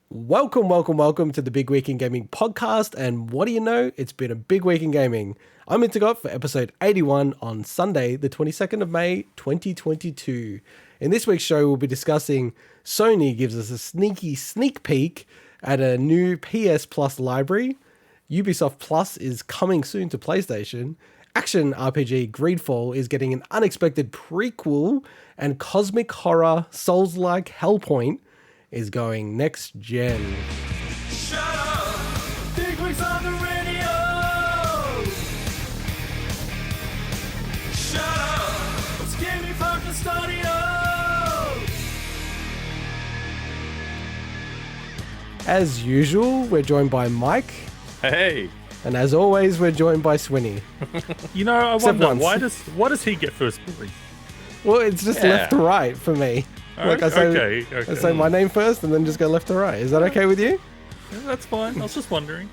Welcome to the Big Week in Gaming podcast. And what do you know? It's been a big week in gaming. I'm Intergot for episode 81 on Sunday, the 22nd of May, 2022. In this week's show, we'll be discussing Sony gives us a sneak peek at a new PS Plus library. Ubisoft Plus is coming soon to PlayStation. Action RPG GreedFall is getting an unexpected prequel, and cosmic horror soulslike Hellpoint is going next gen. Shut up! Bigwig's on the radio! Shut up! It's gaming focused audio! As usual, we're joined by Mike. Hey. And as always, we're joined by Swinny. You know, I Except wonder, once. why does he get first billing? Well, it's just left to right for me. Like I say my name first and then just go left to right. Is that okay with you? Yeah, that's fine. I was just wondering.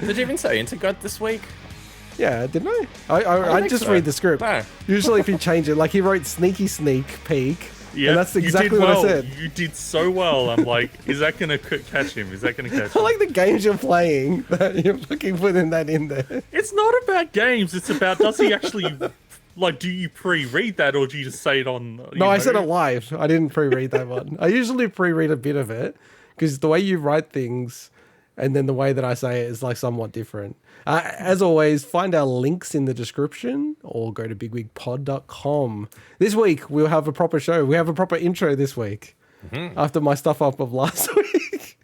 Did you even say Intergot this week? Yeah, didn't I? I think just so. read the script. No. Usually if you change it, like he wrote sneak peek. Yeah, and that's exactly you did what well. I said. You did so well. I'm like, is that going to catch him? Is that going to catch I him? like the games you're playing that you're fucking putting that in there. It's not about games. It's about, does he actually, like, do you pre-read that or do you just say it on... No, I said it live. I didn't pre-read that one. I usually pre-read a bit of it because the way you write things and then the way that I say it is like somewhat different. As always, find our links in the description or go to bigwigpod.com. This week, we'll have a proper show. We have a proper intro this week after my stuff up of last week.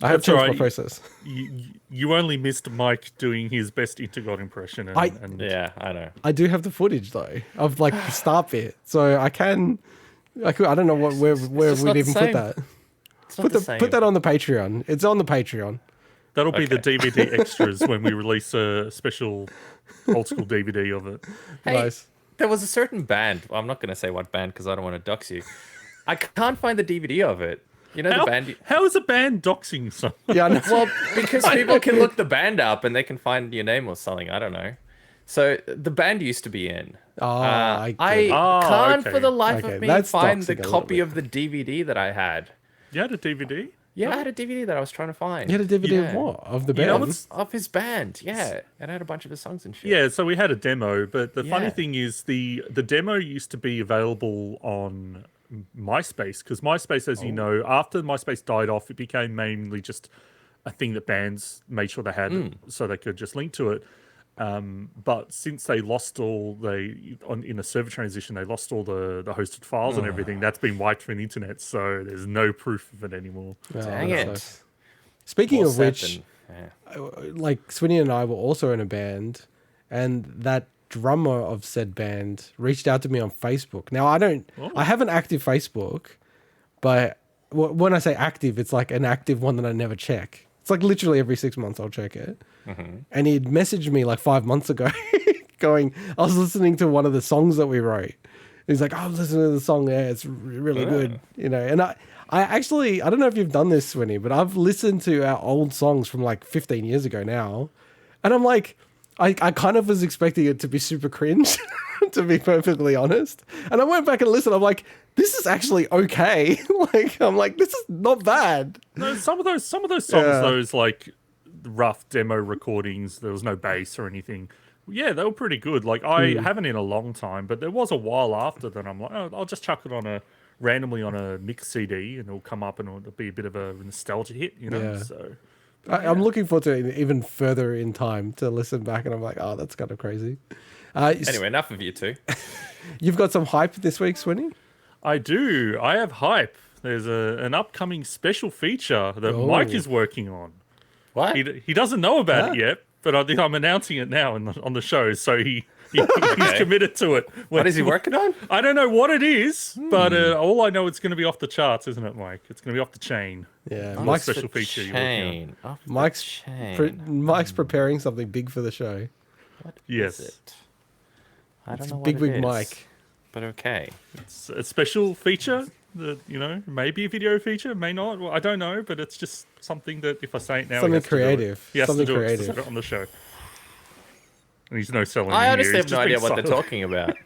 I have That's changed right. my process. You only missed Mike doing his best Intergot impression. And Yeah, I know. I do have the footage though of like the start bit, so I don't know where just we'd not the even put same. that. It's not the same. Put that on the Patreon. It's on the Patreon. That'll be the DVD extras when we release a special old school DVD of it. Hey, Nice. there was a certain band. Well, I'm not going to say what band because I don't want to dox you. I can't find the DVD of it. You know the band? How is a band doxing someone? Yeah, I know. Well, because people can look the band up and they can find your name or something. I don't know. So the band used to be in. I can't okay. for the life Okay, of me that's find doxing the a little copy bit. of the DVD that I had. You had a DVD? Yeah, I had a DVD that I was trying to find. You had a DVD Yeah. of what? Of the You know band? what's- Of his band, yeah. And I had a bunch of his songs and shit. Yeah, so we had a demo, but the funny Yeah. thing is the demo used to be available on MySpace, because MySpace, as you know, after MySpace died off, it became mainly just a thing that bands made sure they had so they could just link to it. But since they lost in a server transition, they lost all the hosted files and everything. That's been wiped from the internet, so there's no proof of it anymore. Oh, Dang that it. sucks. Speaking More of sad which, than- yeah. like Swinny and I were also in a band, and that drummer of said band reached out to me on Facebook. Now I have an active Facebook, but when I say active, it's like an active one that I never check. It's like literally every 6 months I'll check it. And he'd messaged me like 5 months ago going, I was listening to one of the songs that we wrote. He's like, I'm listening to the song. Yeah, it's really good. You know, and I actually, I don't know if you've done this, Swinny, but I've listened to our old songs from like 15 years ago now. And I'm like, I kind of was expecting it to be super cringe, to be perfectly honest. And I went back and listened. I'm like, this is actually okay. I'm like, this is not bad. No, some of those songs, Yeah. those like rough demo recordings, there was no bass or anything. Yeah, they were pretty good. Like I haven't in a long time, but there was a while after that. I'm like, oh, I'll just chuck it randomly on a mix CD, and it'll come up and it'll be a bit of a nostalgia hit, you know. Yeah. So I'm looking forward to it even further in time to listen back. And I'm like, oh, that's kind of crazy. Anyway, enough of you two. You've got some hype this week, Swinny? I do. I have hype. There's an upcoming special feature that Mike is working on. What? He doesn't know about it yet, but I'm announcing it now on the show, so he's committed to it. What is he working on? I don't know what it is, but all I know, it's going to be off the charts, isn't it, Mike? It's going to be off the chain. Yeah, What Mike's special feature you're working on. Off the Mike's chain. Mike's preparing something big for the show. What Yes. is it? I don't It's know what Big it Wig is, Mike. But okay. It's a special feature that, maybe a video feature, may not. Well, I don't know, but it's just something that if I say it now, Something he has to do it. creative. He has Something to do creative. it on the show. And he's no selling. I in honestly here. have He's no just idea being what they're silent. talking about.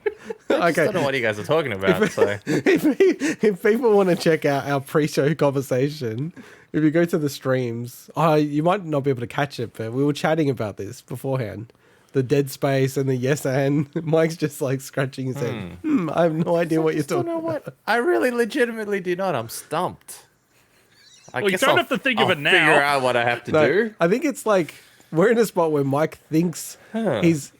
I Okay. don't know what you guys are talking about. So If people want to check out our pre-show conversation, if you go to the streams, you might not be able to catch it, but we were chatting about this beforehand. The dead space and the yes and Mike's just like scratching his head. I have no idea what you're talking about. I really legitimately do not. I'm stumped. Well, you don't have to think of it now. Figure out what I have to do. I think it's like we're in a spot where Mike thinks he's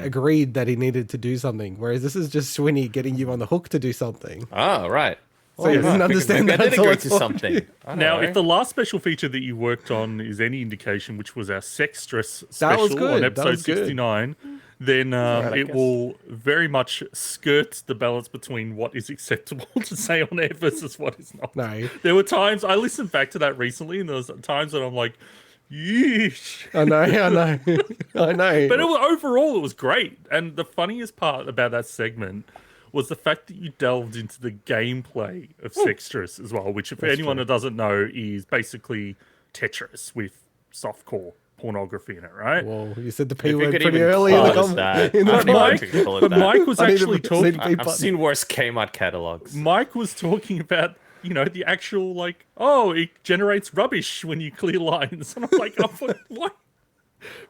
agreed that he needed to do something, whereas this is just Swinny getting you on the hook to do something. Oh, right. So you didn't understand that. I did agree to something. Now, if the last special feature that you worked on is any indication, which was our Sextress That was special good. on That episode was good. 69, then I it guess. will very much skirt the balance between what is acceptable to say on air versus what is not. No. There were times, I listened back to that recently, and there was times that I'm like, yeesh. I know. I know. But overall, it was great. And the funniest part about that segment was the fact that you delved into the gameplay of Sextress as well, which, if anyone that doesn't know, is basically Tetris with softcore pornography in it, right? Whoa, you said the P If you word could pretty even early in the call us that. in the I don't even mic. think you call it But that. Mike was I need actually to talking. see the I've seen worse Kmart catalogs. Mike was talking about, the actual, like, oh, it generates rubbish when you clear lines. And I'm like, oh, what?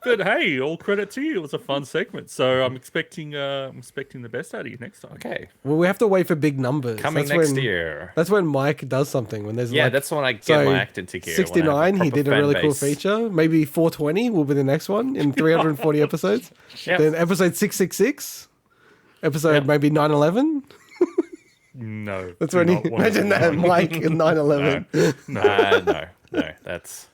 But hey, all credit to you. It was a fun segment. So I'm expecting the best out of you next time. Okay. Well, we have to wait for big numbers. Coming That's next when- year. That's when Mike does something. When there's Yeah, like, that's when I get so my act into gear. when I have 69, he proper did a fan really cool base. feature. Maybe 420 will be the next one in 340 episodes. Yep. Then episode 666, episode Yep. maybe 911. No. That's do when he not want to imagine know. that Mike in 911. No, that's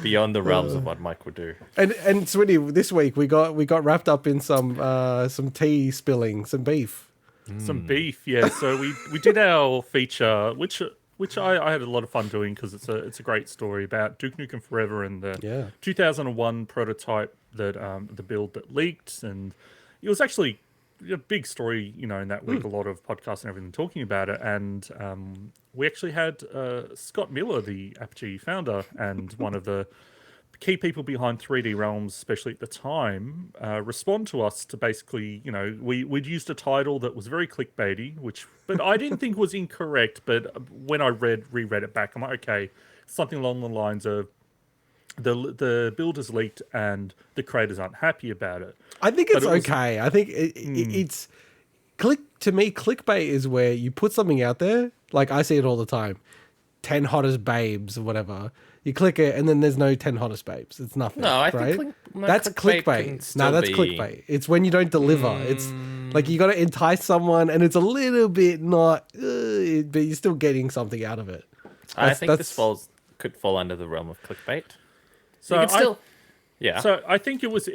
beyond the realms of what Mike would do. And Swinny, this week we got wrapped up in some tea spilling, some beef. Some beef, yeah. So we did our feature, which I had a lot of fun doing because it's a great story about Duke Nukem Forever and the 2001 prototype that the build that leaked, and it was actually a big story, in that week. A lot of podcasts and everything talking about it, and we actually had Scott Miller, the RPG founder and one of the key people behind 3D Realms, especially at the time, respond to us to basically, we'd used a title that was very clickbaity, but I didn't think was incorrect. But when I reread it back, I'm like, okay, something along the lines of the build is leaked and the creators aren't happy about it. I think it's okay. I think it's to me, clickbait is where you put something out there. Like I see it all the time. 10 hottest babes or whatever. You click it and then there's no 10 hottest babes. It's nothing. No, I right? think that's clickbait can clickbait. still No, that's be- clickbait. It's when you don't deliver. It's like you got to entice someone and it's a little bit not, but you're still getting something out of it. I think this could fall under the realm of clickbait. So You can still, yeah. So I think it was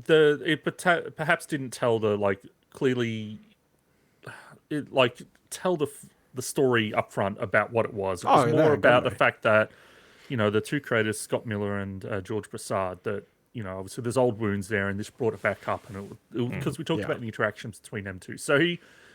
perhaps didn't tell clearly, tell the story up front about what it was. It was more about the fact that, the two creators, Scott Miller and George Brassard, that, obviously there's old wounds there, and this brought it back up, and because we talked about the interactions between them two. So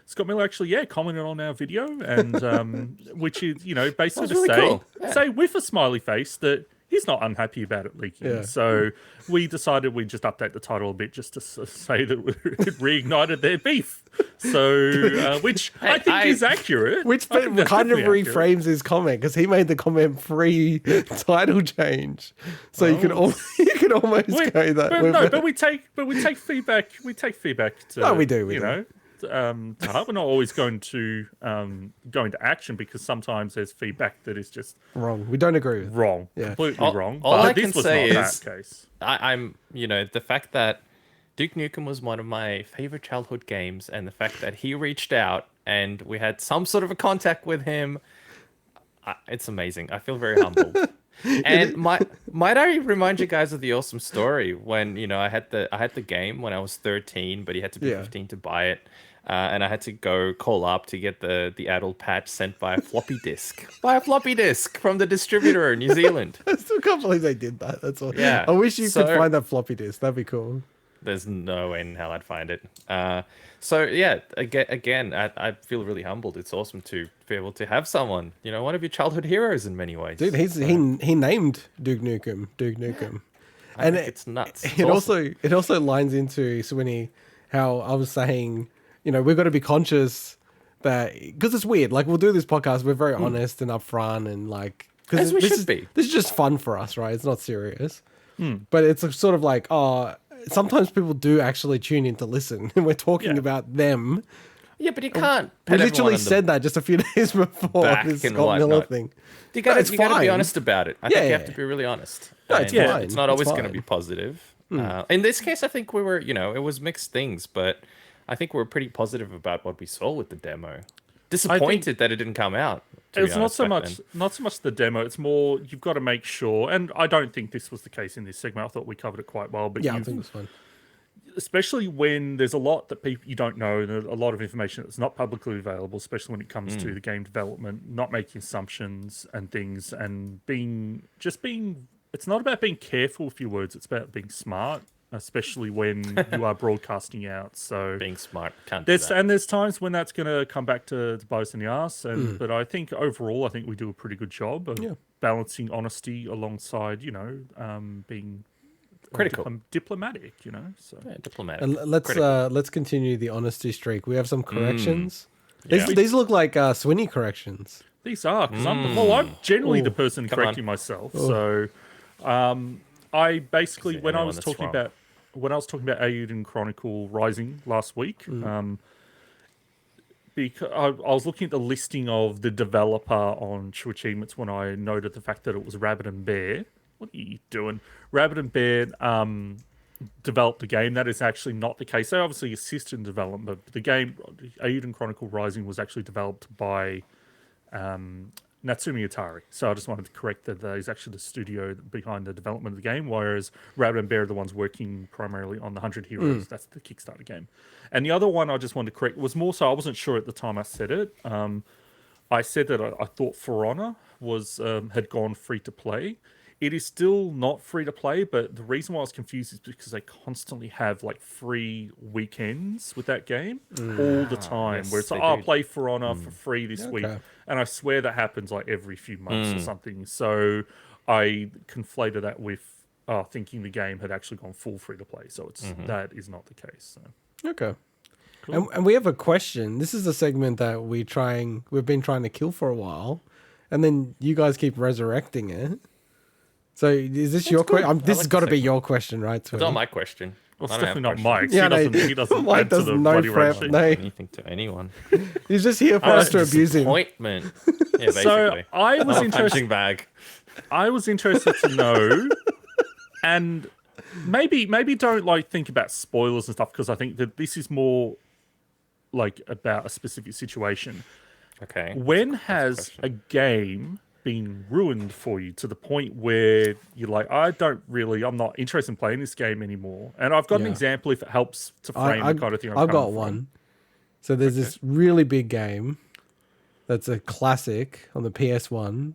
Scott Miller actually, commented on our video, and which is, basically to really say, cool. say with a smiley face that he's not unhappy about it leaking. Yeah. So we decided we'd just update the title a bit just to say that it reignited their beef. So, which I think is accurate. Which I think that's kind of definitely accurate. reframes his comment because he made the comment pre-title change, so you could almost go that. But we take feedback. We take feedback to. No, we do. To heart. We're not always going to go into action because sometimes there's feedback that is just Wrong. We don't agree with. wrong, Yeah. completely wrong. all But I this can was say not is- that case. I'm, the fact that Duke Nukem was one of my favorite childhood games, and the fact that he reached out and we had some sort of a contact with him, it's amazing. I feel very humbled. And might I remind you guys of the awesome story when I had the game when I was 13, but you had to be 15 to buy it. And I had to go call up to get the adult patch sent by a floppy disk. From the distributor in New Zealand. I still can't believe they did that. That's all. Yeah. I wish you could So- find that floppy disk. That'd be cool. There's no way in hell I'd find it. So yeah, again, I feel really humbled. It's awesome to be able to have someone, one of your childhood heroes in many ways. Dude, he named Duke Nukem. I And think it's nuts. It's It awesome. also lines into Swinny how I was saying, we've got to be conscious that because it's weird. Like we'll do this podcast, we're very honest and upfront, and like because As we should is, be. this is just fun for us, right? It's not serious. But it's sort of like, sometimes people do actually tune in to listen, and we're talking about them. Yeah, but you can't. We literally said that just a few days before back this and Scott Miller whatnot. thing. You gotta, it's you gotta be fine. honest about it. I think you have to be really honest. No, it's And fine. It's not It's always going to fine. be positive. In this case, I think we were, it was mixed things, but I think we were pretty positive about what we saw with the demo. Disappointed that it didn't come out. It's not so much the demo. It's more you've got to make sure. And I don't think this was the case in this segment. I thought we covered it quite well. But Yeah, I think it's fun. especially when there's a lot that people you don't know, and a lot of information that's not publicly available, especially when it comes to the game development, not making assumptions and things, and being. It's not about being careful with your words. It's about being smart, especially when you are broadcasting out. So being smart, can't do that. and there's times when that's going to come back to bite us in the ass. And but I think overall, I think we do a pretty good job of balancing honesty alongside, being Critical. diplomatic, so Yeah, diplomatic. And let's continue the honesty streak. We have some corrections. These look like Swinny corrections. these are because I'm generally the person Come correcting myself. So I basically when I was that's talking wrong. about Aiden Chronicle Rising last week, because I was looking at the listing of the developer on True Achievements when I noted the fact that it was Rabbit and Bear. What are you doing? Rabbit and Bear developed the game. That is actually not the case. They obviously assisted in development, but the game, Aiden Chronicle Rising, was actually developed by Natsumi Atari. So I just wanted to correct that is actually the studio behind the development of the game, whereas Rabbit and Bear are the ones working primarily on the 100 Heroes. That's the Kickstarter game. And the other one I just wanted to correct was more so I wasn't sure at the time I said it. I said that I thought For Honor was had gone free to play. It is still not free to play, but the reason why I was confused is because they constantly have like free weekends with that game all the time. yes, Where it's like, they I'll do. play For Honor for free this week. And I swear that happens like every few months or something. So I conflated that with thinking the game had actually gone full free to play. So it's that is not the case. So. Okay. Cool. And we have a question. This is a segment that we've been trying to kill for a while, and then you guys keep resurrecting it. So is this your question? This has got to be your question, right? It's not my question. Well, it's I don't definitely have not questions. Mike's. He doesn't Mike add to the doesn't know bloody prep. rate sheet. No, Anything to anyone. he's just here for us to abuse him. Disappointment. Yeah, basically. So I was Punching interested. bag. I was interested to know, and maybe don't think about spoilers and stuff because I think that this is more about a specific situation. Okay. When has a game been ruined for you to the point where you're like, I'm not interested in playing this game anymore? And I've got an example if it helps to frame the kind of thing I've got one. So there's this really big game that's a classic on the PS1,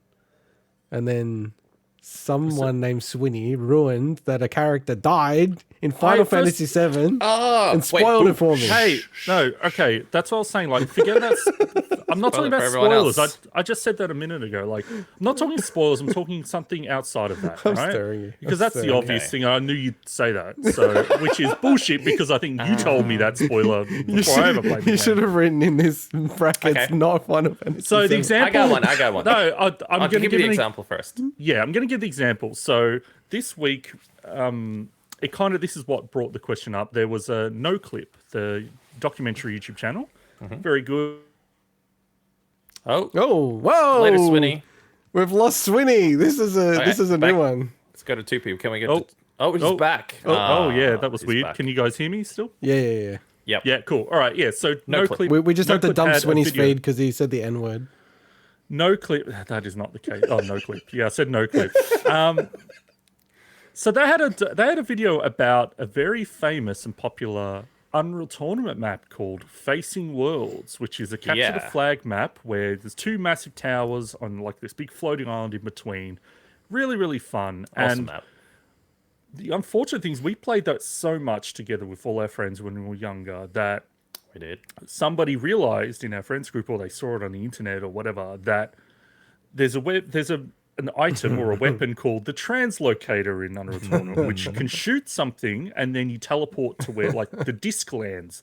and then someone named Swinny ruined that a character died in Final Fantasy VII and spoiled it for me. Hey, no, okay, that's what I was saying. Forget that. I'm not talking Spoil it about for everyone spoilers. else. I just said that a minute ago. I'm not talking spoilers. I'm talking something outside of that. I'm right? staring you. Because I'm that's the staring. obvious thing. I knew you'd say that. So, which is bullshit because I think you told me that spoiler before I ever played the game. You should have written in this brackets, Okay. not Final Fantasy. So the VII. example. I got one. No, I'm I'll going to give you the an example first. Yeah, I'm going to give the example. So this week, this is what brought the question up. There was a No Clip, the documentary YouTube channel. Very good. Oh, Whoa! later, Swinny. We've lost Swinny. This is a back. new one. Let's go to two people. Can we get Oh. to... Oh, he's back. Oh, yeah, that was he's weird. back. Can you guys hear me still? Yeah. Yep. Yeah, cool. All right, yeah. So No No Clip. Clip. We just No have to Clip dump had a Swinny's video. feed because he said the N word. No Clip. That is not the case. Oh, No Clip. Yeah, I said No Clip. So they had a video about a very famous and popular Unreal Tournament map called Facing Worlds, which is a capture the flag map where there's two massive towers on this big floating island in between. Really, really fun. Awesome And map. the unfortunate thing is we played that so much together with all our friends when we were younger that We did. somebody realized in our friends group, or they saw it on the internet or whatever, that there's an item or a weapon called the translocator in Unreal Tournament, which can shoot something and then you teleport to where the disc lands.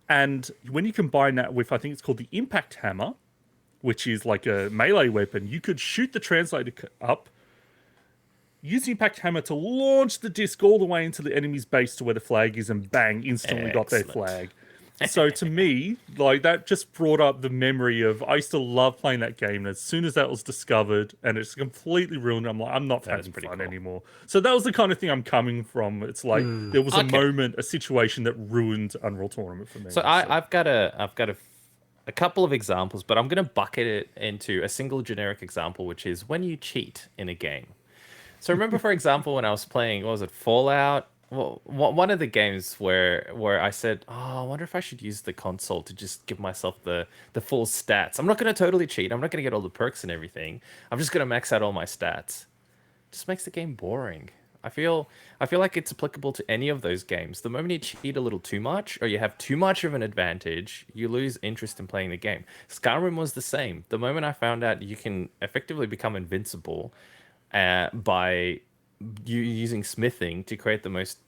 And when you combine that with, I think it's called the impact hammer, which is like a melee weapon, you could shoot the translator up, use the impact hammer to launch the disc all the way into the enemy's base to where the flag is, and bang, instantly got their flag. So to me, like, that just brought up the memory of, I used to love playing that game, and as soon as that was discovered and it's completely ruined, I'm like, I'm not having fun anymore. So that was the kind of thing I'm coming from. It's like there was a moment, a situation that ruined Unreal Tournament for me. So I've got a couple of examples, but I'm going to bucket it into a single generic example, which is when you cheat in a game. So remember, for example, when I was playing, what was it, Fallout? Well, one of the games where I said, oh, I wonder if I should use the console to just give myself the full stats. I'm not going to totally cheat. I'm not going to get all the perks and everything. I'm just going to max out all my stats. Just makes the game boring. I feel like it's applicable to any of those games. The moment you cheat a little too much, or you have too much of an advantage, you lose interest in playing the game. Skyrim was the same. The moment I found out you can effectively become invincible by using smithing to create the most,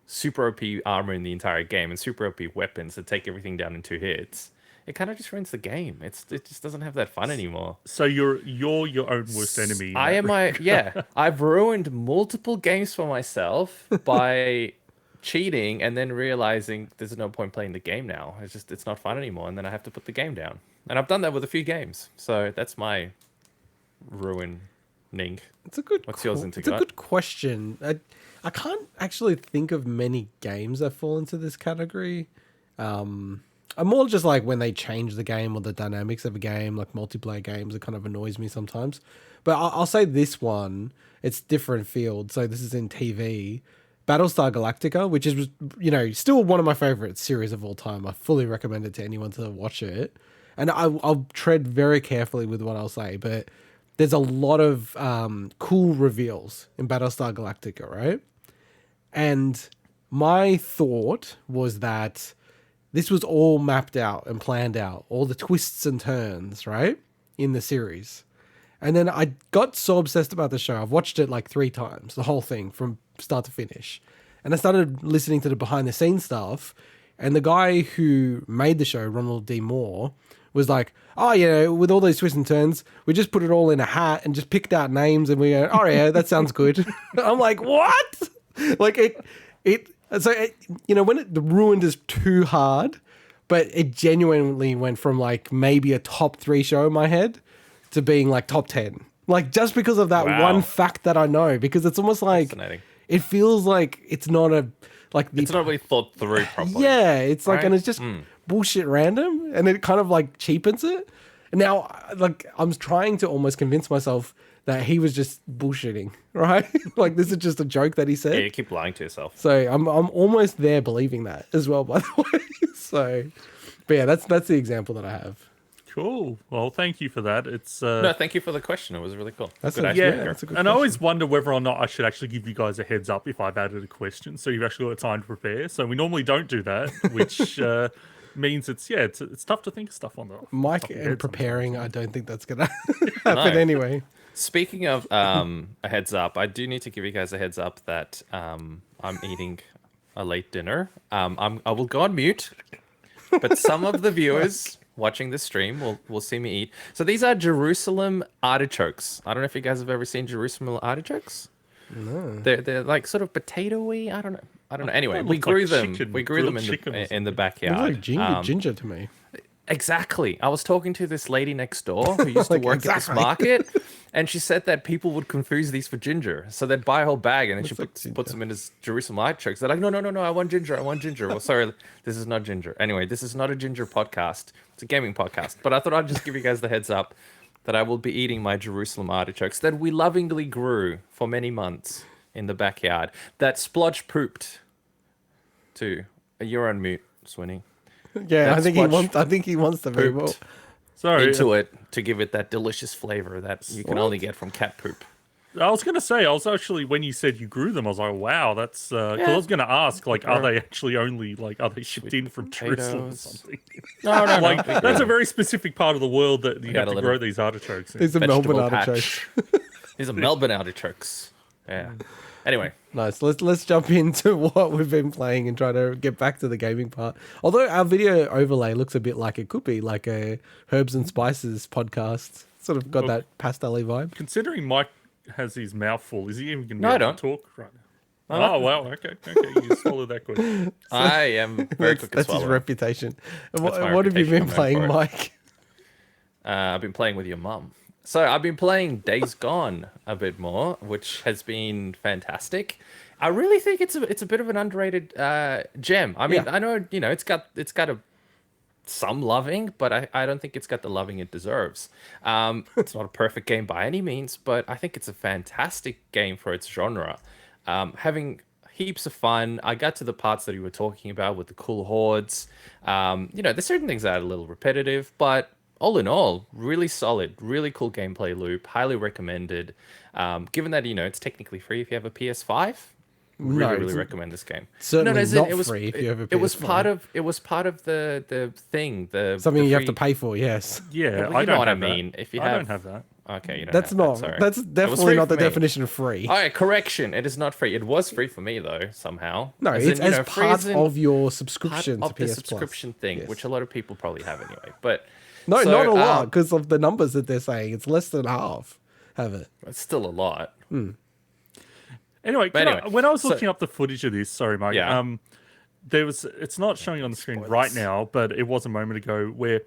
super OP armor in the entire game and super OP weapons that take everything down in 2 hits, it kind of just ruins the game. It just doesn't have that fun anymore. So you're your own worst enemy. I've ruined multiple games for myself by cheating and then realizing there's no point playing the game now. It's not fun anymore, and then I have to put the game down. And I've done that with a few games. So that's my ruining. It's a good. What's yours, It's a good question. I can't actually think of many games that fall into this category. I'm more just like when they change the game or the dynamics of a game, like multiplayer games. It kind of annoys me sometimes. But I'll say this one. It's different field. So this is in TV. Battlestar Galactica, which is still one of my favorite series of all time. I fully recommend it to anyone to watch it. And I'll tread very carefully with what I'll say, but there's a lot of cool reveals in Battlestar Galactica, right? And my thought was that this was all mapped out and planned out, all the twists and turns, right, in the series. And then I got so obsessed about the show. I've watched it like 3 times, the whole thing from start to finish. And I started listening to the behind the scenes stuff. And the guy who made the show, Ronald D. Moore, was like, oh, yeah, with all those twists and turns, we just put it all in a hat and just picked out names and we go, oh, yeah, that sounds good. I'm like, what? Like, when it ruined is too hard, but it genuinely went from like maybe a top 3 show in my head to being like top 10. Like, just because of that one fact that I know, because it's almost like, it feels like it's not a, like, it's not really thought through properly. Yeah, it's like, and it's just bullshit random, and it kind of like cheapens it. And now, like, I'm trying to almost convince myself that he was just bullshitting, right? Like, this is just a joke that he said. Yeah, you keep lying to yourself. So I'm almost there believing that as well, by the way. So, but yeah, that's the example that I have. Cool. Well, thank you for that. It's no, thank you for the question. It was really cool. That's that's a good question. I always wonder whether or not I should actually give you guys a heads up if I've added a question, so you've actually got time to prepare. So we normally don't do that, which means it's tough to think of stuff on the Mike and preparing. I don't think that's gonna happen anyway. Speaking of a heads up, I do need to give you guys a heads up that I'm eating a late dinner. I will go on mute, but some of the viewers watching this stream will see me eat. So these are Jerusalem artichokes. I don't know if you guys have ever seen Jerusalem artichokes. No. They're like sort of potatoey. I don't know. Anyway, we grew them. We grew them in the backyard. It looks like ginger to me. Exactly. I was talking to this lady next door who used to work at this market, and she said that people would confuse these for ginger. So they'd buy a whole bag, and then she puts them in as Jerusalem artichokes. They're like, no, I want ginger. Well, sorry, this is not ginger. Anyway, this is not a ginger podcast. It's a gaming podcast. But I thought I'd just give you guys the heads up that I will be eating my Jerusalem artichokes that we lovingly grew for many months in the backyard. That Splodge pooped too. You're on mute, Swinny. Yeah, I think he wants to very well. Sorry, into it to give it that delicious flavor that you can only get from cat poop. I was going to say, I was actually, when you said you grew them, I was like, wow, that's, because I was going to ask, like, are they actually only, like, are they shipped in from Jerusalem or something? No. Like, that's a very specific part of the world that you have to grow these artichokes in. These are Melbourne artichokes. These are Melbourne artichokes. Yeah. Anyway, Nice. Let's jump into what we've been playing and try to get back to the gaming part. Although our video overlay looks a bit like it could be like a herbs and spices podcast. Sort of got that pastel-y vibe. Considering Mike has his mouth full, is he even going No, to I be able to talk right now? Oh, wow. Okay. You swallowed that quick. I am very quick at That's his swallowing. reputation. That's my What have you reputation. been I'm playing, known for it. Mike? I've been playing with your mum. So I've been playing Days Gone a bit more, which has been fantastic. I really think it's a bit of an underrated gem. I mean, Yeah. I know it's got some loving, but I don't think it's got the loving it deserves. It's not a perfect game by any means, but I think it's a fantastic game for its genre. Having heaps of fun. I got to the parts that you were talking about with the cool hordes. There's certain things that are a little repetitive, but all in all, really solid, really cool gameplay loop. Highly recommended. Given that it's technically free if you have a PS5. Really recommend this game. Certainly as in, not it was, free if you have a It was PS5. part of the thing. Something the you have to free- pay for, yes. Yeah, Well, I you don't know what I have that. mean. If you I don't have that. Okay, you don't That's have not. that, sorry. That's It was definitely free not the for me. definition of free. All right, correction. It is not free. It was free for me though somehow. No, As it's in, as free part as in of your part subscription of to the PS subscription thing, Yes. which a lot of people probably have anyway. But No, so, not a lot because of the numbers that they're saying. It's less than half have it. It's still a lot. Anyway, anyway, when I was so- looking up the footage of this, sorry, Mike. Yeah. It's not showing on the screen Spoilers. right now, but it was a moment ago where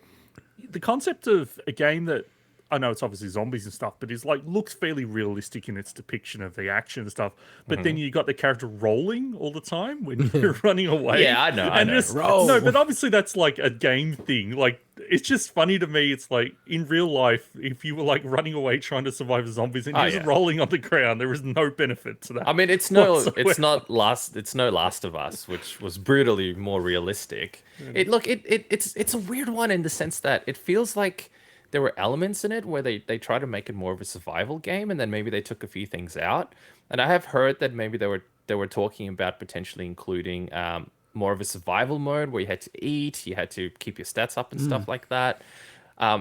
the concept of a game that I know it's obviously zombies and stuff, but is like looks fairly realistic in its depiction of the action and stuff. But then you got the character rolling all the time when you're running away. Yeah, I know, I And know. Roll. No, but obviously that's like a game thing. Like it's just funny to me. It's like in real life, if you were like running away trying to survive zombies and you're just yeah. rolling on the ground, there is no benefit to that. I mean, it's no Last of Us, which was brutally more realistic. It's a weird one in the sense that it feels like there were elements in it where they try to make it more of a survival game, and then maybe they took a few things out. And I have heard that maybe they were talking about potentially including more of a survival mode where you had to eat, you had to keep your stats up and stuff like that.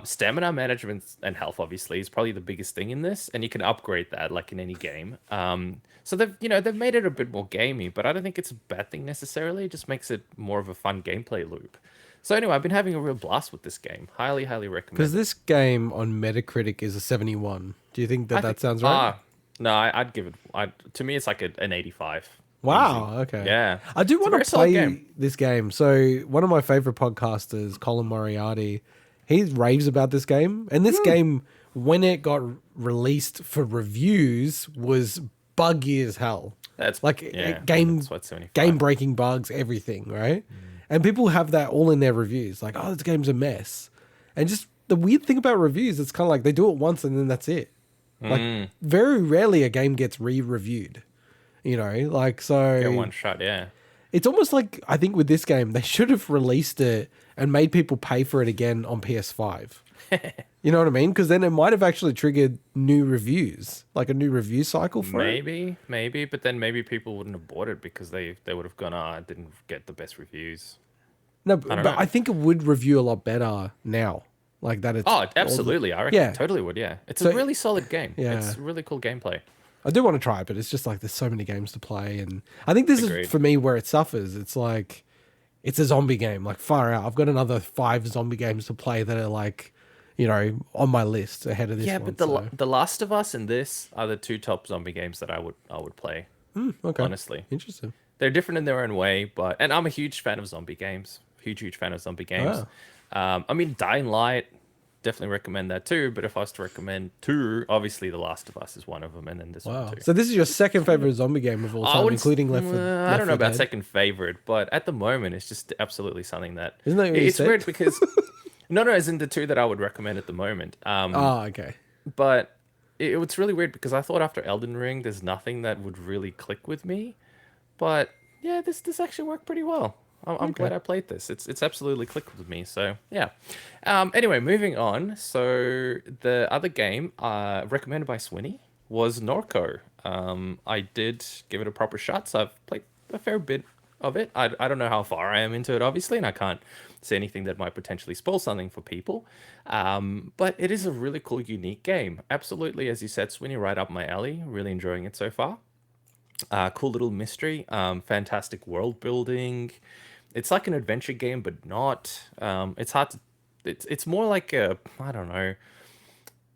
Stamina management and health obviously is probably the biggest thing in this, and you can upgrade that like in any game. So they've made it a bit more gamey, but I don't think it's a bad thing necessarily. It just makes it more of a fun gameplay loop. So anyway, I've been having a real blast with this game. Highly recommend. Because this game on Metacritic is a 71. Do you think that sounds right? No, I'd give it. To me, it's like an 85. Wow. Okay. Yeah. I do It's a want very to solid play game. this game. So one of my favorite podcasters, Colin Moriarty, he raves about this game, and this game, when it got released for reviews, was buggy as hell. That's Like that's what 75. game breaking bugs, everything, right? And people have that all in their reviews, like, oh, this game's a mess. And just the weird thing about reviews, it's kind of like they do it once and then that's it. Like very rarely a game gets re-reviewed, like so. Get one shot, yeah. It's almost like I think with this game they should have released it and made people pay for it again on PS5. You know what I mean? Because then it might have actually triggered new reviews, like a new review cycle for it. Maybe, but then maybe people wouldn't have bought it because they would have gone, I didn't get the best reviews. No, don't but know. I think it would review a lot better now. Like that. It's Oh, absolutely. I reckon Yeah. it totally would, yeah. It's So- a really solid game. Yeah. It's really cool gameplay. I do want to try it, but it's just like there's so many games to play, and I think this Agreed. is for me where it suffers. It's like it's a zombie game, like far out. I've got another 5 zombie games to play that are like, on my list ahead of this Yeah, one. but the Last of Us and this are the two top zombie games that I would play. okay, Honestly. interesting. They're different in their own way, and I'm a huge fan of zombie games. Huge fan of zombie games. I mean, Dying Light, definitely recommend that too. But if I was to recommend two, obviously The Last of Us is one of them, and then this Wow. one too. So this is your second favorite zombie game of all I time, wouldn't s- including Left 4 I don't know about Dead. second favorite, but at the moment, it's just absolutely something that Isn't that what you it's said? weird because no, as in the two that I would recommend at the moment. Oh, okay. But it's really weird because I thought after Elden Ring, there's nothing that would really click with me. But yeah, this actually worked pretty well. I'm glad I played this. It's absolutely clicked with me. So yeah. Anyway, moving on. So the other game recommended by Swinny was Norco. I did give it a proper shot. So I've played a fair bit of it. I don't know how far I am into it, obviously, and I can't say anything that might potentially spoil something for people. But it is a really cool, unique game. Absolutely, as you said, Swinny, right up my alley. Really enjoying it so far. Cool little mystery. Fantastic world building. It's like an adventure game, but not. It's hard to. It's more like a, I don't know.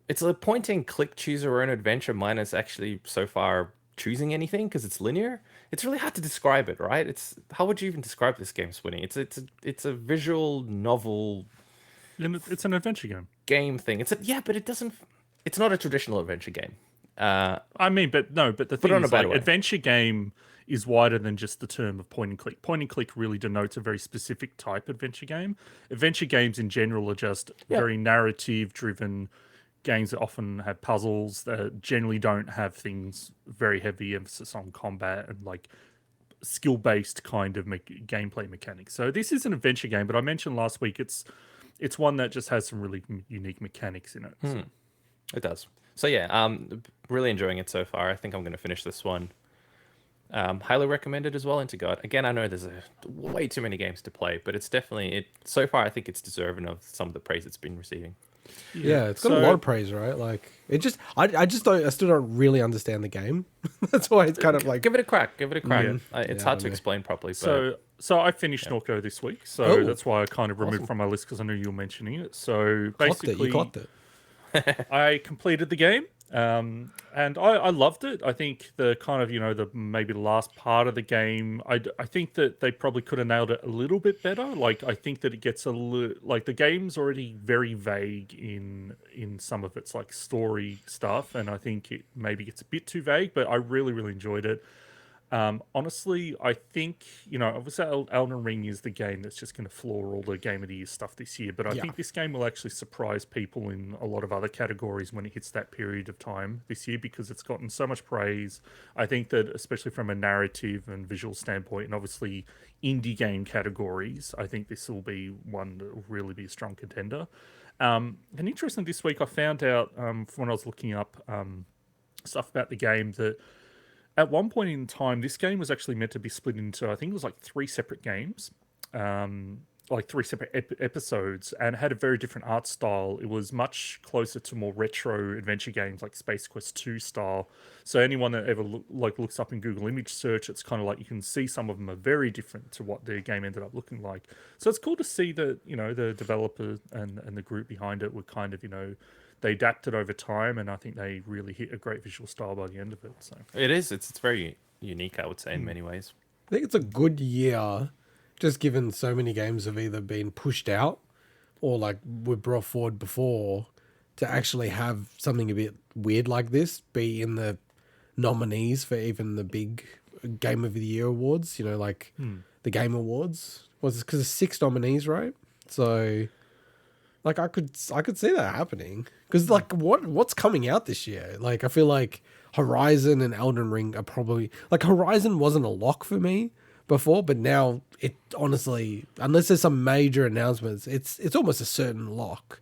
It's a point and click choose your own adventure minus actually so far choosing anything because it's linear. It's really hard to describe it, right? It's how would you even describe this game, Swinny? It's a visual novel And it's an adventure game. game thing. Yeah, but it doesn't. It's not a traditional adventure game. I mean, but the Put it thing on a is, like, better way. adventure game is wider than just the term of point and click. Point and click really denotes a very specific type of adventure game. Adventure games in general are just very narrative driven games that often have puzzles that generally don't have things very heavy emphasis on combat and like skill based kind of gameplay mechanics. So this is an adventure game, but I mentioned last week it's one that just has some really unique mechanics in it. So. It does. So yeah, really enjoying it so far. I think I'm going to finish this one. Highly recommended as well. Into God, again, I know there's way too many games to play, but it's definitely it. So far, I think it's deserving of some of the praise it's been receiving. Yeah, it's got a lot of praise, right? Like it just, I still don't really understand the game. That's why it's kind of like Give it a crack. Give it a crack. Yeah. It's Yeah, hard I to know. explain properly. But So I finished Norco this week, so Oh. that's why I kind of removed it from my list because I knew you were mentioning it. So clocked it. basically, You clocked it. I completed the game, and I loved it. I think the kind of the maybe the last part of the game, I think that they probably could have nailed it a little bit better. Like I think that it gets like the game's already very vague in some of its like story stuff, and I think it maybe gets a bit too vague. But I really enjoyed it. Honestly, I think, obviously Elden Ring is the game that's just going to floor all the Game of the Year stuff this year, but I think this game will actually surprise people in a lot of other categories when it hits that period of time this year because it's gotten so much praise. I think that especially from a narrative and visual standpoint, and obviously indie game categories, I think this will be one that will really be a strong contender. And interesting, this week I found out when I was looking up stuff about the game that at one point in time, this game was actually meant to be split into, I think it was like 3 separate games, like 3 separate episodes, and had a very different art style. It was much closer to more retro adventure games like Space Quest 2 style. So anyone that ever looks up in Google image search, it's kind of like you can see some of them are very different to what their game ended up looking like. So it's cool to see that, the developer and the group behind it were kind of, they adapted over time, and I think they really hit a great visual style by the end of it. So it is. It's very unique, I would say, in many ways. I think it's a good year, just given so many games have either been pushed out or like were brought forward before to actually have something a bit weird like this be in the nominees for even the big Game of the Year awards. Like the Game Awards was because there's 6 nominees, right? So. Like I could see that happening because like what's coming out this year? Like I feel like Horizon and Elden Ring are probably like Horizon wasn't a lock for me before, but now it honestly, unless there's some major announcements, it's almost a certain lock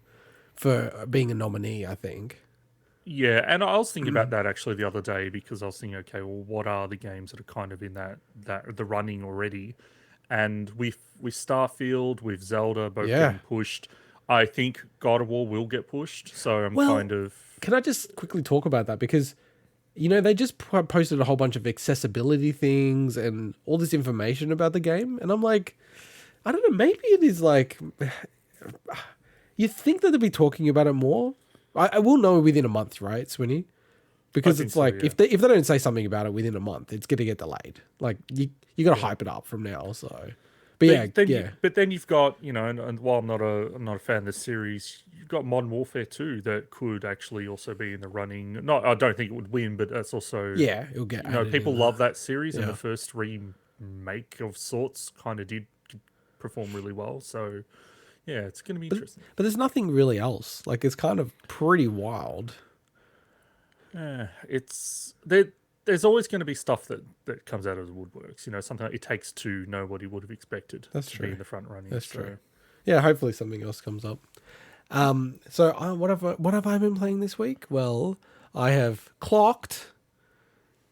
for being a nominee, I think. yeah, and I was thinking about that actually the other day because I was thinking, okay, well, what are the games that are kind of in that the running already? And with Starfield, with Zelda, both getting pushed. I think God of War will get pushed, so I'm kind of... Can I just quickly talk about that? Because, they just posted a whole bunch of accessibility things and all this information about the game, and I'm like, I don't know, maybe it is like... You think that they'd be talking about it more? I will know within a month, right, Swinny? Because it's like, if they don't say something about it within a month, it's going to get delayed. Like, you got to hype it up from now, so... But then you've got, and while I'm not a fan of the series, you've got Modern Warfare 2 that could actually also be in the running. No, I don't think it would win, but that's also it'll get. People love that series, and the first remake of sorts kind of did perform really well. So yeah, it's going to be interesting. But there's nothing really else. Like it's kind of pretty wild. There's always going to be stuff that comes out of the woodworks. Sometimes it takes 2 nobody would have expected to be in the front running. That's true. Yeah, hopefully something else comes up. So what have I been playing this week? Well, I have clocked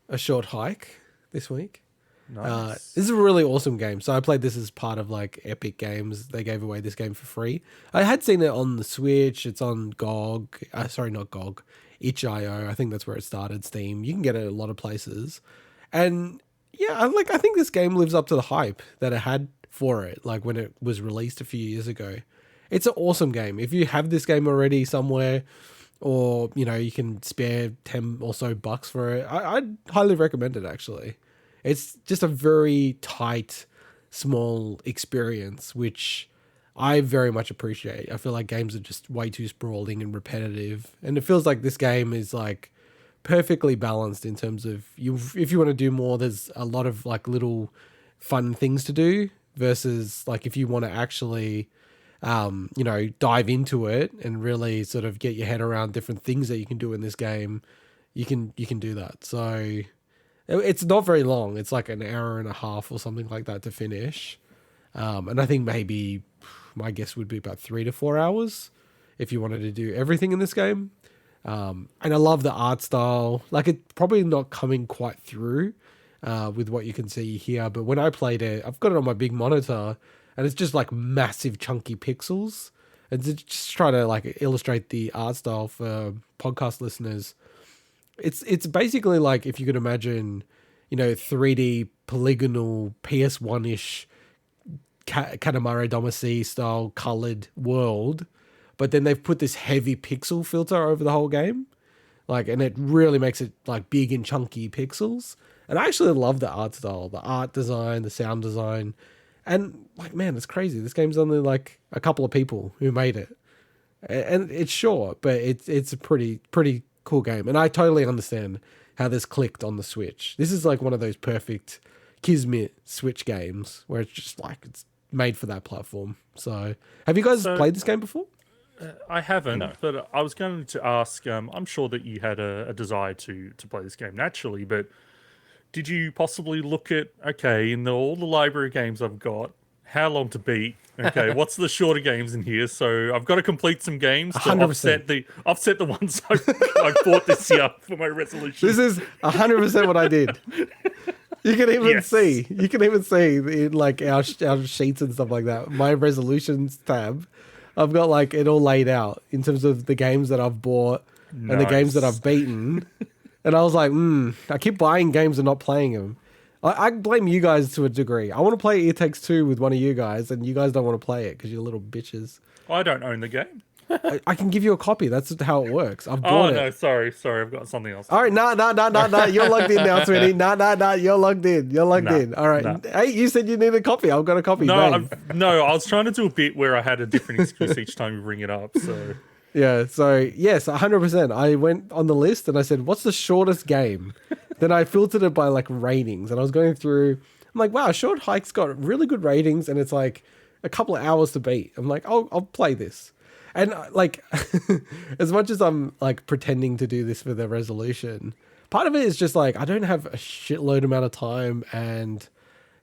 a short hike this week. Nice. This is a really awesome game. So I played this as part of like Epic Games. They gave away this game for free. I had seen it on the Switch. It's on GOG. Sorry, not GOG. itch.io. I think that's where it started. Steam. You can get it at a lot of places. And yeah, I think this game lives up to the hype that it had for it. Like when it was released a few years ago. It's an awesome game. If you have this game already somewhere, or you can spare 10 or so bucks for it, I'd highly recommend it. Actually, it's just a very tight, small experience, which I very much appreciate. I feel like games are just way too sprawling and repetitive, and it feels like this game is like perfectly balanced in terms of if you want to do more, there's a lot of like little fun things to do versus like if you want to actually dive into it and really sort of get your head around different things that you can do in this game, you can do that. So it's not very long. It's like an hour and a half or something like that to finish. And I think maybe my guess would be about 3 to 4 hours if you wanted to do everything in this game. And I love the art style. Like it's probably not coming quite through with what you can see here, but when I played it, I've got it on my big monitor, and it's just like massive chunky pixels. And to just try to like illustrate the art style for podcast listeners, it's basically like if you could imagine, 3D polygonal PS1-ish Katamari Damacy style colored world, but then they've put this heavy pixel filter over the whole game. Like, and it really makes it like big and chunky pixels. And I actually love the art style, the art design, the sound design. And like, man, it's crazy. This game's only like a couple of people who made it, and it's short, but it's a pretty cool game. And I totally understand how this clicked on the Switch. This is like one of those perfect Kismet Switch games where it's just like it's made for that platform. So, have you guys played this game before? I haven't, No. but I was going to ask. I'm sure that you had a desire to play this game naturally, but did you possibly look at all the library games I've got, how long to beat? Okay, what's the shorter games in here? So I've got to complete some games to 100%. offset the ones I bought this year for my resolution. This is 100% what I did. You can even Yes. see in like our sheets and stuff like that. My resolutions tab, I've got like it all laid out in terms of the games that I've bought and the games that I've beaten. And I was like, I keep buying games and not playing them. I blame you guys to a degree. I want to play It Takes Two with one of you guys, and you guys don't want to play it because you're little bitches. I don't own the game. I can give you a copy. That's how it works. I've Oh bought it. no, sorry, I've got something else. All right, nah. You're logged in now, Swinny. Nah. You're logged in. All right. Nah. Hey, you said you need a copy. I've got a copy. No, Bang. I was trying to do a bit where I had a different excuse each time you bring it up. So Yeah. So yes, 100%. I went on the list and I said, "What's the shortest game?" Then I filtered it by like ratings, and I was going through. I'm like, wow, Short Hike's got really good ratings, and it's like a couple of hours to beat. I'm like, I'll play this. And like, as much as I'm like pretending to do this for the resolution, part of it is just like, I don't have a shitload amount of time, and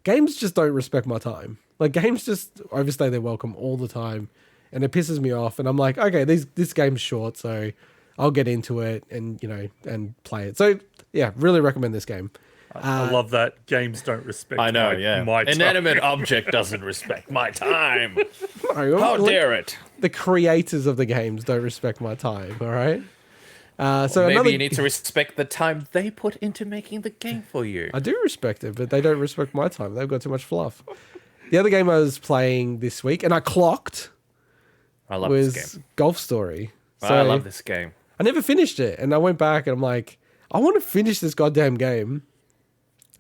games just don't respect my time. Like games just overstay their welcome all the time, and it pisses me off. And I'm like, okay, this game's short, so I'll get into it and, and play it. So yeah, really recommend this game. I love that games don't respect. I know, my time. Inanimate object doesn't respect my time. No, How like, dare it? the creators of the games don't respect my time, all right? So Maybe another, you need to respect the time they put into making the game for you. I do respect it, but they don't respect my time. They've got too much fluff. The other game I was playing this week, and I clocked, I love was this game. Golf Story. I love this game. I never finished it, and I went back and I'm like, I want to finish this goddamn game.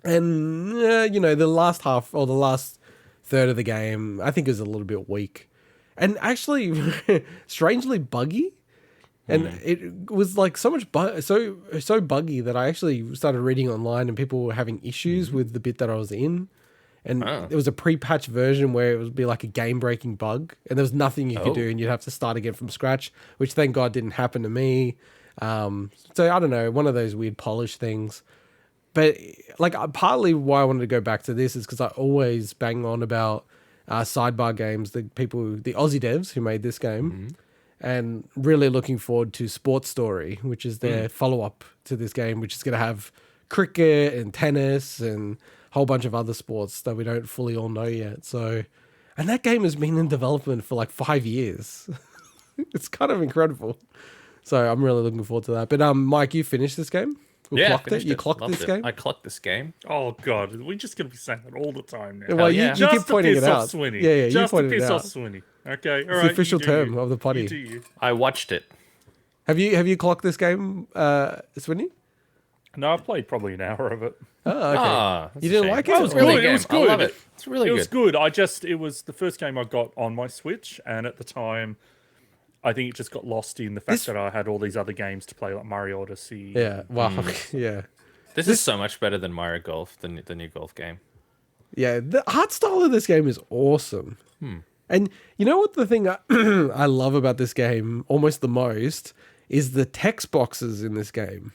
And the last half or the last third of the game, I think is a little bit weak, and actually strangely buggy. And it was like so much so buggy that I actually started reading online, and people were having issues with the bit that I was in. And there was a pre-patch version where it would be like a game-breaking bug, and there was nothing you could do, and you'd have to start again from scratch, which thank God didn't happen to me. So I don't know, one of those weird polish things. But like partly why I wanted to go back to this is because I always bang on about sidebar games, the Aussie devs who made this game, and really looking forward to Sports Story, which is their follow-up to this game, which is going to have cricket and tennis and whole bunch of other sports that we don't fully all know yet. So, and that game has been in development for like 5 years. It's kind of incredible. So I'm really looking forward to that. But Mike, you finished this game? Yeah, clocked it? You clocked Loved this it. game? I clocked this game. Oh god, we're just gonna be saying that all the time now. Well, yeah. you Just keep to pointing piss it off out. Swinny. Yeah, you Just to pointed it piss out. off Swinny. Okay, all It's right. the official you do term you. of the potty. You do you. I watched it. Have you clocked this game, Swinny? No, I played probably an hour of it. Oh, okay. That's You a didn't shame. like it? It was It a really good, good. it was I love good. it. It's really It good. was good. It was the first game I got on my Switch, and at the time, I think it just got lost in the fact that I had all these other games to play, like Mario Odyssey. Yeah. Wow. Yeah. This is so much better than Mario Golf, the new golf game. Yeah. The art style of this game is awesome. And you know what the thing I love about this game almost the most is the text boxes in this game.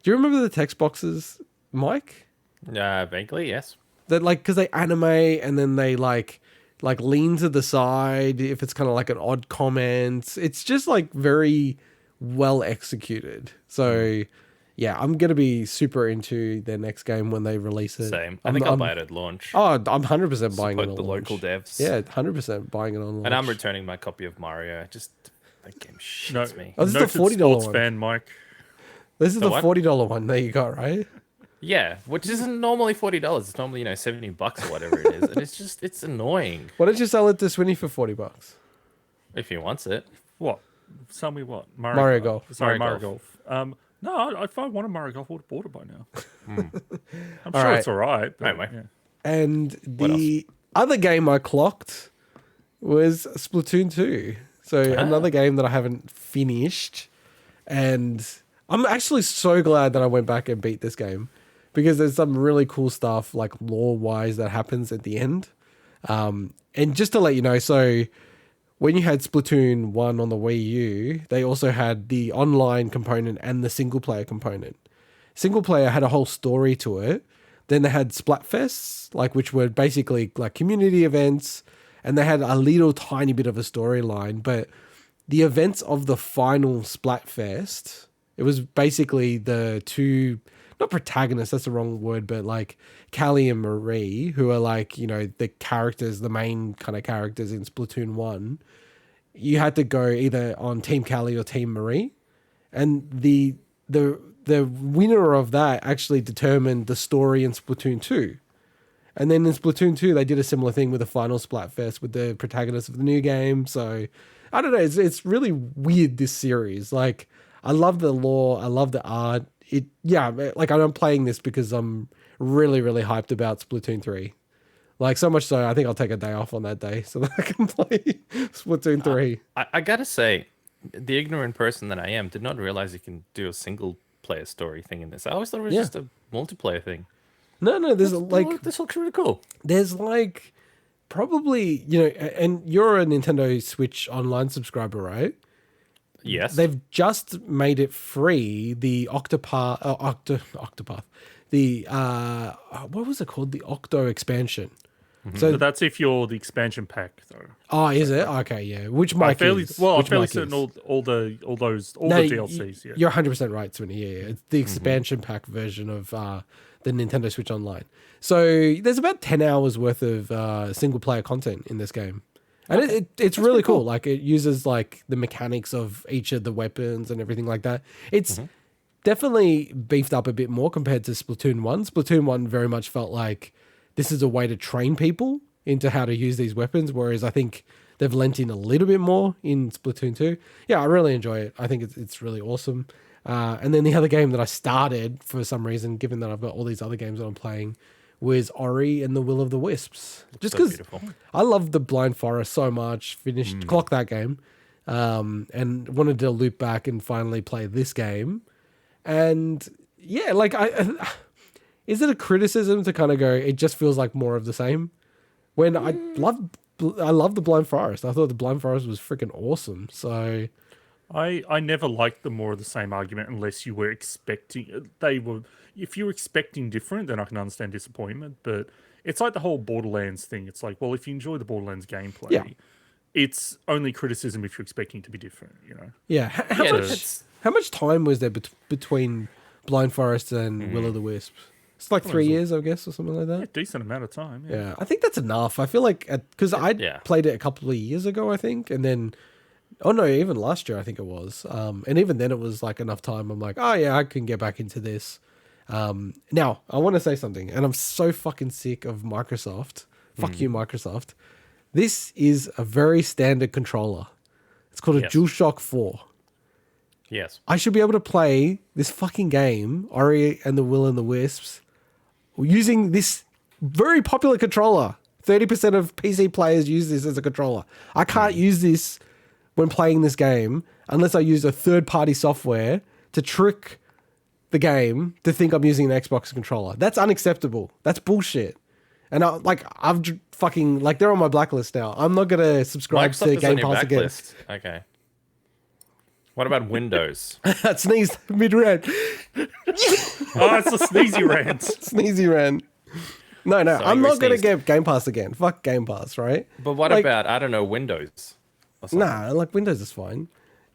Do you remember the text boxes, Mike? Vaguely, yes. That like because they animate and then they like lean to the side if it's kind of like an odd comment. It's just like very well executed. So yeah, I'm gonna be super into their next game when they release it. Same. I think I'll buy it at launch. Oh, I'm 100% buying it Support on the launch. local devs. Yeah, 100% buying it on launch. And I'm returning my copy of Mario. Just that game shits me. Oh, this is the Noted $40 sports one. fan, Mike. This is the what? $40 one that you got, right? Yeah, which isn't normally $40. It's normally $70 or whatever it is, and it's annoying. Why don't you sell it to Swinny for $40? If he wants it. What? Tell me what? Mario Golf. Sorry, Mario Mario Golf. No, if I wanted Mario Golf, I would have bought it by now. I'm All sure right. it's all right. But, Anyway. yeah. And the other game I clocked was Splatoon 2. So another game that I haven't finished. And I'm actually so glad that I went back and beat this game because there's some really cool stuff like lore-wise that happens at the end. And just to let you know, so when you had Splatoon 1 on the Wii U, they also had the online component and the single-player component. Single player had a whole story to it. Then they had Splatfests, like which were basically like community events, and they had a little tiny bit of a storyline. But the events of the final Splatfest, it was basically the two, not protagonists, that's the wrong word, but like Callie and Marie, who are like, you know, the characters, the main kind of characters in Splatoon 1. You had to go either on Team Callie or Team Marie. And the winner of that actually determined the story in Splatoon 2. And then in Splatoon 2, they did a similar thing with the final Splatfest with the protagonist of the new game. So, I don't know. It's really weird, this series. Like, I love the lore. I love the art. Like, I'm playing this because I'm really, really hyped about Splatoon 3. Like, so much so, I think I'll take a day off on that day so that I can play Splatoon 3. I gotta say, the ignorant person that I am did not realize you can do a single player story thing in this. I always thought it was just a multiplayer thing. No, there's like... This looks really cool. There's like probably, you know, and you're a Nintendo Switch Online subscriber, right? Yes. They've just made it free, the Octopath. The, what was it called? The Octo expansion. So So, that's if you're the expansion pack, though. oh, is it? Okay, yeah. Which Mike is? I'm Which fairly Mike certain is? all the No, DLCs. Yeah. You're 100% right, Swinny. Yeah. It's the expansion pack version of the Nintendo Switch Online. So there's about 10 hours worth of single player content in this game. And it's really cool. Like it uses like the mechanics of each of the weapons and everything like that. It's definitely beefed up a bit more compared to Splatoon 1. Splatoon 1 very much felt like this is a way to train people into how to use these weapons, whereas I think they've lent in a little bit more in Splatoon 2. Yeah, I really enjoy it. I think it's really awesome. And then the other game that I started for some reason, given that I've got all these other games that I'm playing, was Ori and the Will of the Wisps. Just because I love the Blind Forest so much, clocked that game, and wanted to loop back and finally play this game. And yeah, like is it a criticism to kind of go, it just feels like more of the same? When I love the Blind Forest. I thought the Blind Forest was freaking awesome. So I never liked the more of the same argument unless you were expecting if you were expecting different, then I can understand disappointment. But it's like the whole Borderlands thing. It's like, well, if you enjoy the Borderlands gameplay, it's only criticism if you're expecting to be different, you know? yeah, how much time was there between Blind Forest and Will of the Wisps? It's like 3 years, I guess, or something like that. Yeah, decent amount of time. Yeah. Yeah, I think that's enough. I feel like because I played it a couple of years ago, I think, and then even last year I think it was, and even then it was like enough time. I'm like, oh yeah, I can get back into this. Now I want to say something, and I'm so fucking sick of Microsoft. Fuck you, Microsoft. This is a very standard controller. It's called a DualShock 4. Yes. I should be able to play this fucking game, Ori and the Will and the Wisps, using this very popular controller. 30% of PC players use this as a controller. I can't use this when playing this game unless I use a third-party software to trick the game to think I'm using an Xbox controller. That's unacceptable. That's bullshit. And they're on my blacklist now. I'm not gonna subscribe to Game Pass again. Okay. What about Windows? Sneezed mid-rant. Oh, it's a sneezy rant. Sneezy rant. No, Sorry, I'm not gonna sneezed. get Game Pass again. Fuck Game Pass, right? But what about, I don't know, Windows? Or something? Nah, like Windows is fine.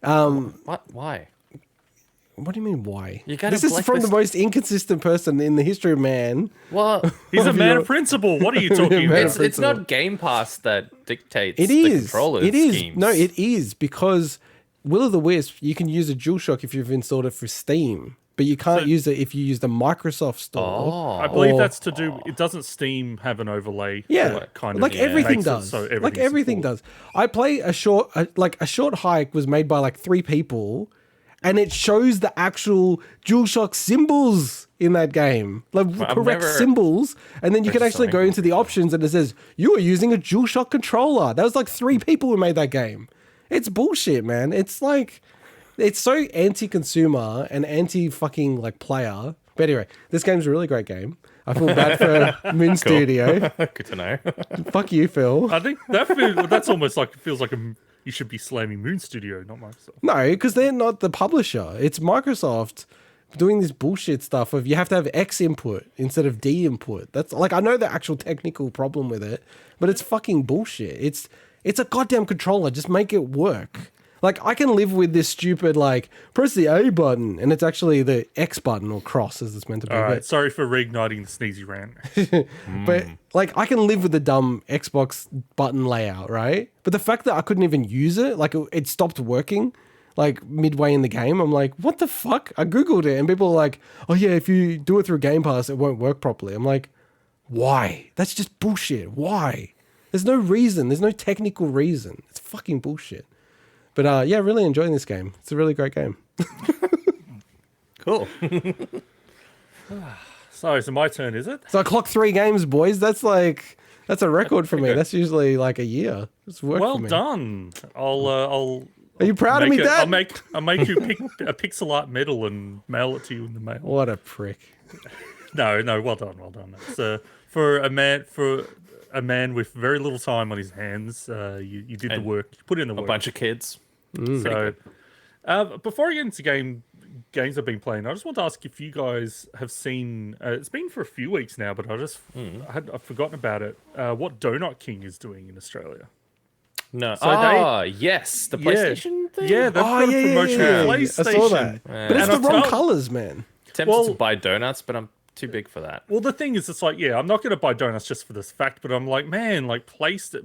What? Why? What do you mean, why? You gotta This is from the blacklist- most inconsistent person in the history of man. Well, He's a man of principle. What are you talking Man about? of it's not Game Pass that dictates It the is. controller It is. schemes. No, it is because Will of the Wisp, you can use a DualShock if you've installed it for Steam, but you can't use it if you use the Microsoft Store. I believe or- that's to do. It doesn't Steam have an overlay? Yeah, that kind of like everything makes it does. so Like everything does. I play a short hike was made by like 3 people, and it shows the actual DualShock symbols in that game, like correct symbols, and then you can actually go into the options, and it says you are using a DualShock controller. That was like 3 people who made that game. It's bullshit, man. It's like it's so anti-consumer and anti-fucking like player. But anyway, this game's a really great game. I feel bad for Moon Studio. Good to know. Fuck you, Phil. I think that's almost like it feels like you should be slamming Moon Studio, not Microsoft. No, because they're not the publisher. It's Microsoft doing this bullshit stuff of you have to have X input instead of D input. That's like, I know the actual technical problem with it, but it's fucking bullshit. It's a goddamn controller. Just make it work. Like, I can live with this stupid, like, press the A button, and it's actually the X button or cross as it's meant to be. All right, sorry for reigniting the sneezy rant. But, like, I can live with the dumb Xbox button layout, right? But the fact that I couldn't even use it, like, it stopped working, like, midway in the game, I'm like, what the fuck? I Googled it, and people are like, oh, yeah, if you do it through Game Pass, it won't work properly. I'm like, why? That's just bullshit. Why? There's no reason. There's no technical reason. It's fucking bullshit. But yeah, really enjoying this game. It's a really great game. Cool. So my turn, is it? So I clocked 3 games, boys. That's a record for me. That's usually like a year. It's work Well for me. done. I'll. Are you proud of me, Dad? I'll make you pick a pixel art medal and mail it to you in the mail. What a prick. No, well done. It's for a man with very little time on his hands. You did the work. You put in the work. A bunch of kids. So, before I get into games I've been playing, I just want to ask if you guys have seen. It's been for a few weeks now, but I've forgotten about it. What Donut King is doing in Australia? No. So yes, the PlayStation thing. Yeah, they've got a promotion yeah. for I PlayStation. saw that. But it's And the I wrong felt- colors, man. Tempted to buy donuts, but I'm too big for that. Well, the thing is, it's like, yeah, I'm not going to buy donuts just for this fact, but I'm like, man, like,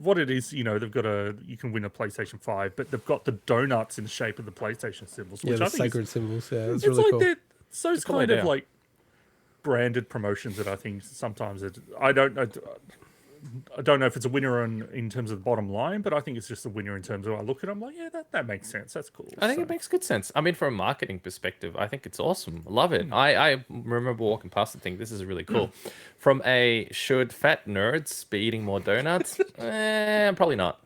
what it is, they've got you can win a PlayStation 5, but they've got the donuts in the shape of the PlayStation symbols, Yeah, which the I think symbols. Yeah, it's it's really like cool. it's those cool kind of idea. like branded promotions that I think sometimes I don't know if it's a winner in terms of the bottom line, but I think it's just a winner in terms of I look at it, I'm like, yeah, that makes sense. That's cool. I think it makes good sense. I mean, from a marketing perspective, I think it's awesome. Love it. I remember walking past and think this is really cool. From a should fat nerds be eating more donuts? Probably not.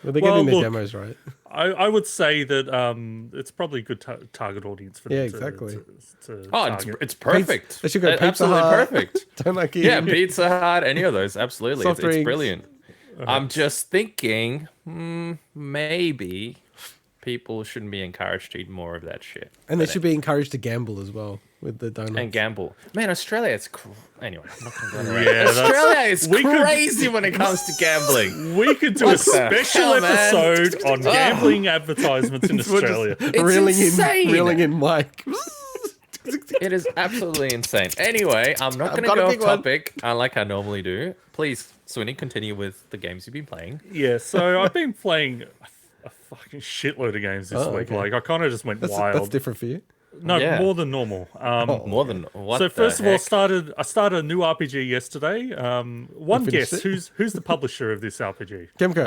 Well, they're Well, getting their look, demos right. I would say that it's probably a good target audience for them. Yeah, exactly. To Oh, target. it's perfect. They should go Pizza Absolutely Hut. perfect. Don't like you. Yeah, Pizza Hut, any of those. Absolutely. Soft It's drinks. brilliant. I'm just thinking, maybe people shouldn't be encouraged to eat more of that shit. And they should be encouraged to gamble as well with the donuts. And gamble. Man, Australia, anyway, I'm not going to go into that. Yeah, that's- Australia is we could- crazy when it comes to gambling. We could do a What the special hell, man? episode on gambling advertisements in We're just Australia. It's reeling insane. in Mike. It is absolutely insane. Anyway, I'm not going to got a go off big one. topic like I normally do. Please, Swinny, continue with the games you've been playing. Yeah, so I've been playing a fucking shitload of games this week. okay. Like, I kind of just went That's wild. different for you. No, Yeah. more than normal. More than what? So first the of all, heck? I started a new RPG yesterday. One finished guess, it? who's the publisher of this RPG? Kemco.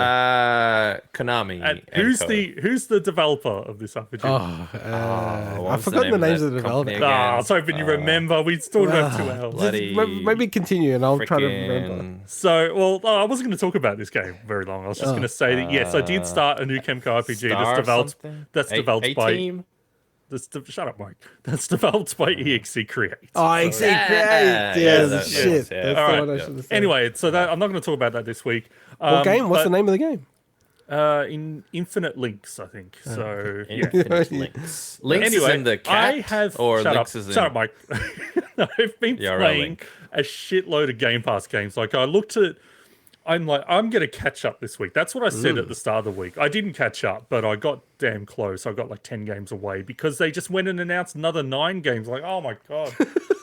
Konami. And and who's the developer of this RPG? what I've was the forgotten the name of names that of the company developers. again? I was hoping you remember. We still have 2 hours. bloody- Maybe continue and I'll try to remember. Frickin' So, well, I wasn't going to talk about this game very long. I was just going to say that yes, I did start a new Kemco RPG Star something? developed by A-Team? shut up, Mike. That's developed by EXE Create. Oh, XC Create. Yeah, Yeah, that- shit. yeah. That's All the right. one I should have said. Anyway, so that I'm not going to talk about that this week. What game? What's the name of the game? In Infinite Links, I think. So yeah. Infinite Links. Links is Anyway, in the cat, I have or shut Links up, is in... shut up, Mike. I've been Yeah, playing Link. a shitload of Game Pass games. Like I looked at, I'm like, I'm gonna catch up this week. That's what I said at the start of the week. I didn't catch up, but I got damn close. I got like 10 games away because they just went and announced another 9 games. Like, oh my god.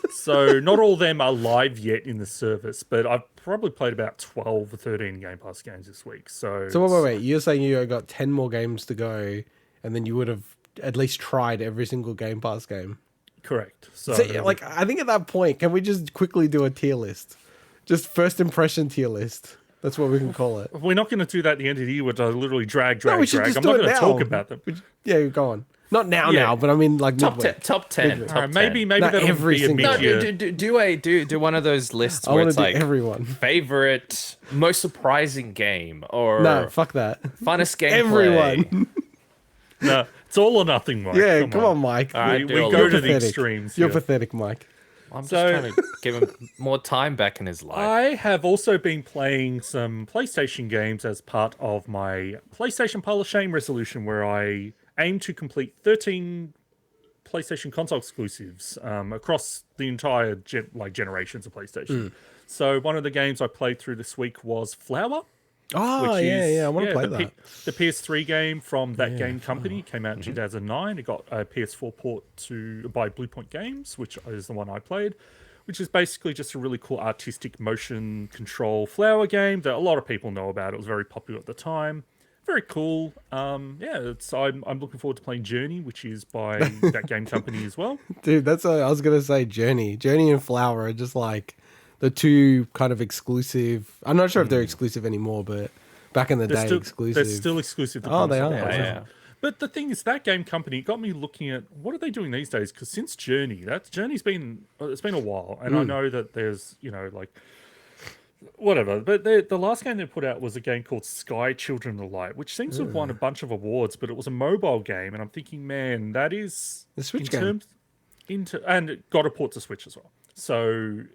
So not all of them are live yet in the service, but I've probably played about 12 or 13 Game Pass games this week. So Wait. You're saying you got 10 more games to go, and then you would have at least tried every single Game Pass game. correct. So, So, like, I think at that point, can we just quickly do a tier list? Just first impression tier list. That's what we can call it. we're not going to do that at the end of the year, which I literally drag. No, we should just I'm do not it going to now. talk about them. Yeah, go on. Not now, Yeah. but I mean, like, Top midway. 10. Top 10. Midway. Top All right, maybe 10. Not that'll every be a single- No, mid-year. do one of those lists I where want it's to do like everyone. favorite, most surprising game, or No, fuck that. funnest gameplay. Everyone. No, it's all or nothing, Mike. Yeah, come on, Mike. All right, We do all go of to it. the extremes. You're here. pathetic, Mike. I'm just So- trying to give him more time back in his life. I have also been playing some PlayStation games as part of my PlayStation Pile of Shame resolution, where I aim to complete 13 PlayStation console exclusives across the entire generations of PlayStation. So one of the games I played through this week was Flower. Oh, which is yeah. I want to play the that. The PS3 game from that game company came out in 2009. It got a PS4 port by Bluepoint Games, which is the one I played, which is basically just a really cool artistic motion control flower game that a lot of people know about. It was very popular at the time. Very cool. I'm looking forward to playing Journey, which is by that game company as well. Dude, that's what I was going to say. Journey and Flower are just like the two kind of exclusive. I'm not sure if they're exclusive anymore, but back in the day, exclusive. They're still exclusive to Oh, they console. are. yeah. But the thing is, that game company got me looking at what are they doing these days? Because since Journey's been it's been a while, and I know that there's like whatever. But the last game they put out was a game called Sky Children of the Light, which seems to have won a bunch of awards, but it was a mobile game, and I'm thinking, man, that is The Switch game. And it got a port to Switch as well. So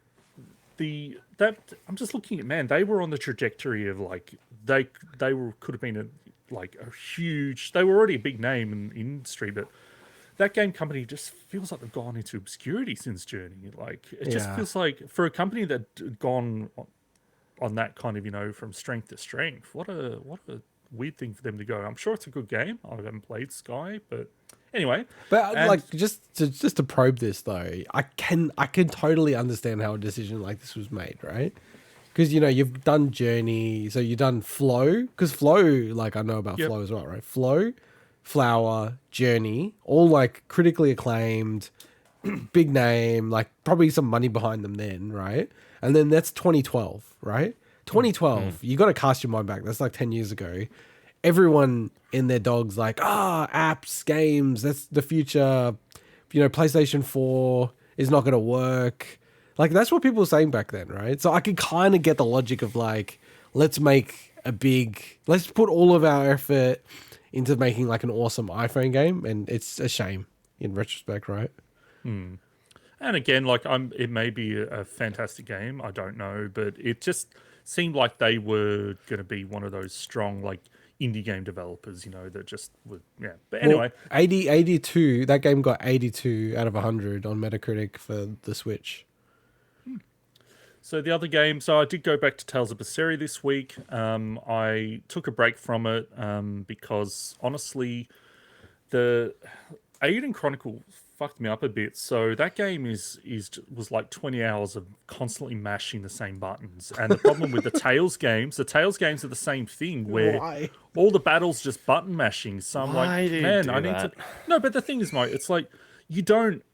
I'm just looking at, man, they were on the trajectory of like they could have been a huge. They were already a big name in the industry, but that game company just feels like they've gone into obscurity since Journey. Like it just Yeah. feels like for a company that gone on that kind of from strength to strength. What a weird thing for them to go. I'm sure it's a good game. I haven't played Sky, but anyway. But And- like just to probe this though, I can totally understand how a decision like this was made, right? Because you've done Journey, so you've done Flow, because Flow, like I know about Yep. Flow as well, right? Flow, Flower, Journey, all like critically acclaimed, big name, like probably some money behind them then, right? And then that's 2012, right? 2012, you got to cast your mind back. That's like 10 years ago. Everyone in their dog's like, apps, games, that's the future. PlayStation 4 is not going to work. Like, that's what people were saying back then, right? So I could kind of get the logic of like, let's put all of our effort into making like an awesome iPhone game. And it's a shame in retrospect, right? And again, like it may be a fantastic game. I don't know, but it just seemed like they were going to be one of those strong like indie game developers, that just would. Yeah. But anyway, 82. That game got 82 out of 100 on Metacritic for the Switch. so the other game. So I did go back to Tales of Berseria this week. I took a break from it because honestly, the Aiden Chronicle fucked me up a bit. So that game was like 20 hours of constantly mashing the same buttons. And the problem with the Tales games are the same thing where Why? all the battles just button mashing. So I'm Why like, do you man, do I need that? to. No, but the thing is, mate, it's like you don't.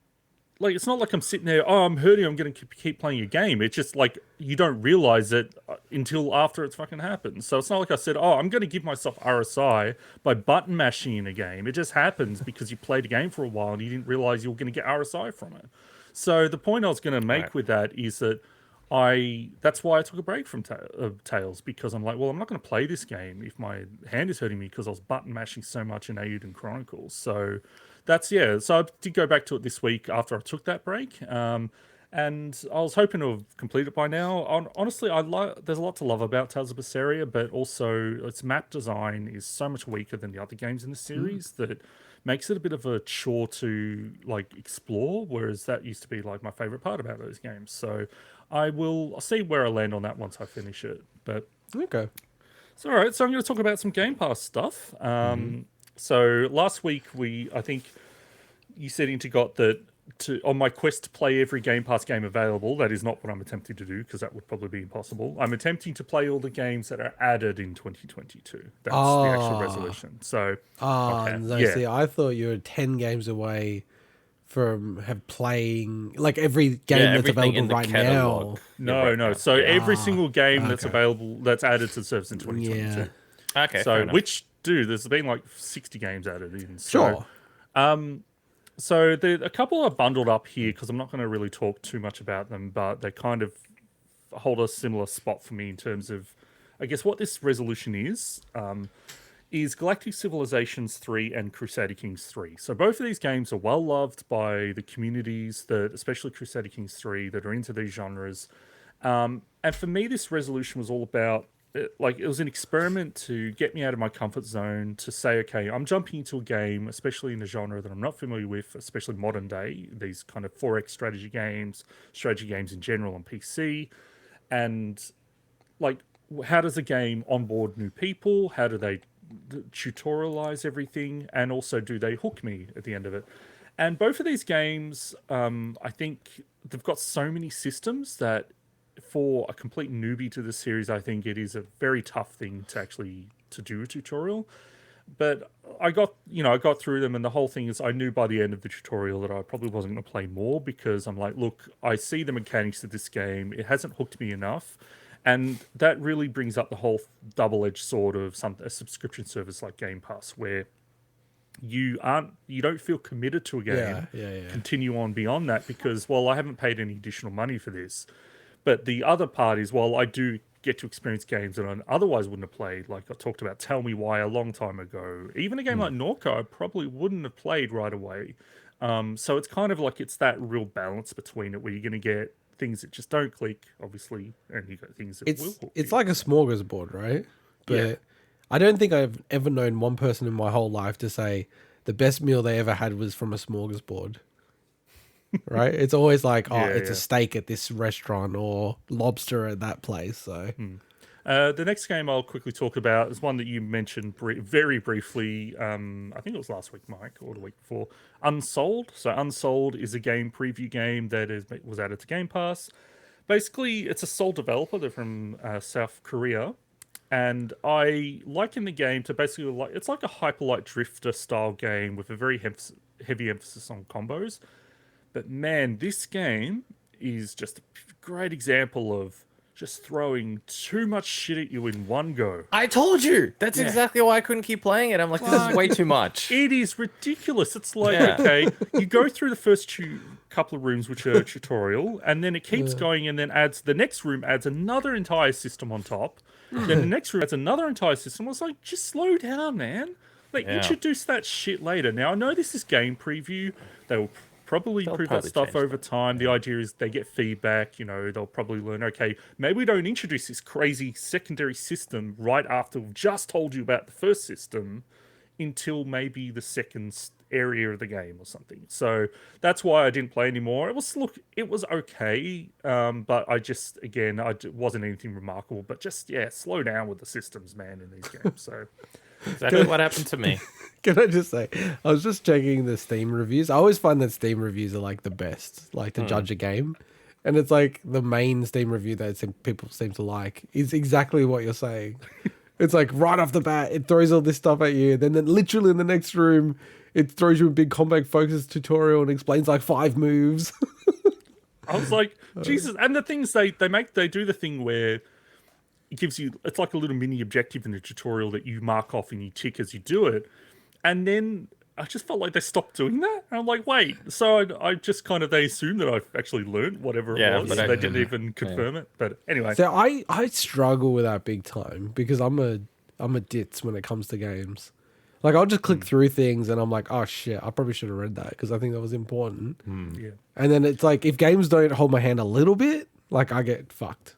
Like, it's not like I'm sitting there, oh, I'm hurting, I'm going to keep playing a game. It's just like you don't realize it until after it's fucking happened. So it's not like I said, oh, I'm going to give myself RSI by button mashing in a game. It just happens because you played a game for a while and you didn't realize you were going to get RSI from it. So the point I was going to make with that is that that's why I took a break from Tales, because I'm like, well, I'm not going to play this game if my hand is hurting me because I was button mashing so much in Aiden Chronicles. So so I did go back to it this week after I took that break, and I was hoping to have completed it by now. Honestly, there's a lot to love about Tales of Berseria, but also its map design is so much weaker than the other games in the series that it makes it a bit of a chore to like explore, whereas that used to be like my favorite part about those games. So I'll see where I land on that once I finish it. But Okay. it's all right. So I'm going to talk about some Game Pass stuff. So last week I think you said got that on my quest to play every Game Pass game available. That is not what I'm attempting to do because that would probably be impossible. I'm attempting to play all the games that are added in 2022. That's the actual resolution. So See, I thought you were 10 games away from playing like every game that's everything in available the right catalog. now. No. So every single game that's available that's added to the service in 2022. Yeah. Okay. So there's been like 60 games added in. Sure. So a couple are bundled up here because I'm not going to really talk too much about them, but they kind of hold a similar spot for me in terms of, I guess, what this resolution is Galactic Civilizations 3 and Crusader Kings 3. So both of these games are well loved by the communities, especially Crusader Kings 3, that are into these genres. And for me, this resolution was all about, it was an experiment to get me out of my comfort zone, to say, okay, I'm jumping into a game, especially in a genre that I'm not familiar with, especially modern day, these kind of 4X strategy games in general on PC. And like, how does a game onboard new people? How do they tutorialize everything? And also, do they hook me at the end of it? And both of these games, I think they've got so many systems that for a complete newbie to the series, I think it is a very tough thing to do a tutorial. But I got through them, and the whole thing is I knew by the end of the tutorial that I probably wasn't going to play more because I'm like, look, I see the mechanics of this game. It hasn't hooked me enough. And that really brings up the whole double-edged sword of a subscription service like Game Pass, where you don't feel committed to a game. Continue on beyond that because, well, I haven't paid any additional money for this. But the other part is, well, I do get to experience games that I otherwise wouldn't have played. Like I talked about Tell Me Why a long time ago. Even a game like Norco, I probably wouldn't have played right away. So it's kind of like it's that real balance between it where you're going to get things that just don't click, obviously, and you got things that will hook It's you. like a smorgasbord, right? But I don't think I've ever known one person in my whole life to say the best meal they ever had was from a smorgasbord. Right? It's always like, it's a steak at this restaurant or lobster at that place. So the next game I'll quickly talk about is one that you mentioned very briefly. I think it was last week, Mike, or the week before. Unsold. So Unsold is a game preview game that was added to Game Pass. Basically, it's a sole developer. They're from South Korea. And I liken the game to basically it's like a Hyperlight Drifter style game with a very heavy emphasis on combos. But man, this game is just a great example of just throwing too much shit at you in one go. I told you. That's exactly why I couldn't keep playing it. I'm like, this is way too much. It is ridiculous. It's like, okay, you go through the first couple of rooms, which are a tutorial, and then it keeps going and then the next room adds another entire system on top. Then the next room adds another entire system. I was like, just slow down, man. Like, introduce that shit later. Now, I know this is game preview. They will probably improve that stuff over time. The idea is they get feedback, they'll probably learn, okay, maybe we don't introduce this crazy secondary system right after we've just told you about the first system until maybe the second area of the game or something. So that's why I didn't play anymore. It was okay, but it wasn't anything remarkable, but just, slow down with the systems, man, in these games. So Exactly what happened to me. Can I just say, I was just checking the Steam reviews. I always find that Steam reviews are like the best, like to judge a game. And it's like the main Steam review that people seem to like is exactly what you're saying. It's like right off the bat, it throws all this stuff at you. Then literally in the next room, it throws you a big combat focused tutorial and explains like 5 moves. I was like, Jesus. And the things they do the thing where it gives you, it's like a little mini objective in the tutorial that you mark off and you tick as you do it. And then I just felt like they stopped doing that. And I'm like, wait. So I just kind of, they assumed that I've actually learned whatever it was. but They didn't even confirm it. But anyway. So I struggle with that big time because I'm a ditz when it comes to games. Like I'll just click through things and I'm like, oh shit, I probably should have read that because I think that was important. Yeah. And then it's like if games don't hold my hand a little bit, like I get fucked.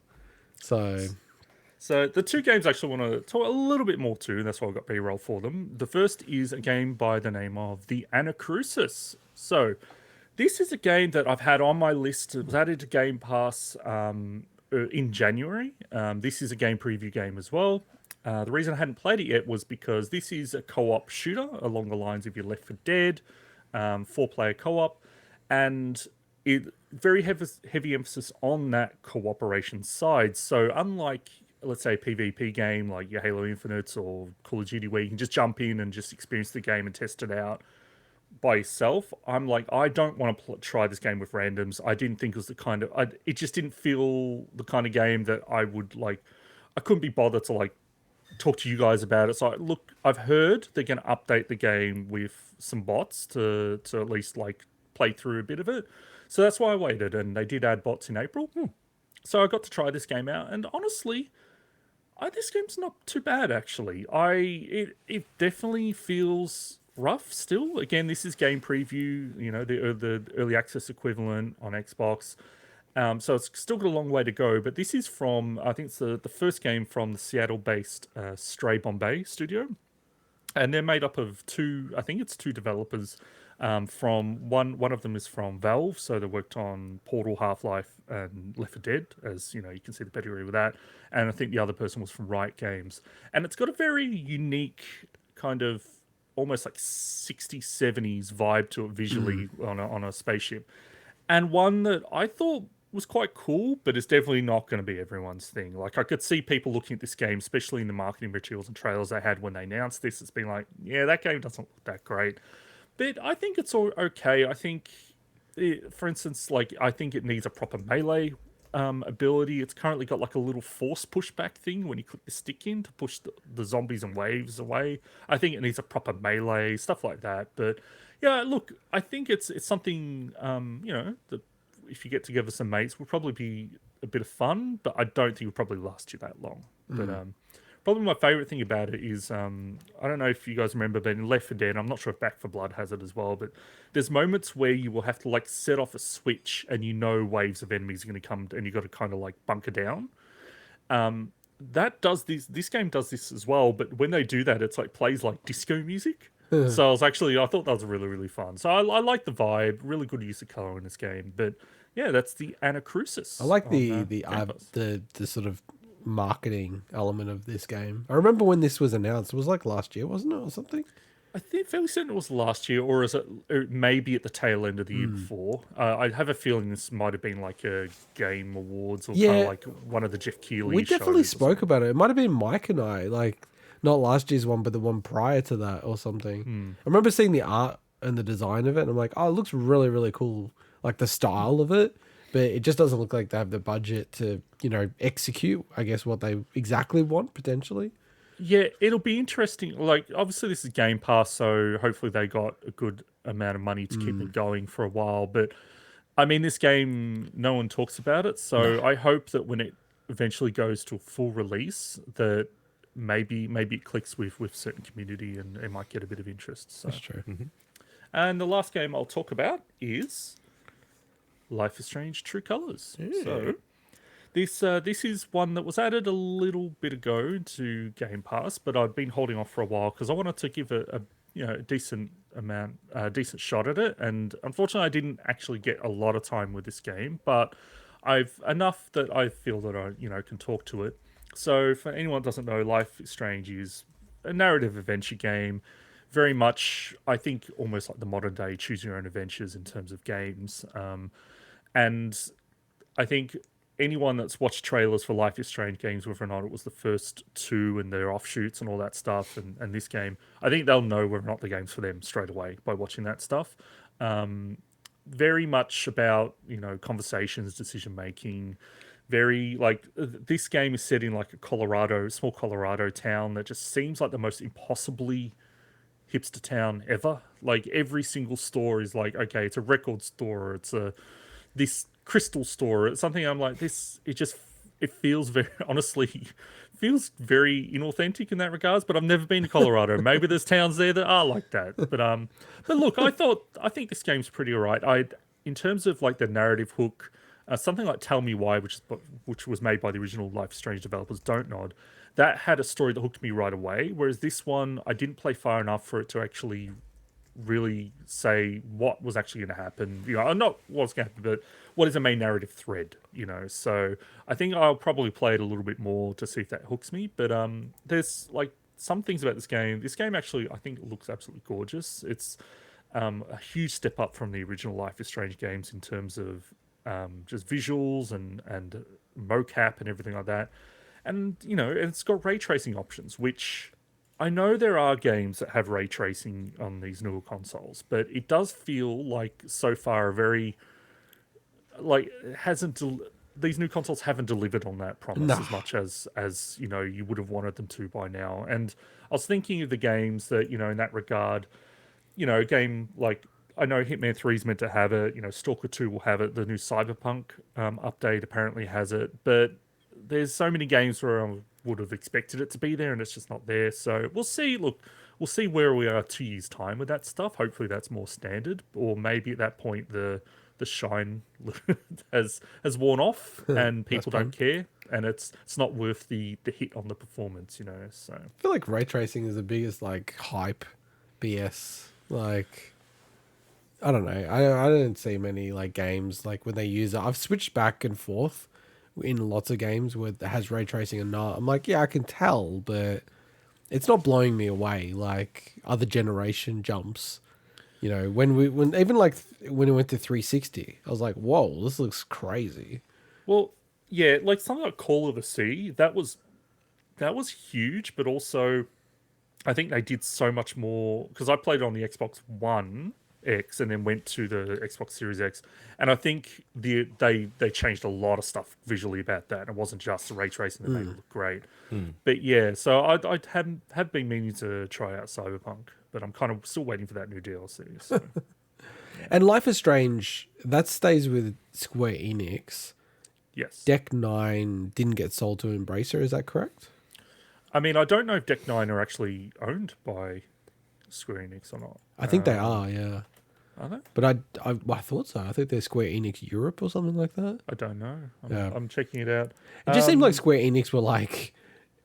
So the 2 games I actually want to talk a little bit more to, and that's why I've got B-roll for them. The first is a game by the name of The Anacrusis. So this is a game that I've had on my list. It was added to Game Pass in January. This is a game preview game as well. The reason I hadn't played it yet was because this is a co-op shooter along the lines of your Left 4 Dead, 4-player co-op, and it very heavy emphasis on that cooperation side. So unlike, let's say, a PvP game like your Halo Infinite or Call of Duty, where you can just jump in and just experience the game and test it out by yourself, I'm like, I don't want to try this game with randoms. I didn't think it was the kind of, it just didn't feel the kind of game that I would like. I couldn't be bothered to like talk to you guys about it. So look, I've heard they're going to update the game with some bots to at least like play through a bit of it. So that's why I waited, and they did add bots in April. So I got to try this game out, and honestly, this game's not too bad actually. It definitely feels rough still. Again, this is game preview, you know, the early access equivalent on Xbox. So it's still got a long way to go, but this is from, I think it's the first game from the Seattle-based Stray Bombay studio. And they're made up of 2 developers. From one of them is from Valve, so they worked on Portal, Half-Life, and Left 4 Dead, as you know, you can see the pedigree with that. And I think the other person was from Riot Games. And it's got a very unique kind of almost like 60s, 70s vibe to it visually on a spaceship. And one that I thought was quite cool, but it's definitely not going to be everyone's thing. Like, I could see people looking at this game, especially in the marketing materials and trailers they had when they announced this. It's been like, yeah, that game doesn't look that great. But I think it's all okay. I think, for instance, like, I think it needs a proper melee ability. It's currently got like a little force pushback thing when you click the stick in to push the zombies and waves away. I think it needs a proper melee, stuff like that. But yeah, look, I think it's something, you know, that if you get together some mates will probably be a bit of fun, but I don't think it'll probably last you that long. But probably my favorite thing about it is, I don't know if you guys remember, but in Left 4 Dead, I'm not sure if Back 4 Blood has it as well, but there's moments where you will have to like set off a switch and you know waves of enemies are going to come and you got to kind of like bunker down. That does this game does this as well, but when they do that, it's like plays like disco music. So I thought that was really, really fun. So I like the vibe, really good use of color in this game. But yeah, that's the Anacrusis. I like the sort of marketing element of this game. I remember when this was announced, it was like last year, wasn't it, or something? I think fairly certain it was last year, or is it maybe at the tail end of the year before? I have a feeling this might have been like a Game Awards or kind of like one of the Jeff Keighley We definitely shows spoke about it. It might have been Mike and I, like not last year's one, but the one prior to that or something. I remember seeing the art and the design of it, and I'm like, oh, it looks really, really cool. Like the style of it, but it just doesn't look like they have the budget to, you know, execute, I guess, what they exactly want potentially. Yeah, it'll be interesting. Like, obviously, this is Game Pass, so hopefully they got a good amount of money to keep it going for a while. But I mean, this game, no one talks about it, so I hope that when it eventually goes to a full release, that maybe it clicks with certain community and it might get a bit of interest. So. That's true. And the last game I'll talk about is Life is Strange: True Colors. So this is one that was added a little bit ago to Game Pass, but I've been holding off for a while because I wanted to give a decent shot at it. And unfortunately, I didn't actually get a lot of time with this game, but I've enough that I feel that I can talk to it. So for anyone who doesn't know, Life is Strange is a narrative adventure game, very much, I think, almost like the modern day choose your own adventures in terms of games. And I think anyone that's watched trailers for Life is Strange games, whether or not it was the first two and their offshoots and all that stuff, and this game, I think they'll know whether or not the game's for them straight away by watching that stuff. Very much about, conversations, decision making. Very like this game is set in like a small Colorado town that just seems like the most impossibly hipster town ever. Like every single store is like, okay, it's a record store, it's this crystal store, it's something. I'm like, it feels very, honestly, feels very inauthentic in that regards. But I've never been to Colorado. Maybe there's towns there that are like that. But look, I think this game's pretty alright. In terms of like the narrative hook, something like Tell Me Why, which was made by the original Life is Strange developers, Don't Nod, that had a story that hooked me right away. Whereas this one, I didn't play far enough for it to actually really say what was actually going to happen. Not what's going to happen, but what is the main narrative thread. So I think I'll probably play it a little bit more to see if that hooks me. But there's like some things about this game. This game actually, I think, looks absolutely gorgeous. It's a huge step up from the original Life is Strange games in terms of just visuals and mocap and everything like that. And, it's got ray tracing options, which I know there are games that have ray tracing on these newer consoles, but it does feel like so far these new consoles haven't delivered on that promise as much as you would have wanted them to by now. And I was thinking of the games that, in that regard, a game like, I know Hitman 3 is meant to have it, Stalker 2 will have it, the new Cyberpunk update apparently has it, but there's so many games where I would have expected it to be there and it's just not there. So we'll see. Look, we'll see where we are 2 years' time with that stuff. Hopefully that's more standard, or maybe at that point the shine has worn off and people don't care, and it's not worth the hit on the performance, So I feel like ray tracing is the biggest like hype BS. Like, I don't know. I don't see many like games like when they use it. I've switched back and forth in lots of games where it has ray tracing and not. I'm like, yeah, I can tell, but it's not blowing me away like other generation jumps. When we went to 360, I was like, whoa, this looks crazy. Well, yeah, like something like Call of the Sea, that was huge, but also I think they did so much more, because I played it on the Xbox One X and then went to the Xbox Series X, and I think they changed a lot of stuff visually about that. It wasn't just the ray tracing that made it look great. But yeah, so I have been meaning to try out Cyberpunk, but I'm kind of still waiting for that new DLC. So. And Life is Strange, that stays with Square Enix. Yes. Deck 9 didn't get sold to Embracer, is that correct? I mean, I don't know if Deck 9 are actually owned by Square Enix or not. I think they are, yeah. Are they? But I thought so. I think they're Square Enix Europe or something like that. I don't know. I'm checking it out. It just seemed like Square Enix were like,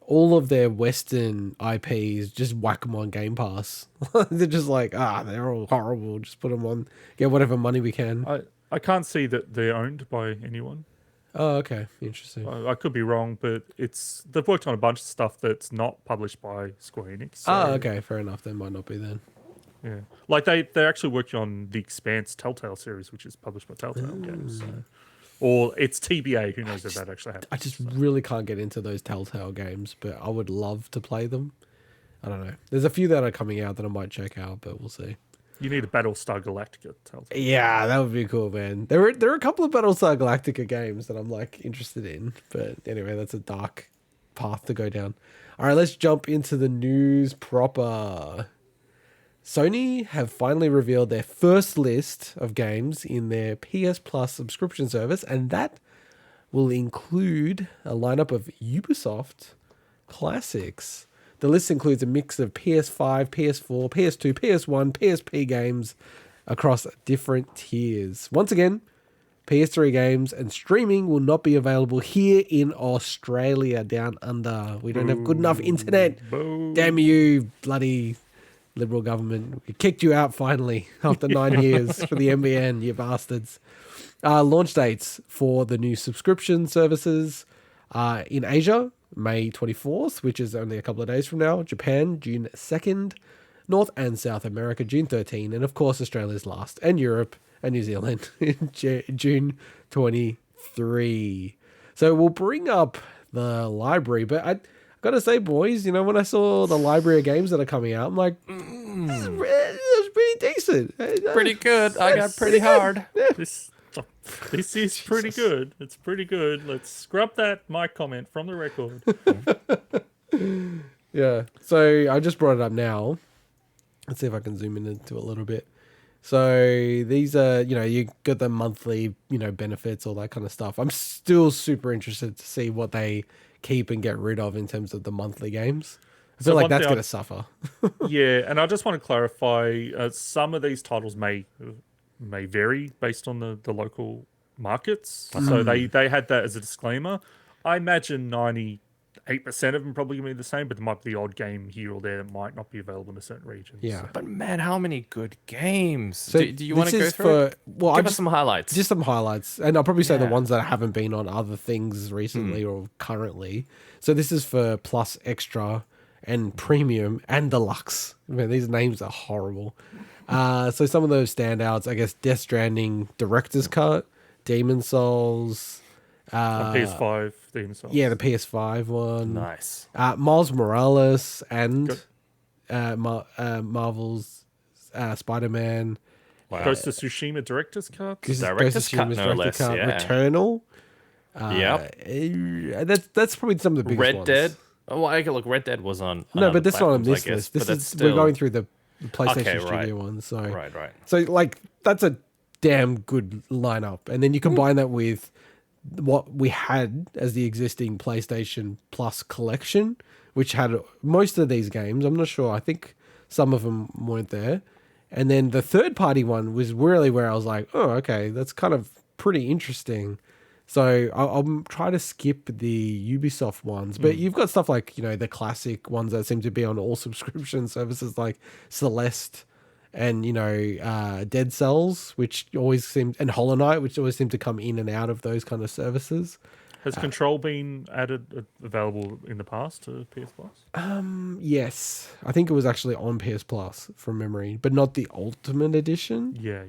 all of their Western IPs, just whack them on Game Pass. They're just like, they're all horrible. Just put them on, get whatever money we can. I can't see that they're owned by anyone. Oh, okay. Interesting. I could be wrong, but they've worked on a bunch of stuff that's not published by Square Enix. So, okay. Fair enough. They might not be then. Yeah. Like they're actually working on the Expanse Telltale series, which is published by Telltale Games. So. Or it's TBA. Who knows if that actually happens. I just really can't get into those Telltale games, but I would love to play them. I don't know. There's a few that are coming out that I might check out, but we'll see. You need a Battlestar Galactica Telltale. Yeah, that would be cool, man. There are a couple of Battlestar Galactica games that I'm like interested in, but anyway, that's a dark path to go down. All right, let's jump into the news proper. Sony have finally revealed their first list of games in their PS Plus subscription service, and that will include a lineup of Ubisoft classics. The list includes a mix of PS5, PS4, PS2, PS1, PSP games across different tiers. Once again, PS3 games and streaming will not be available here in Australia down under. We don't have good enough internet. Damn you, bloody Liberal government. We kicked you out finally after 9 years for the NBN, you bastards. Launch dates for the new subscription services. In Asia, May 24th, which is only a couple of days from now. Japan, June 2nd. North and South America, June 13. And of course, Australia's last. And Europe and New Zealand in June 23. So we'll bring up the library. But I got to say, boys, when I saw the library of games that are coming out, I'm like, this is pretty decent. Pretty good. I got pretty hard. Yeah. This is pretty good. It's pretty good. Let's scrub my comment from the record. Yeah. So I just brought it up now. Let's see if I can zoom in into a little bit. So these are, you got the monthly, benefits, all that kind of stuff. I'm still super interested to see what they keep and get rid of in terms of the monthly games. I feel like that's going to suffer. Yeah, and I just want to clarify, some of these titles may vary based on the local markets. So they had that as a disclaimer. I imagine 98% of them probably going to be the same, but there might be the odd game here or there that might not be available in a certain region. Yeah. But man, how many good games? So do you want to go through it? Well, Give us some highlights. Just some highlights. And I'll probably say the Yeah. ones that haven't been on other things recently or currently. So this is for Plus, Extra, and Premium, and Deluxe. Man, these names are horrible. So some of those standouts, I guess, Death Stranding Director's Cut, Demon Souls. PS5 Demon Souls. Yeah, the PS5 one. Nice. Miles Morales and Marvel's Spider-Man. Wow. Ghost of Tsushima Director's Cut. Director's Cut, no less, yeah. Returnal. Yep. That's probably some of the biggest Red ones. Dead. Oh, well, okay, look, Red Dead was on. No, but that's that's not on platforms, this I guess, list. but This that's is still... we're going through the PlayStation Okay, Studio right. one. So Right. So like that's a damn good lineup, and then you combine that with what we had as the existing PlayStation Plus collection, which had most of these games. I'm not sure. I think some of them weren't there, and then the third party one was really where I was like, oh, okay, that's kind of pretty interesting. So I'll try to skip the Ubisoft ones, but you've got stuff like, the classic ones that seem to be on all subscription services like Celeste and, Dead Cells, which always seem, and Hollow Knight, which always seem to come in and out of those kind of services. Has Control been available in the past to PS Plus? Yes, I think it was actually on PS Plus from memory, but not the Ultimate Edition. Yeah.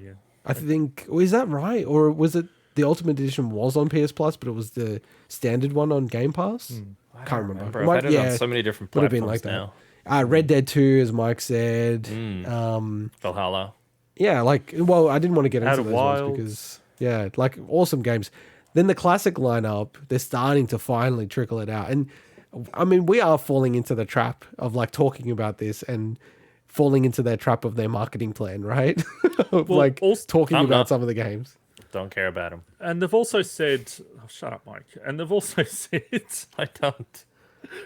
I think, is that right? Or was it the Ultimate Edition was on PS Plus, but it was the standard one on Game Pass? Can't remember. I've had it on so many different would have platforms been like now. that. Red Dead 2, as Mike said. Valhalla. Yeah, I didn't want to get into Outer those Wilds. ones because, awesome games. Then the classic lineup, they're starting to finally trickle it out. And, I mean, we are falling into the trap of, talking about this and falling into their trap of their marketing plan, right? Talking about some of the games. Don't care about him. And they've also said, shut up, Mike. And they've also said, I don't.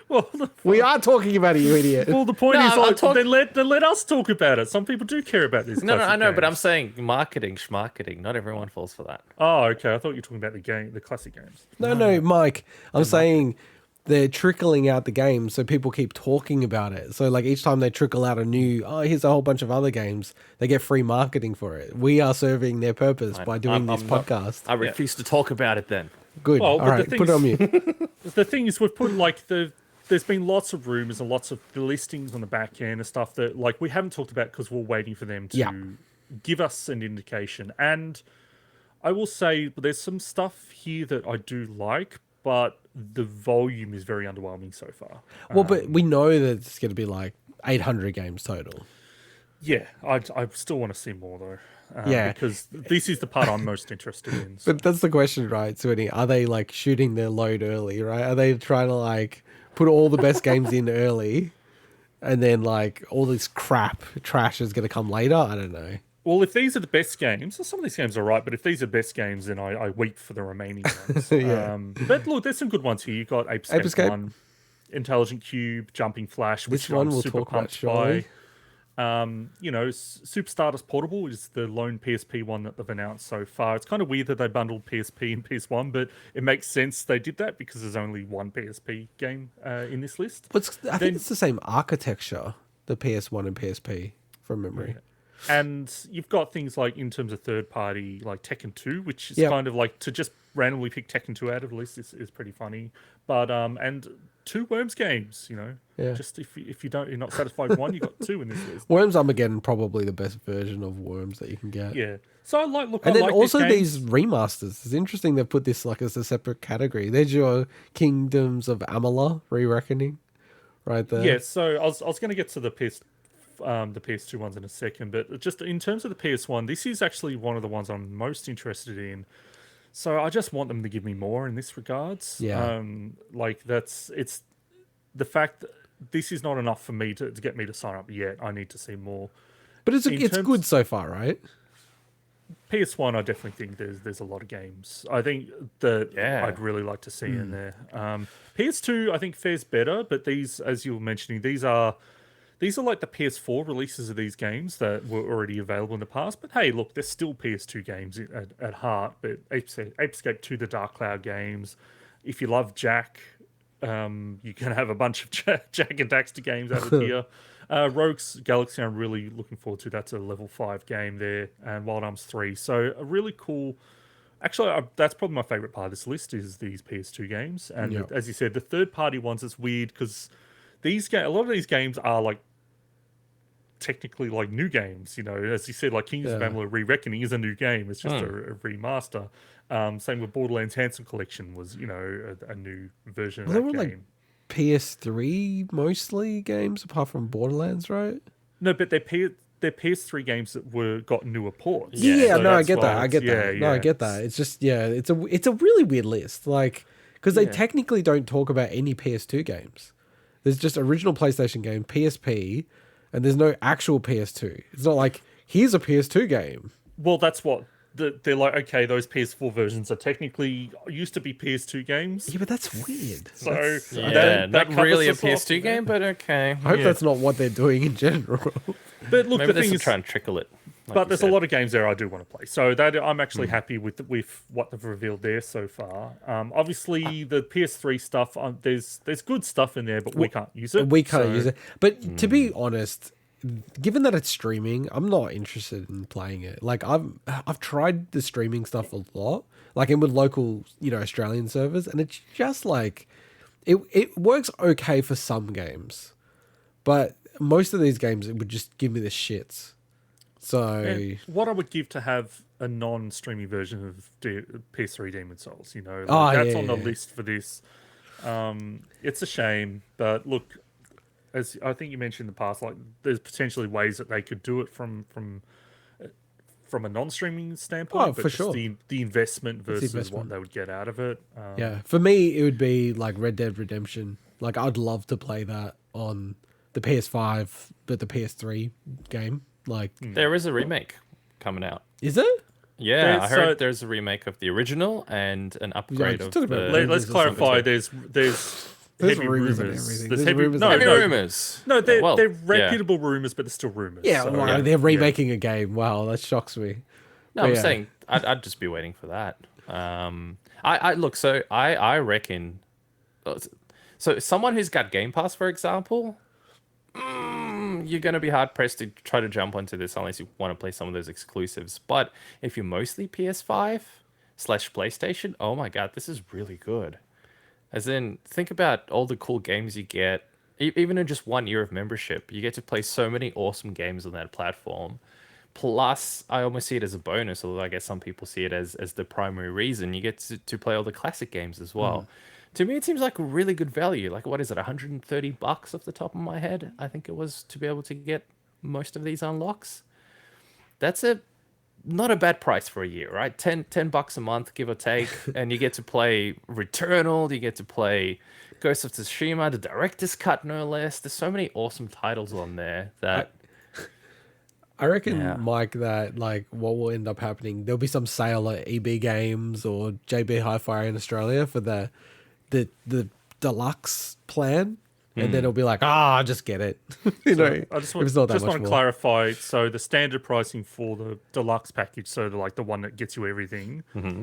well, We are talking about it, you idiot. well, the point No, is, I'm then let us talk about it. Some people do care about this. No, I know, but I'm games. saying marketing, schmarketing. Not everyone falls for that. Oh, okay. I thought you were talking about the classic games. No, Mike. I'm saying they're trickling out the games, so people keep talking about it. So, each time they trickle out a new, here's a whole bunch of other games, they get free marketing for it. We are serving their purpose by doing this podcast. I refuse to talk about it then. Good. Well, All but the right, thing put it on is- mute. The thing is, we've put there's been lots of rumors and lots of listings on the back end and stuff that we haven't talked about because we're waiting for them to give us an indication. And I will say there's some stuff here that I do like, but the volume is very underwhelming so far. Well, but we know that it's going to be 800 games total. Yeah, I still want to see more though. Yeah. Because this is the part I'm most interested in. So. But that's the question, right, Swinny? Are they shooting their load early, right? Are they trying to put all the best games in early and then all this trash is going to come later? I don't know. Well, if these are the best games, some of these games are right, but if these are best games, then I weep for the remaining ones. Yeah. But look, there's some good ones here. You got Ape Escape 1, Intelligent Cube, Jumping Flash, which one I'm we'll super talk about pumped shortly. by. Super Stardust Portable is the lone PSP one that they've announced so far. It's kind of weird that they bundled PSP and PS1, but it makes sense they did that because there's only one PSP game in this list. I think it's the same architecture, the PS1 and PSP, from memory. And you've got things in terms of third party, like Tekken 2, which is Yep. kind of to just randomly picked Tekken 2 out of the list is pretty funny. But and 2 Worms games, you know. Yeah. Just if you're not satisfied with one, you got 2 in this list. Worms Armageddon, probably the best version of Worms that you can get. Yeah. So I like And then also these these remasters. It's interesting they've put this like as a separate category. There's your Kingdoms of Amalur Re-Reckoning right there. Yeah, so I was going to get to the PS2 ones in a second, but just in terms of the PS1, this is actually one of the ones I'm most interested in. So I just want them to give me more in this regards. Yeah. It's the fact that this is not enough for me to get me to sign up yet. I need to see more. But it's good so far, right? PS1, I definitely think there's a lot of games. I think that I'd really like to see in there. PS2, I think fares better, but these, as you were mentioning, these are like the PS4 releases of these games that were already available in the past. But hey, look, they're still PS2 games at heart. But Apescape 2, the Dark Cloud games. If you love Jack, you can have a bunch of Jack and Daxter games out of here. Rogue's Galaxy, I'm really looking forward to. That's a level 5 game there, and Wild Arms 3. So a really cool. Actually, that's probably my favorite part of this list is these PS2 games. And as you said, the third-party ones is weird because a lot of these games are like technically like new games. You know, as you said, like Kingdoms of Amalur Re-Reckoning is a new game. It's just a remaster. Same with Borderlands Handsome Collection was, you know, a new version of that game. Like PS3 mostly games apart from Borderlands, right? No, but they're PS3 games that got newer ports. Yeah, so no, I get that. I get that. No, I get that. It's just it's a really weird list. Like because they technically don't talk about any PS2 games. There's just original PlayStation game, PSP, and there's no actual PS2. It's not like here's a PS2 game. Well, that's what they're like. Okay, those PS4 versions are technically used to be PS2 games. Yeah, but that's weird. So that not really a PS2 game, but okay. I hope that's not what they're doing in general. But look, maybe the thing is, try and trickle it. But there's a lot of games there I do want to play. So that I'm actually happy with what they've revealed there so far. Obviously, the PS3 stuff, there's good stuff in there, but we can't use it. We can't use it. But to be honest, given that it's streaming, I'm not interested in playing it. Like I've tried the streaming stuff a lot, like in with local, Australian servers, and it's just like it works okay for some games, but most of these games it would just give me the shits. So and what I would give to have a non-streaming version of PS3 Demon Souls, that's on the list for this. It's a shame, but look, as I think you mentioned in the past, like there's potentially ways that they could do it from a non-streaming standpoint. Oh, but for just sure. The investment versus what they would get out of it. For me, it would be like Red Dead Redemption. Like I'd love to play that on the PS5, but the PS3 game. Like there is a remake coming out. Is it? Yeah, I heard there's a remake of the original and an upgrade of the... Let's clarify. There's heavy rumors. There's heavy rumors. No, they're reputable rumors, but they're still rumors. Yeah, so, they're remaking a game. Wow, that shocks me. No, I'm saying I'd just be waiting for that. I look. So I reckon. So someone who's got Game Pass, for example, you're going to be hard pressed to try to jump onto this unless you want to play some of those exclusives. But if you're mostly PS5/PlayStation, oh my god, this is really good. As in, think about all the cool games you get, even in just 1 year of membership. You get to play so many awesome games on that platform. Plus, I almost see it as a bonus, although I guess some people see it as the primary reason. You get to play all the classic games as well. To me, it seems like a really good value. Like, what is it, $130 off the top of my head? I think it was to be able to get most of these unlocks. That's not a bad price for a year, right? $10 a month, give or take, and you get to play Returnal, you get to play Ghost of Tsushima, the director's cut, no less. There's so many awesome titles on there that I reckon, Mike, that like what will end up happening, there'll be some sale at EB Games or JB Hi-Fi in Australia for the deluxe plan. And then it'll be like, just get it. I just want to clarify. So the standard pricing for the deluxe package, so the one that gets you everything,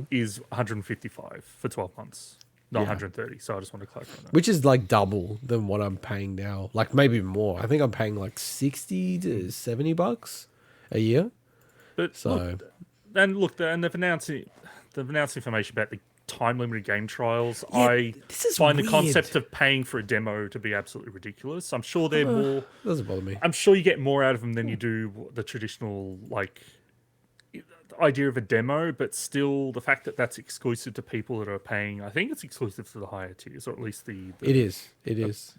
is $155 for 12 months, not $130. So I just want to clarify that. Which is like double than what I'm paying now. Like maybe more. I think I'm paying like $60 to $70 a year. But so and they've announced information about time-limited game trials. Yeah, I this is find the weird. concept of paying for a demo to be absolutely ridiculous. I'm sure they're more. Doesn't bother me. I'm sure you get more out of them than you do the traditional like idea of a demo, but still the fact that that's exclusive to people that are paying, I think it's exclusive to the higher tiers, or at least the It is.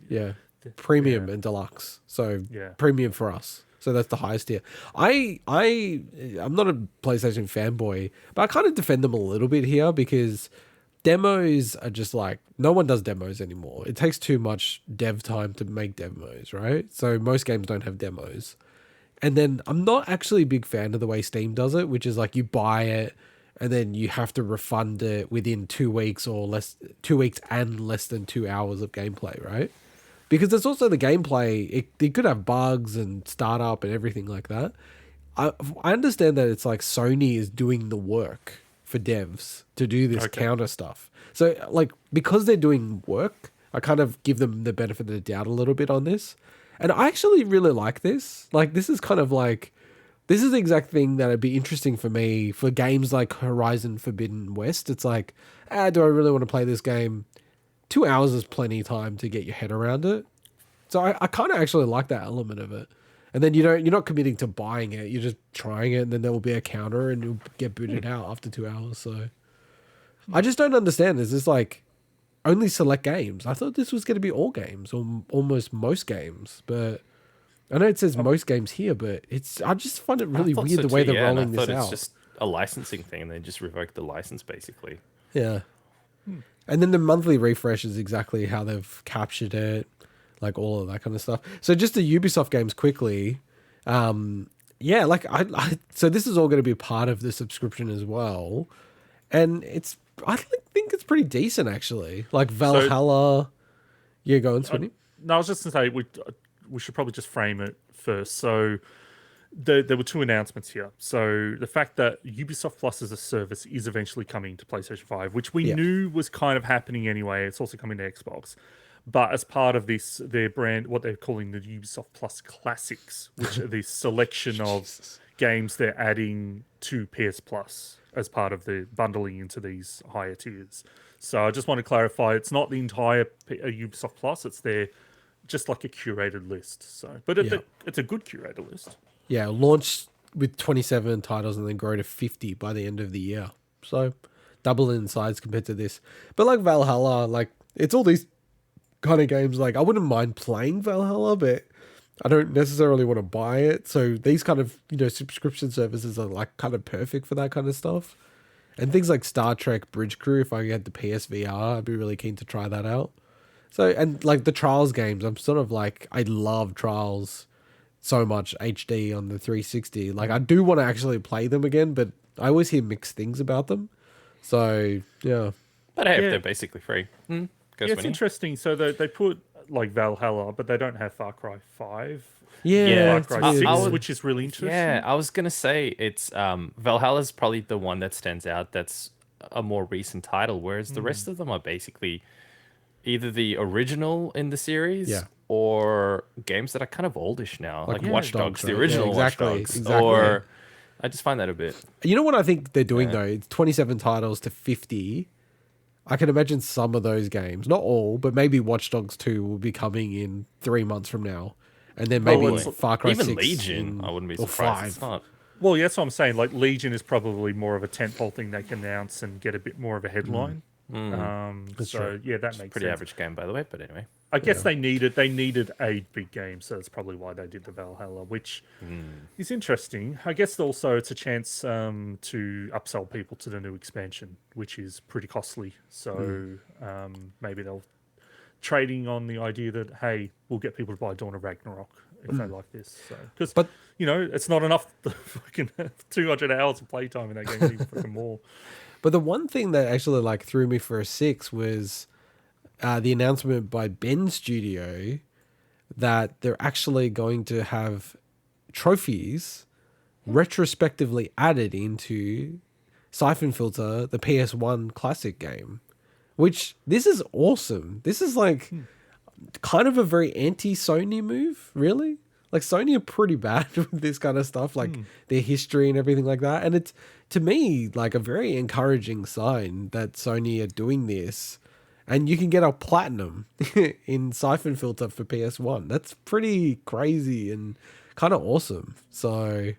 Yeah. Premium and deluxe. So Yeah. premium for us. So that's the highest tier. I'm not a PlayStation fanboy, but I kind of defend them a little bit here because demos are just like, no one does demos anymore. It takes too much dev time to make demos, right? So most games don't have demos. And then I'm not actually a big fan of the way Steam does it, which is like you buy it and then you have to refund it within 2 weeks or less, 2 weeks and less than 2 hours of gameplay, right? Because there's also the gameplay. It could have bugs and startup and everything like that. I understand that it's like Sony is doing the work for devs to do this counter stuff. So like, because they're doing work, I kind of give them the benefit of the doubt a little bit on this. And I actually really like this. Like, this is kind of like, this is the exact thing that would be interesting for me for games like Horizon Forbidden West. It's like, do I really want to play this game? 2 hours is plenty of time to get your head around it. So I kind of actually like that element of it. And then you're not committing to buying it. You're just trying it, and then there will be a counter, and you'll get booted out after 2 hours. So I just don't understand. Is this like only select games? I thought this was going to be all games, or almost most games. But I know it says most games here, but I just find it really weird the way they're rolling this out. I thought it's just a licensing thing, and they just revoked the license basically. Yeah. And then the monthly refresh is exactly how they've captured it, like all of that kind of stuff. So just the Ubisoft games quickly. Yeah, like so this is all going to be part of the subscription as well. And I think it's pretty decent actually. Like Valhalla. Yeah, go on, Swinny. No, I was just going to say we should probably just frame it first. So there were two announcements here. So the fact that Ubisoft Plus as a service is eventually coming to PlayStation 5, which we knew was kind of happening anyway. It's also coming to Xbox. But as part of this, their brand, what they're calling the Ubisoft Plus Classics, which are this selection of games they're adding to PS Plus as part of the bundling into these higher tiers. So I just want to clarify, it's not the entire Ubisoft Plus, it's their just like a curated list. So, but it's a good curated list. Yeah, launch with 27 titles and then grow to 50 by the end of the year. So double in size compared to this. But like Valhalla, like it's all these kind of games. Like I wouldn't mind playing Valhalla, but I don't necessarily want to buy it. So these kind of, subscription services are like kind of perfect for that kind of stuff. And things like Star Trek Bridge Crew, if I had the PSVR, I'd be really keen to try that out. So, and like the Trials games, I'm sort of like, I love Trials so much HD on the 360. Like I do want to actually play them again, but I always hear mixed things about them. So yeah. But hey, if they're basically free. It's interesting. So they put like Valhalla, but they don't have Far Cry 5. Yeah, Far Cry 6, which is really interesting. Yeah, I was gonna say it's Valhalla's probably the one that stands out. That's a more recent title, whereas the rest of them are basically either the original in the series or games that are kind of oldish now, like Watch Dogs, the original Watch Dogs. Or I just find that a bit. You know what I think they're doing though? It's 27 titles to 50. I can imagine some of those games, not all, but maybe Watch Dogs 2 will be coming in 3 months from now. And then maybe Far Cry 6. Even Legion, I wouldn't be surprised. It's not. Well, yeah, that's what I'm saying. Like Legion is probably more of a tentpole thing they can announce and get a bit more of a headline. So yeah, that makes pretty sense. average game, by the way. But anyway, I guess they needed a big game, so that's probably why they did the Valhalla, which is interesting. I guess also it's a chance to upsell people to the new expansion, which is pretty costly. So maybe they'll trading on the idea that hey, we'll get people to buy Dawn of Ragnarok if they like this. So because it's not enough fucking 200 hours of playtime in that game, even fucking more. But the one thing that actually like threw me for a six was the announcement by Ben Studio that they're actually going to have trophies retrospectively added into Siphon Filter, the PS1 classic game, which this is awesome. This is like kind of a very anti-Sony move, really. Like Sony are pretty bad with this kind of stuff, like their history and everything like that. And it's, to me, like a very encouraging sign that Sony are doing this. And you can get a platinum in Siphon Filter for PS1. That's pretty crazy and kind of awesome. So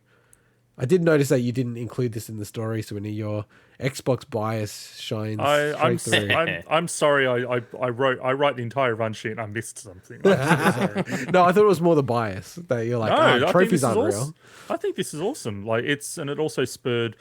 I did notice that you didn't include this in the story, so when your Xbox bias shines straight through. I'm sorry. I write the entire run sheet and I missed something. I'm so sorry. No, I thought it was more the bias that you're like, I think trophies this is aren't real. awesome. I think this is awesome. Like and it also spurred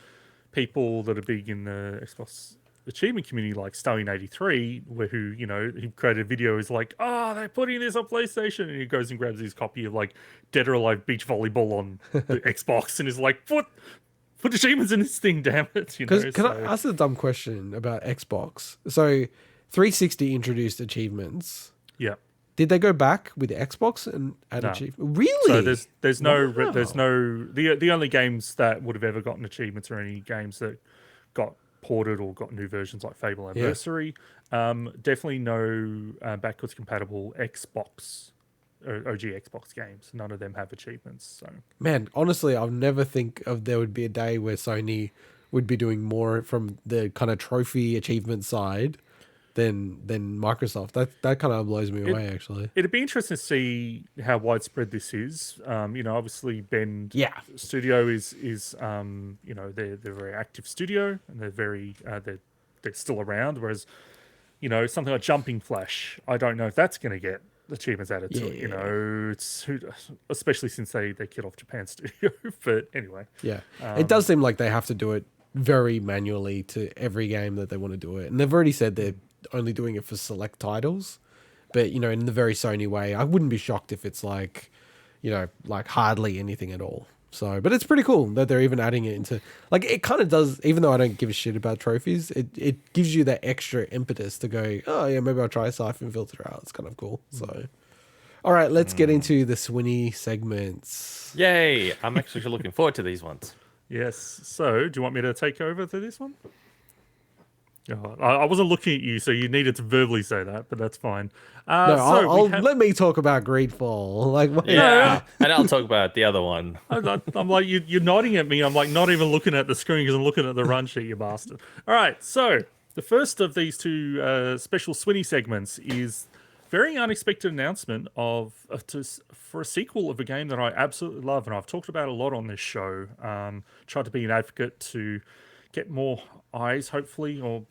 people that are big in the Xbox achievement community, like Stallion83, he created a video. Is like, they're putting this on PlayStation, and he goes and grabs his copy of like Dead or Alive Beach Volleyball on the Xbox, and is like, put achievements in this thing, damn it. Can I ask a dumb question about Xbox? So 360 introduced achievements. Yeah. Did they go back with Xbox and add achievements? Really? So there's no the only games that would have ever gotten achievements are any games that got ported or got new versions like Fable Anniversary. Definitely no backwards compatible Xbox or OG Xbox games. None of them have achievements. So man, honestly, I'll never think of there would be a day where Sony would be doing more from the kind of trophy achievement side than Microsoft. That kind of blows me away, actually. It'd be interesting to see how widespread this is. Obviously Bend Studio is they're a very active studio, and they're very they're still around. Whereas something like Jumping Flash, I don't know if that's going to get achievements added to it. It's especially since they kill off Japan Studio. But anyway, it does seem like they have to do it very manually to every game that they want to do it, and they've already said they're only doing it for select titles. But in the very Sony way, I wouldn't be shocked if it's like hardly anything at all. So, but it's pretty cool that they're even adding it into, like, it kind of does, even though I don't give a shit about trophies, it gives you that extra impetus to go, oh yeah, maybe I'll try Siphon Filter out. It's kind of cool. So, all right, let's get into the Swinny segments. Yay! I'm actually looking forward to these ones. Yes. So, do you want me to take over to this one? I wasn't looking at you, so you needed to verbally say that, but that's fine. Let me talk about GreedFall. Like, and I'll talk about the other one. I'm like, you're nodding at me. I'm like, not even looking at the screen because I'm looking at the run sheet, you bastard. All right, so the first of these two special Swinny segments is very unexpected announcement for a sequel of a game that I absolutely love, and I've talked about a lot on this show. Tried to be an advocate to get more eyes, hopefully, or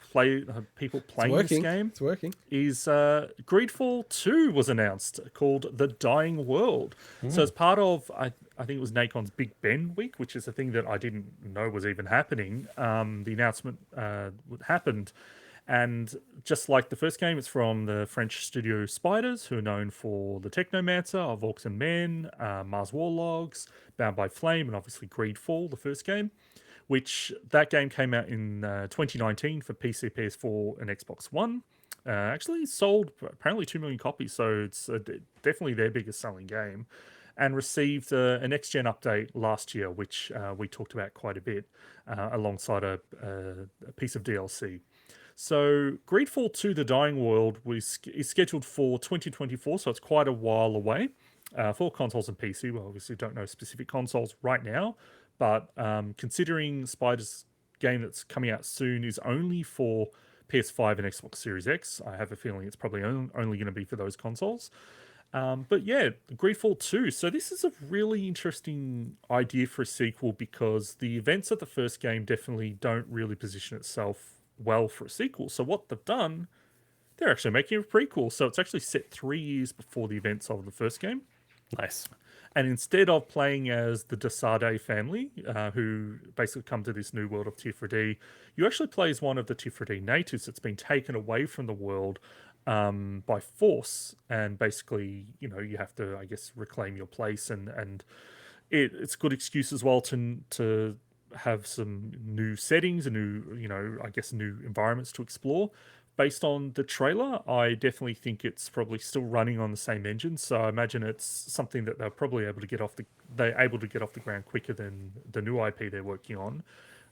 people playing this game. It's working. Is GreedFall 2 was announced, called The Dying World. So as part of, I think it was Nacon's Big Ben week, which is a thing that I didn't know was even happening. The announcement happened. And just like the first game, it's from the French studio Spiders, who are known for The Technomancer, of Orcs and Men, Mars Warlogs, Bound by Flame, and obviously GreedFall, the first game. Which that game came out in 2019 for PC, PS4, and Xbox One. Actually sold apparently 2 million copies, so it's definitely their biggest selling game. And received a next-gen update last year, which we talked about quite a bit, alongside a piece of DLC. So GreedFall 2 The Dying World is scheduled for 2024, so it's quite a while away for consoles and PC. We obviously don't know specific consoles right now. But considering Spider's game that's coming out soon is only for PS5 and Xbox Series X, I have a feeling it's probably only going to be for those consoles. But yeah, GreedFall 2. So this is a really interesting idea for a sequel because the events of the first game definitely don't really position itself well for a sequel. So what they've done, they're actually making a prequel. So it's actually set 3 years before the events of the first game. Nice. And instead of playing as the Desade family, who basically come to this new world of Tifredi, you actually play as one of the Tifredi natives that's been taken away from the world by force. And basically, you have to, I guess, reclaim your place. And it's a good excuse as well to have some new settings and new environments to explore. Based on the trailer, I definitely think it's probably still running on the same engine. So I imagine it's something that they're probably able to get off the ground quicker than the new IP they're working on,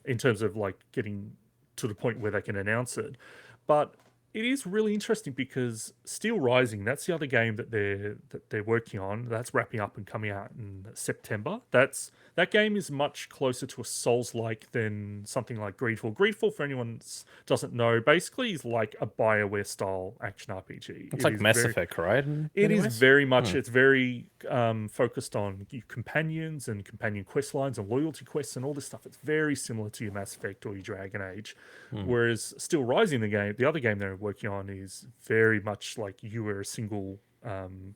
in terms of like getting to the point where they can announce it. But it is really interesting because Steel Rising, that's the other game that they're working on. That's wrapping up and coming out in September. That game is much closer to a Souls-like than something like GreedFall. GreedFall, for anyone doesn't know, basically is like a BioWare style action RPG. It's like Mass Effect, right? It is very much. It's very focused on your companions and companion quest lines and loyalty quests and all this stuff. It's very similar to your Mass Effect or your Dragon Age. Whereas Still Rising, the other game they're working on, is very much like you were a single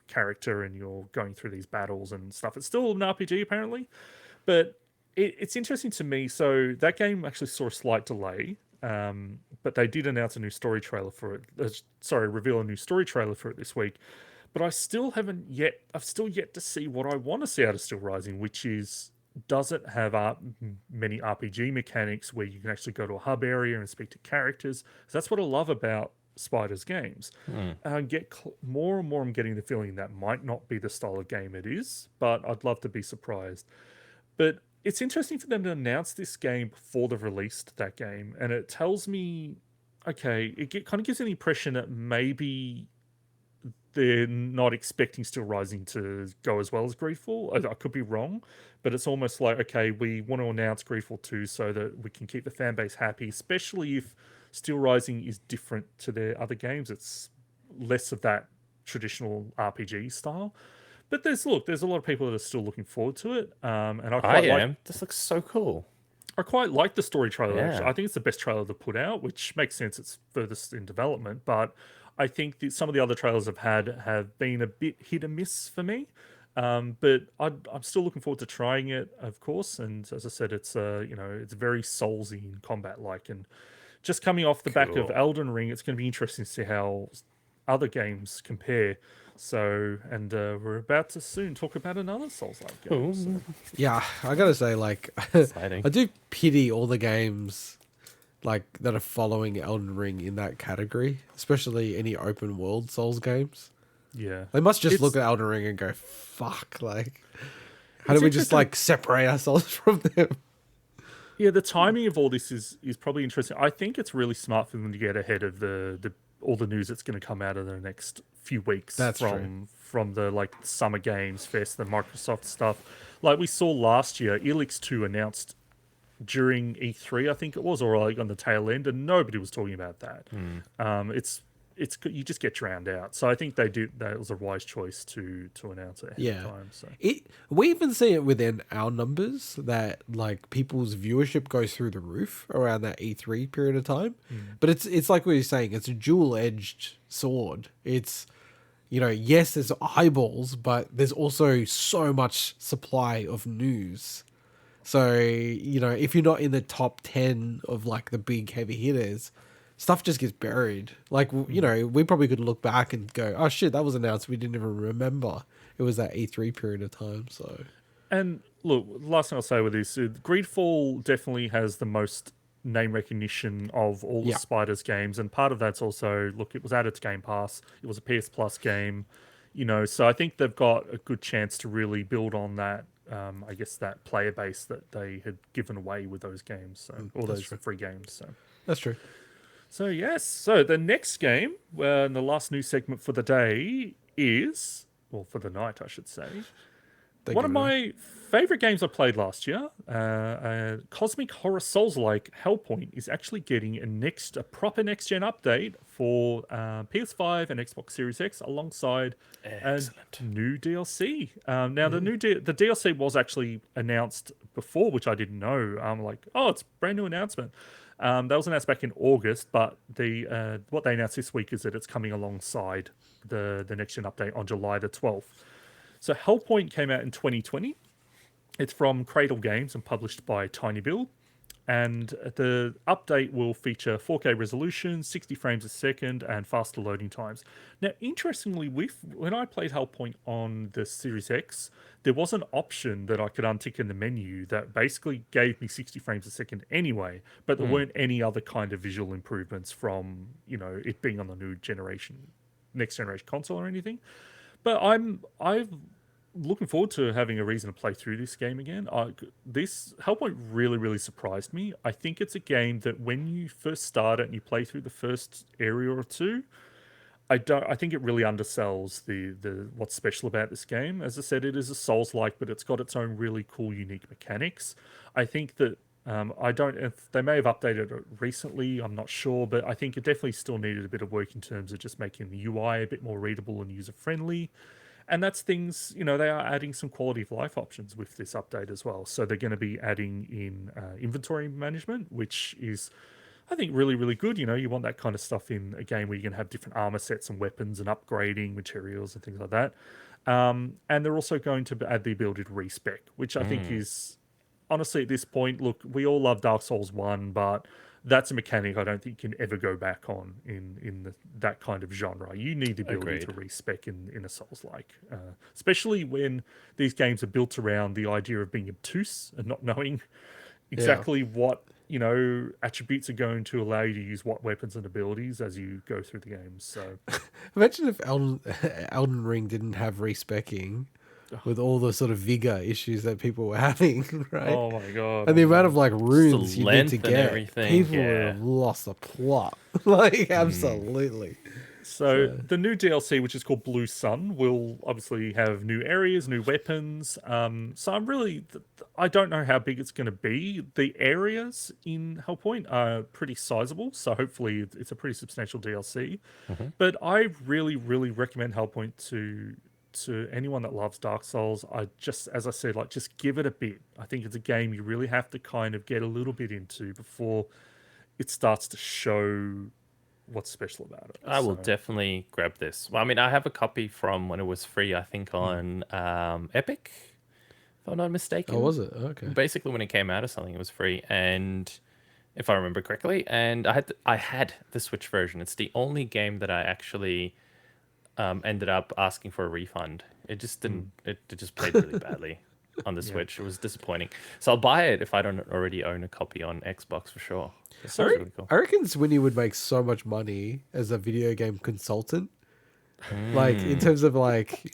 character and you're going through these battles and stuff. It's still an RPG apparently, but it's interesting to me. So that game actually saw a slight delay. But they did announce a new story trailer for it. Reveal a new story trailer for it this week. But I've still yet to see what I want to see out of Still Rising, which is, does it have many RPG mechanics where you can actually go to a hub area and speak to characters? That's what I love about Spider's games. More and more I'm getting the feeling that might not be the style of game it is, but I'd love to be surprised. But it's interesting for them to announce this game before they've released that game, and it tells me, okay, kind of gives an impression that maybe they're not expecting Still Rising to go as well as GreedFall. I could be wrong, but it's almost like, okay, we want to announce GreedFall 2 so that we can keep the fan base happy, especially if Still Rising is different to their other games. It's less of that traditional RPG style. But there's a lot of people that are still looking forward to it. And I am. This looks so cool. I quite like the story trailer. Yeah. Actually, I think it's the best trailer to put out, which makes sense. It's furthest in development, but I think some of the other trailers I've had have been a bit hit and miss for me. But I'm still looking forward to trying it, of course. And as I said, it's it's very soulsy and combat like, and just coming off the back of Elden Ring, it's going to be interesting to see how other games compare. So, and we're about to soon talk about another Souls-like game. So. Yeah, I gotta say, like, I do pity all the games like that are following Elden Ring in that category, especially any open world Souls games. Yeah, they must just look at Elden Ring and go, "Fuck!" Like, how do we just like separate ourselves from them? Yeah, the timing of all this is probably interesting. I think it's really smart for them to get ahead of all the news that's going to come out of the next few weeks. That's from the like Summer Games Fest, the Microsoft stuff. Like we saw last year, Elix 2 announced during E3, I think it was, or like on the tail end, and nobody was talking about that. It's you just get drowned out. So I think that was a wise choice to announce it ahead of time. So we even see it within our numbers that like people's viewership goes through the roof around that E3 period of time. But it's like we were saying, it's a dual-edged sword. It's, yes, there's eyeballs, but there's also so much supply of news. So, if you're not in the top 10 of like the big heavy hitters, stuff just gets buried. Like, we probably could look back and go, oh shit, that was announced. We didn't even remember. It was that E3 period of time. So, and look, last thing I'll say with this, GreedFall definitely has the most name recognition of all the Spiders games. And part of that's also, look, it was added to Game Pass. It was a PS Plus game, so I think they've got a good chance to really build on that. I guess that player base that they had given away with those games, all those free games. So that's true. So yes, so the next game, and the last news segment for the day is, well, for the night, I should say, one of my favorite games I played last year, cosmic horror Souls-like Hellpoint, is actually getting a proper next-gen update for PS5 and Xbox Series X alongside a new DLC. Now, the DLC was actually announced before, which I didn't know. I'm like, oh, it's a brand new announcement. That was announced back in August, but what they announced this week is that it's coming alongside the next-gen update on July the 12th. So Hellpoint came out in 2020. It's from Cradle Games and published by Tiny Build. And the update will feature 4K resolution, 60 frames a second, and faster loading times. Now, interestingly, when I played Hellpoint on the Series X, there was an option that I could untick in the menu that basically gave me 60 frames a second anyway, but there weren't any other kind of visual improvements from, it being on the next generation console or anything. But looking forward to having a reason to play through this game again. This Hellpoint really, really surprised me. I think it's a game that when you first start it and you play through the first area or two, I think it really undersells the what's special about this game. As I said, it is a Souls-like, but it's got its own really cool, unique mechanics. I think that if they may have updated it recently, I'm not sure, but I think it definitely still needed a bit of work in terms of just making the UI a bit more readable and user friendly. And that's things, they are adding some quality of life options with this update as well. So they're going to be adding in inventory management, which is, I think, really, really good. You want that kind of stuff in a game where you can have different armor sets and weapons and upgrading materials and things like that. And they're also going to add the ability to respec, which I think is, honestly, at this point, look, we all love Dark Souls 1, but that's a mechanic I don't think you can ever go back on in that kind of genre. You need the ability to respec in a Souls-like, especially when these games are built around the idea of being obtuse and not knowing exactly what attributes are going to allow you to use what weapons and abilities as you go through the games. So imagine if Elden Ring didn't have respecking with all the sort of vigor issues that people were having, right? Oh my god! And the amount of runes you need length to and get, everything, people would have lost the plot. Absolutely. So the new DLC, which is called Blue Sun, will obviously have new areas, new weapons. So I don't know how big it's going to be. The areas in Hellpoint are pretty sizable, so hopefully it's a pretty substantial DLC. But I really, really recommend Hellpoint to anyone that loves Dark Souls. As I said, just give it a bit. I think it's a game you really have to kind of get a little bit into before it starts to show what's special about it. I will definitely grab this. Well, I mean, I have a copy from when it was free, I think, on Epic, if I'm not mistaken. Oh, was it? Okay. Basically, when it came out or something, it was free, and if I remember correctly, and I had the Switch version. It's the only game that I actually ended up asking for a refund. It just didn't. It just played really badly on the Switch. It was disappointing. So I'll buy it if I don't already own a copy on Xbox for sure. It sounds really cool. I reckon Swinny would make so much money as a video game consultant. In terms of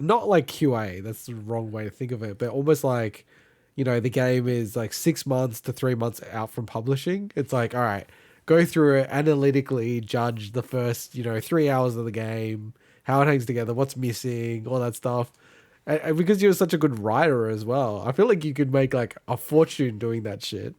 not like QA, that's the wrong way to think of it, but almost the game is 6 months to 3 months out from publishing. It's all right, go through it, analytically judge the first, 3 hours of the game, how it hangs together, what's missing, all that stuff. And because you're such a good writer as well, I feel like you could make a fortune doing that shit.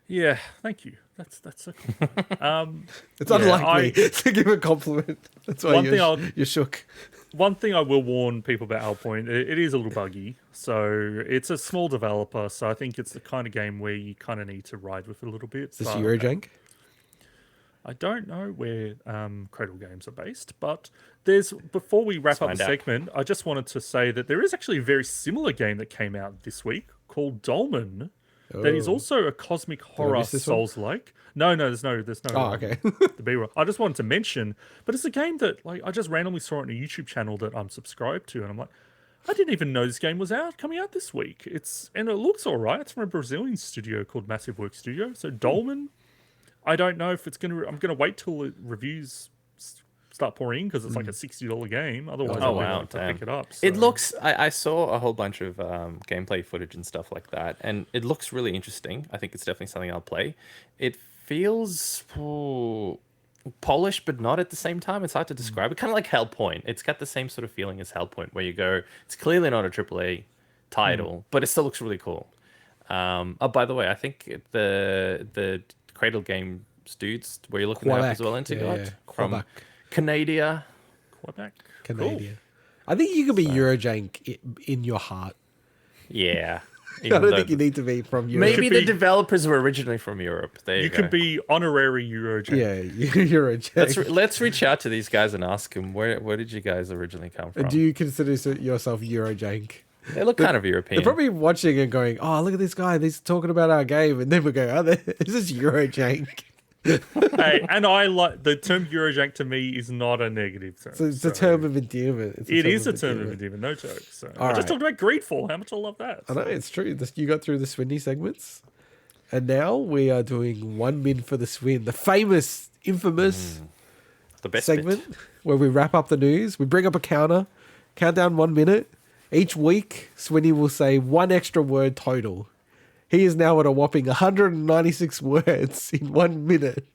Yeah, thank you. That's a compliment. It's unlikely to give a compliment. That's why you're shook. One thing I will warn people about Hellpoint, it is a little buggy. So it's a small developer, so I think it's the kind of game where you kind of need to ride with it a little bit. Is this Eurojank? I don't know where Cradle Games are based, but before we wrap up the segment, I just wanted to say that there is actually a very similar game that came out this week called Dolmen. That is also a cosmic horror Souls-like. No, there's no. Oh, okay. The B-roll. I just wanted to mention, but it's a game that I just randomly saw it on a YouTube channel that I'm subscribed to, and I'm like, I didn't even know this game was coming out this week. And it looks all right. It's from a Brazilian studio called Massive Work Studio. So Dolmen, I don't know if it's gonna. I'm gonna wait till the reviews start pouring in because it's like a $60 game. Otherwise, I'll have to pick it up. So. It looks. I saw a whole bunch of gameplay footage and stuff like that, and it looks really interesting. I think it's definitely something I'll play. It feels polished, but not at the same time. It's hard to describe. It's kind of like Hellpoint. It's got the same sort of feeling as Hellpoint, where you go. It's clearly not a AAA title, but it still looks really cool. By the way, I think the Cradle Games dudes were you looking at as well into from Canada. Quebec. Canada. Cool. I think you could be Eurojank in your heart. Yeah. I don't think you need to be from Europe. Maybe the developers were originally from Europe. There you go. Could be honorary Eurojank. Yeah, Eurojank. Let's reach out to these guys and ask them where did you guys originally come from? Do you consider yourself Eurojank? They look kind of European. They're probably watching and going, "Oh, look at this guy! He's talking about our game," and then we go, "Oh, this is Eurojank." Hey, and I like the term Eurojank. To me, is not a negative term. So it's a term of endearment. It is a term of endearment, no joke. So I just talked about GreedFall. How much I love that. I know it's true. You got through the Swinny segments, and now we are doing one min for the Swin, the famous, infamous, the best segment where we wrap up the news. We bring up a counter, count down 1 minute, Each week, Swinny will say one extra word total. He is now at a whopping 196 words in 1 minute,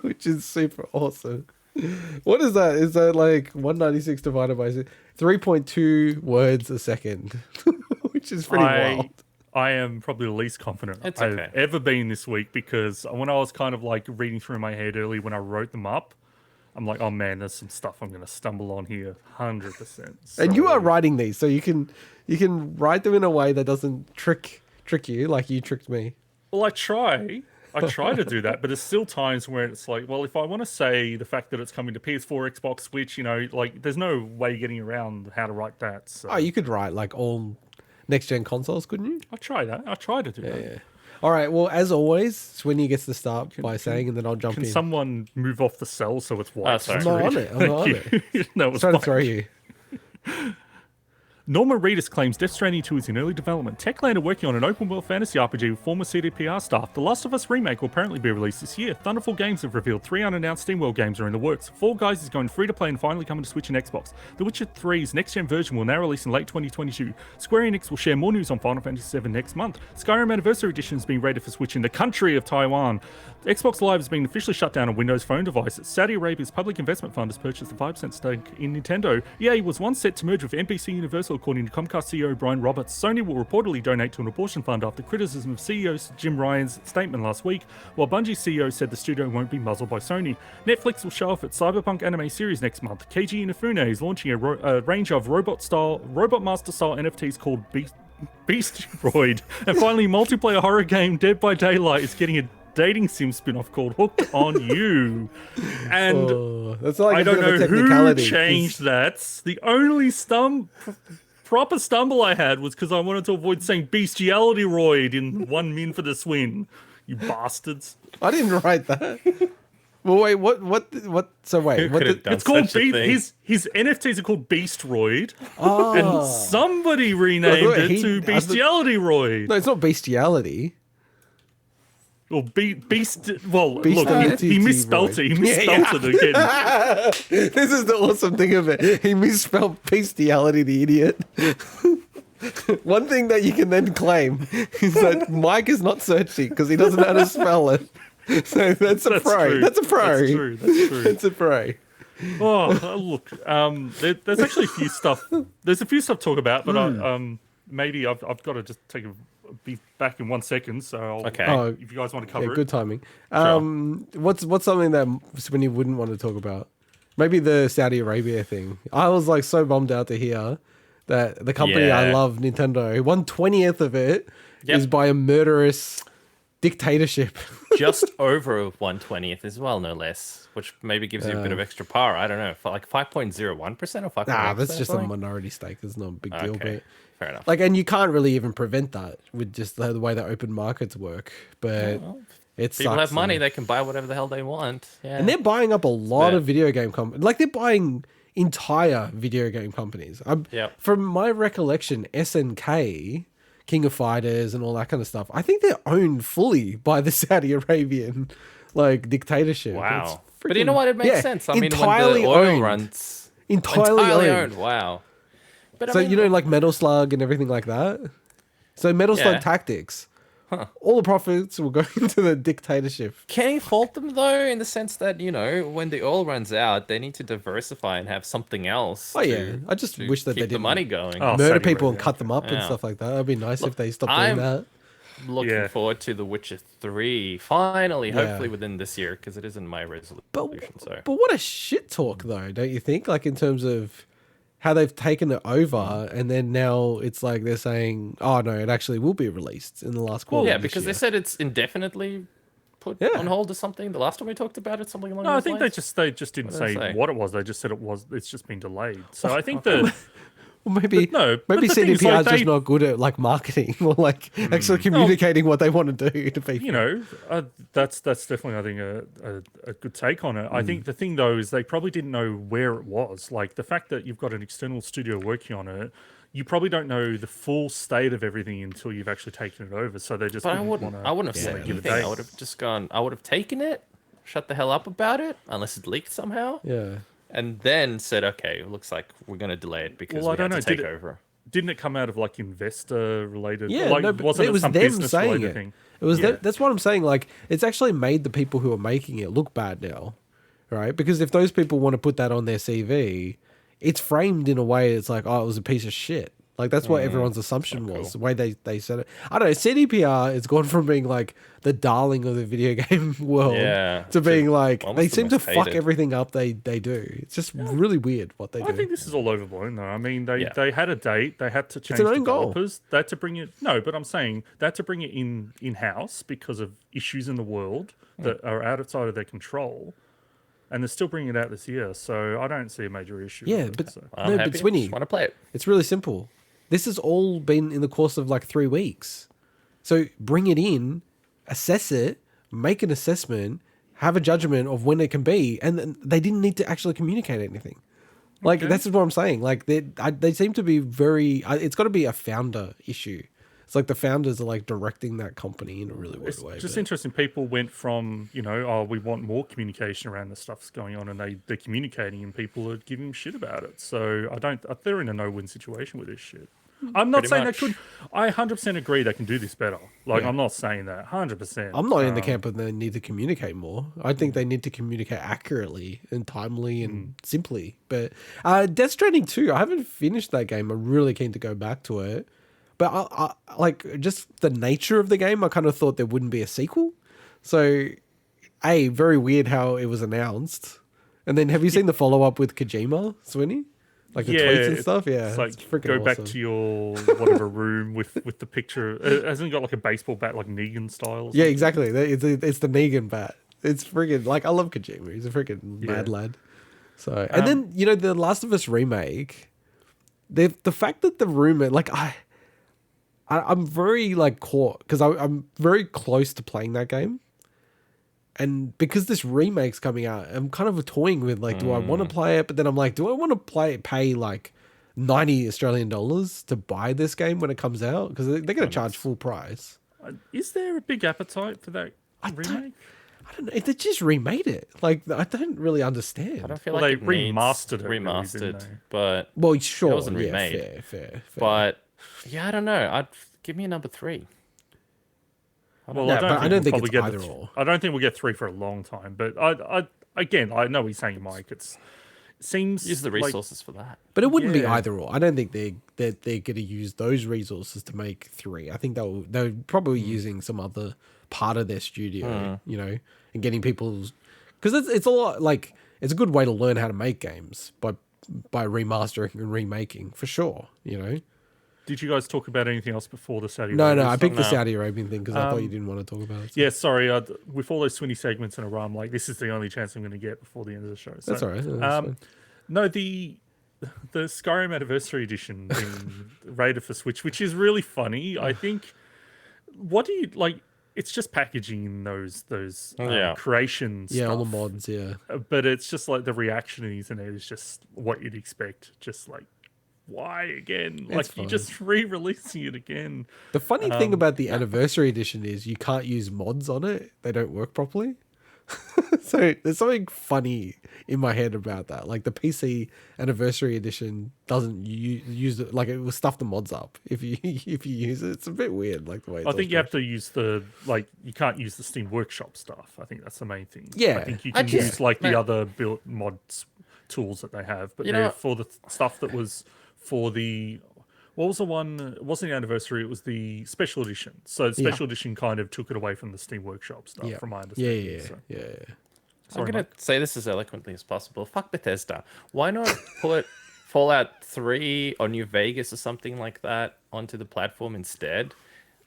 which is super awesome. What is that? Is that like 196 divided by 3.2 words a second, which is pretty wild. I am probably the least confident okay. I've ever been this week, because when I was kind of like reading through my head early when I wrote them up, I'm like, oh man, there's some stuff I'm going to stumble on here, 100%. So, and you are writing these, so you can write them in a way that doesn't trick you like you tricked me. Well, I try to do that, but there's still times where it's like, well, if I want to say the fact that it's coming to PS4, Xbox, Switch, like there's no way getting around how to write that. So. Oh, you could write like all next-gen consoles, couldn't you? I try that. I try to do that. Yeah. All right. Well, as always, Swinny gets to start by saying, and then I'll jump in. Can someone move off the cell so it's white? sorry. I'm not on it. I'm not on it. No, I'm trying to throw you. Norman Reedus claims Death Stranding 2 is in early development. Techland are working on an open-world fantasy RPG with former CDPR staff. The Last of Us remake will apparently be released this year. Thunderful Games have revealed 3 unannounced SteamWorld games are in the works. Fall Guys is going free-to-play and finally coming to Switch and Xbox. The Witcher 3's next-gen version will now release in late 2022. Square Enix will share more news on Final Fantasy VII next month. Skyrim Anniversary Edition is being rated for Switch in the country of Taiwan. Xbox Live has been officially shut down on Windows Phone devices. Saudi Arabia's public investment fund has purchased a 5% stake in Nintendo. EA was once set to merge with NBC Universal, according to Comcast CEO Brian Roberts. Sony will reportedly donate to an abortion fund after criticism of CEO Jim Ryan's statement last week, while Bungie's CEO said the studio won't be muzzled by Sony. Netflix will show off its Cyberpunk anime series next month. Keiji Inafune is launching a range of Robot Master-style NFTs called Beastroid. And finally, multiplayer horror game Dead by Daylight is getting a dating sim spin-off called Hooked on You. And that's like I a don't bit of a know who technicality, changed that. The only proper stumble I had was because I wanted to avoid saying bestiality roid in one Min For The Swin. You bastards. I didn't write that. Well, wait, what? So wait, what? It's called his NFTs are called Beastroid, Oh. and somebody renamed it to Bestiality Roid. No, it's not bestiality. Well, beast. Well, Beast look, he misspelt it. He misspelt it again. This is the awesome thing of it. He misspelled bestiality, the idiot. One thing that you can then claim is that Mike is not searching because he doesn't know how to spell it. So that's a pro. True. That's a pro. That's true. That's true. It's a pro. Oh, look. There's actually a few stuff. There's a few stuff to talk about, but maybe I've got to just be back in 1 second. So if you guys want to cover it, good timing. Sure. What's something that Swinny wouldn't want to talk about? Maybe the Saudi Arabia thing. I was like so bummed out to hear that the company I love, Nintendo, 1/20th of it is by a murderous dictatorship. Just over 1/20th as well, no less, which maybe gives you a bit of extra power. I don't know, for like 5.01% or 5.1%. Nah, that's just a minority stake. It's not a big deal, but fair enough. like, and you can't really even prevent that with just the way that open markets work. But it People sucks, have money; they can buy whatever the hell they want. Yeah. and they're buying up a lot of video game companies. Like they're buying entire video game companies. From my recollection, SNK, King of Fighters, and all that kind of stuff, I think they're owned fully by the Saudi Arabian like dictatorship. Wow. But you know what? It makes sense. I mean, entirely when the oil owned. runs, Entirely owned. Wow. But So I mean, you know, like Metal Slug and everything like that. So Metal Slug Tactics, all the profits will go into the dictatorship. can you fault them though, in the sense that when the oil runs out, they need to diversify and have something else? Oh yeah, I just to wish that they keep the didn't money going. Oh, murder Saudi people Arabia. and cut them up and Yeah. stuff like that. That'd be nice if they stopped I'm- doing that. Looking forward to The Witcher 3 finally, hopefully within this year, because it isn't my resolution. But what a shit talk though, don't you think? Like in terms of how they've taken it over, and then now it's like they're saying, "Oh no, it actually will be released in the last quarter." Yeah, of this because they year." said it's indefinitely put on hold or something. The last time we talked about it, something along No, those I think lines. they just didn't What did they say say? what it was. They just said it's just been delayed. So I think that Well, maybe but maybe the thing is, CDPR like, is just they- not good at like marketing or like actually communicating what they want to do to people. that's definitely, I think, a good take on it. I think the thing though is they probably didn't know where it was. Like the fact that you've got an external studio working on it, you probably don't know the full state of everything until you've actually taken it over. So they just But I didn't wouldn't have said give it anything. I dates. would have just gone. I would have taken it, shut the hell up about it, unless it leaked somehow. Yeah. and then said, "Okay, it looks like we're going to delay it because Well, I we don't have know. to take over." Didn't it come out of like investor related? Yeah, like, no, but wasn't it was some them business saying related it. thing? It was Yeah. that's what I'm saying. Like, it's actually made the people who are making it look bad now, right? Because if those people want to put that on their CV, it's framed in a way it's like, oh, it was a piece of shit. Like, that's what everyone's assumption was, the way they said it. I don't know, CDPR has gone from being like the darling of the video game world Yeah, to being like, almost they the seem to most fuck hated. everything up they do. It's just really weird what they do. I think this is all overblown, though. I mean, they had a date. They had to change an own goal. developers. They had to bring it. No, but I'm saying they had to bring it in house because of issues in the world that are outside of their control, and they're still bringing it out this year. So I don't see a major issue. Yeah, with it, but so. I'm no, happy. but Swinny, Just want to play it. it's really simple. This has all been in the course of like 3 weeks. So bring it in, assess it, make an assessment, have a judgment of when it can be, and then they didn't need to actually communicate anything. Like, that's what I'm saying. Like, they seem to be very... it's got to be a founder issue. It's like the founders are like directing that company in a really weird way. Just but- interesting. People went from, oh, we want more communication around the stuff that's going on, and they're communicating, and people are giving them shit about it. So they're in a no-win situation with this shit. I'm not Pretty saying much. they could. I 100% agree they can do this better. Like, I'm not saying that 100%. I'm not in the camp of they need to communicate more. I think they need to communicate accurately and timely and simply. But Death Stranding 2, I haven't finished that game. I'm really keen to go back to it. But I like just the nature of the game. I kind of thought there wouldn't be a sequel. So, very weird how it was announced. And then have you seen the follow up with Kojima, Swinny? Like the tweets and stuff? Yeah. It's like, freaking go awesome. back to your whatever room with the picture. It hasn't got like a baseball bat like Negan style. Or Yeah, something? exactly. It's the Negan bat. It's freaking like I love Kojima. He's a freaking mad lad. So and then the Last of Us remake. The fact that the rumor like I'm very like caught because I'm very close to playing that game, and because this remake's coming out, I'm kind of toying with like, do I want to play it? But then I'm like, do I want to pay like $90 Australian to buy this game when it comes out? Because they're going to charge full price. Is there a big appetite for that remake? I don't know. They just remade it. Like, I don't really understand. I don't feel Well, like they it needs remastered it, really, didn't remastered, they? but Well, sure. it wasn't yeah, remade. Fair. But yeah, I don't know. I'd give me a number 3. Well, Yeah, but I don't think we'll it's probably either or. I don't think we'll get 3 for a long time. But I know what you're saying, Mike. It seems Use the like- resources for that. But it wouldn't be Yeah. either or. I don't think they're going to use those resources to make 3. I think they're probably using some other part of their studio, and getting people's because it's a lot like it's a good way to learn how to make games by remastering and remaking for sure. Did you guys talk about anything else before the Saudi? No, Arabia I stuff? picked the No. Saudi Arabian thing because I thought you didn't want to talk about it. Yeah, sorry. With all those Swinny segments in a row, I'm like, this is the only chance I'm going to get before the end of the show. So, That's all right. That's fine. no, the Skyrim Anniversary Edition being rated for Switch, which is really funny. I think. What do you like? It's just packaging those creation stuff. Yeah, all the mods. Yeah. But it's just like the reaction in the internet is just what you'd expect. Just like, why again? It's Like, you're fine. just re-releasing it again. The funny thing about the anniversary edition is you can't use mods on it. They don't work properly. So there's something funny in my head about that. Like the PC anniversary edition doesn't use it. Like it will stuff the mods up if you use it. It's a bit weird. Like the way it's I think you all have to use you can't use the Steam Workshop stuff. I think that's the main thing. Yeah. I think you I can just- use like the man. other build mods tools that they have, but You they're know- for the stuff that was for the. What was the one? It wasn't the anniversary. It was the special edition. So the special edition kind of took it away from the Steam Workshop stuff, Yeah. from my Yeah, understanding. yeah, So, yeah. sorry, I'm going Mike. to say this as eloquently as possible. Fuck Bethesda. Why not put Fallout 3 or New Vegas or something like that onto the platform instead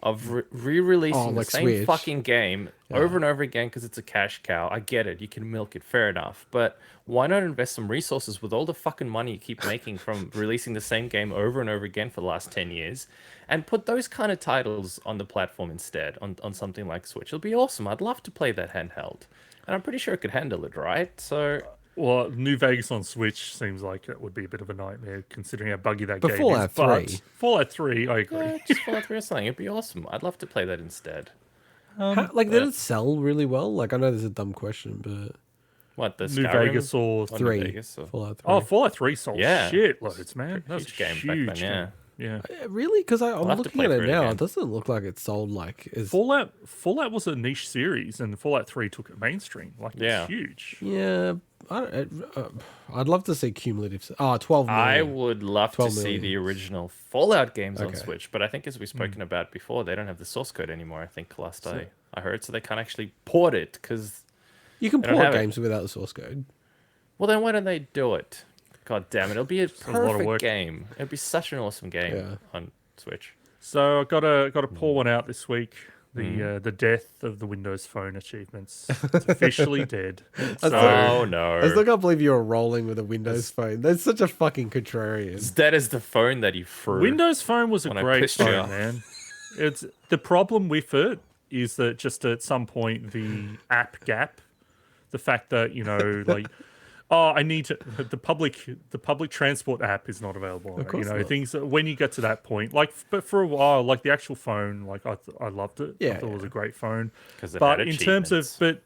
of re-releasing the like same Switch. fucking game over and over again because it's a cash cow? I get it. You can milk it. Fair enough. But why not invest some resources with all the fucking money you keep making from releasing the same game over and over again for the last 10 years and put those kind of titles on the platform instead on something like Switch? It'll be awesome. I'd love to play that handheld. And I'm pretty sure it could handle it, right? So Well, New Vegas on Switch seems like it would be a bit of a nightmare considering how buggy that But game Fallout is. But 3. Fallout 3, I agree. yeah, just Fallout 3 or something. It'd be awesome. I'd love to play that instead. Like did it sell really well? Like I know this is a dumb question, but What, the New Skyrim Vegas or New 3. Vegas or... Fallout 3. Oh, Fallout 3 sold Yeah. shit loads, man. That was Huge game huge back then, yeah. game. Yeah. Really? Because I'm have to looking play at it through it now. again. It doesn't look like it's sold like as Fallout was a niche series, and Fallout 3 took it mainstream. Like, Yeah. it's huge. yeah. I'd love to see cumulative. 12 million. I would love to 12 see million. the original Fallout games on Okay. Switch, but I think as we've spoken about before, they don't have the source code anymore. I think last I heard, so they can't actually port it because. You can I don't port have it. games without the source code. Well, then why don't they do it? God damn it! It'll be a a lot of perfect work. game. It'd be such an awesome game Yeah. on Switch. So I got to pull one out this week. The death of the Windows Phone achievements. It's officially dead. So, Oh I still no! can't believe you're rolling with a Windows phone. That's such a fucking contrarian. That is the phone that you threw. Windows Phone was a When I great pissed you phone, off. man. It's the problem with it is that just at some point the app gap, the fact that like, oh, I need to the public transport app is not available. On Of it, course not. things when you get to that point, like, but for a while, like the actual phone, like I loved it. Yeah, I thought it was a great phone. 'Cause it But had in terms of achievements.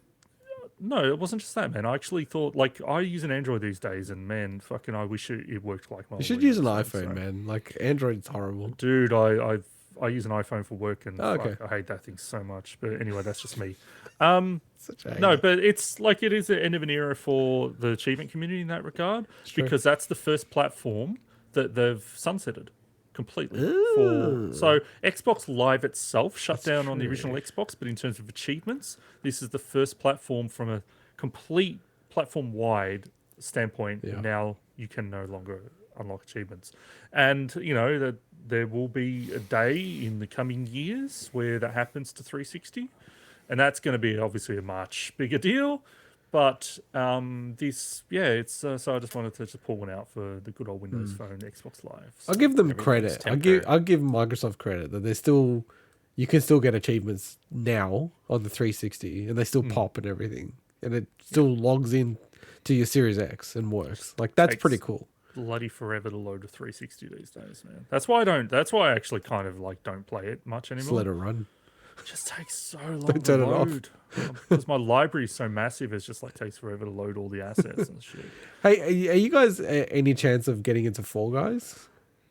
no, it wasn't just that, man. I actually thought, like, I use an Android these days, and man, fucking, I wish it worked like my. You should use an Windows iPhone, phone, so- man. Like Android's horrible. Dude, I use an iPhone for work, and Oh, fuck, okay. I hate that thing so much. But anyway, that's just me. Such a No, but it's like it is the end of an era for the achievement community in that regard, true. because that's the first platform that they've sunsetted completely. Ooh. So Xbox Live itself shut down on the true. original Xbox, but in terms of achievements, this is the first platform from a complete platform-wide standpoint. Yeah. Now you can no longer unlock achievements, and that there will be a day in the coming years where that happens to 360. And that's going to be obviously a much bigger deal. But it's so I just wanted to just pull one out for the good old Windows Phone Xbox Live. I'll give them Everything's credit. temporary. I'll give Microsoft credit that you can still get achievements now on the 360 and they still pop and everything. And it still logs in to your Series X and works. Like that's Takes pretty cool. Bloody forever to load a 360 these days, man. That's why I actually kind of like don't play it much Just anymore. let it run. It just takes so long Don't to turn it off. load. Because my library is so massive, it's just like takes forever to load all the assets and shit. Hey, are you guys any chance of getting into Fall Guys?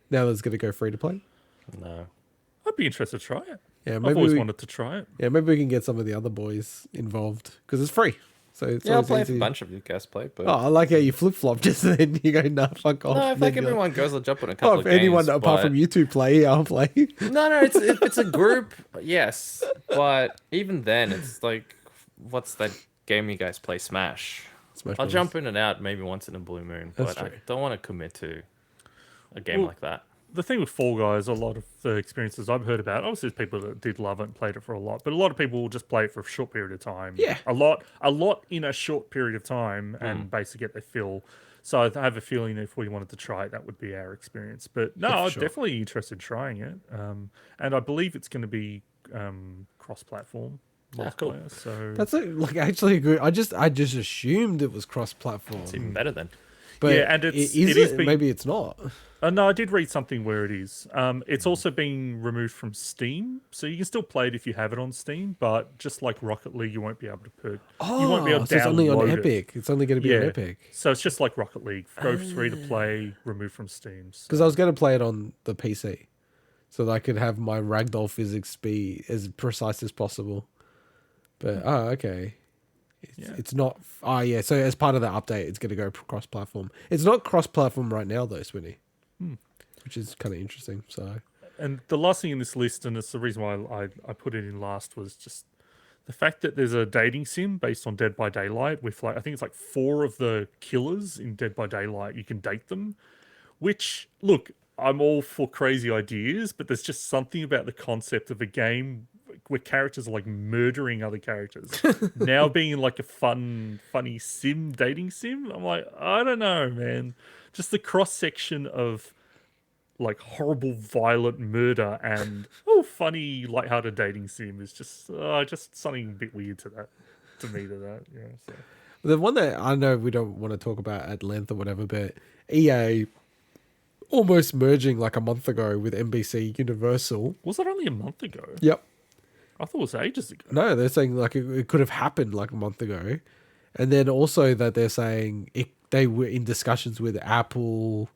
Now that it's going to go free to play? No. I'd be interested to try it. Yeah, I've maybe always we, wanted to try it. yeah, maybe we can get some of the other boys involved because it's free. So it's Yeah, I'll always play if easy. a bunch of you guys play, but Oh, I like how you flip flop just then you go, nah, fuck off. no, And if then like you're everyone goes, I'll jump on a couple oh, of if anyone games, apart but- from you two play, I'll play. No, if it's a group, yes. But even then, it's like, what's that game you guys play? Smash. Smash I'll Bros. jump in and out maybe once in a blue moon, That's but I true. don't want to commit to a game Well, like that. The thing with Fall Guys, a lot of the experiences I've heard about, obviously there's people that did love it and played it for a lot, but a lot of people will just play it for a short period of time. Yeah. A lot in a short period of time and basically get their fill. So I have a feeling if we wanted to try it, that would be our experience. But no, Yeah, I'm sure. definitely interested in trying it. And I believe it's going to be cross-platform cool. multiplayer. So That's like actually a good. I just assumed it was cross platform. It's even better then. But Yeah, and it's- is it is it? being- Maybe it's not. no, I did read something where it is. It's also being removed from Steam, so you can still play it if you have it on Steam. But just like Rocket League, you won't be able to put. Oh, you won't be able to so it's only on download it. Epic. It's only going to be on Yeah. Epic. So it's just like Rocket League. Go free to play, removed from Steam. So- Because I was going to play it on the PC, so that I could have my ragdoll physics be as precise as possible. But okay, it's not. Oh yeah, so as part of the update, it's going to go cross-platform. It's not cross-platform right now though, Swinny, which is kind of interesting. So And the last thing in this list, and it's the reason why I put it in last, was just the fact that there's a dating sim based on Dead by Daylight with like I think it's like 4 of the killers in Dead by Daylight. You can date them, which look, I'm all for crazy ideas, but there's just something about the concept of a game where characters are like murdering other characters now being like a funny sim dating sim. I'm like, I don't know, man. Just the cross section of like horrible violent murder and funny lighthearted dating sim is just something a bit weird to that yeah. So the one that I know we don't want to talk about at length or whatever, but EA almost merging like a month ago with NBC Universal. was that only a month ago? Yep. I thought it was ages ago. No, they're saying like it could have happened like a month ago, And then also that they're saying they were in discussions with Apple,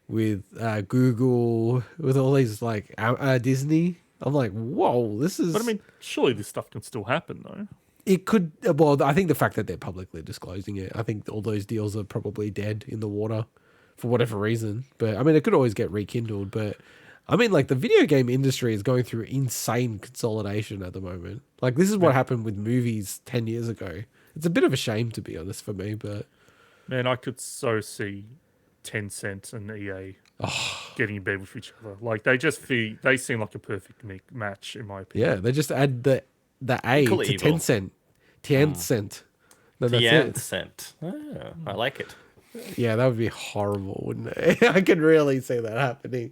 with Google, with all these like Disney. I'm like, whoa, this is. But I mean, surely this stuff can still happen, though. It could. Well, I think the fact that they're publicly disclosing it, I think all those deals are probably dead in the water for whatever reason. But I mean, it could always get rekindled. But I mean, like the video game industry is going through insane consolidation at the moment. Like this is what happened with movies 10 years ago. It's a bit of a shame, to be honest, for me. But Man, I could so see Tencent and EA getting in bed with each other. Like they seem like a perfect match, in my opinion. yeah, they just add the A Equal to evil. Tencent. Tencent. Then that's it. Tencent. Oh, I like it. Yeah, that would be horrible, wouldn't it? I can really see that happening.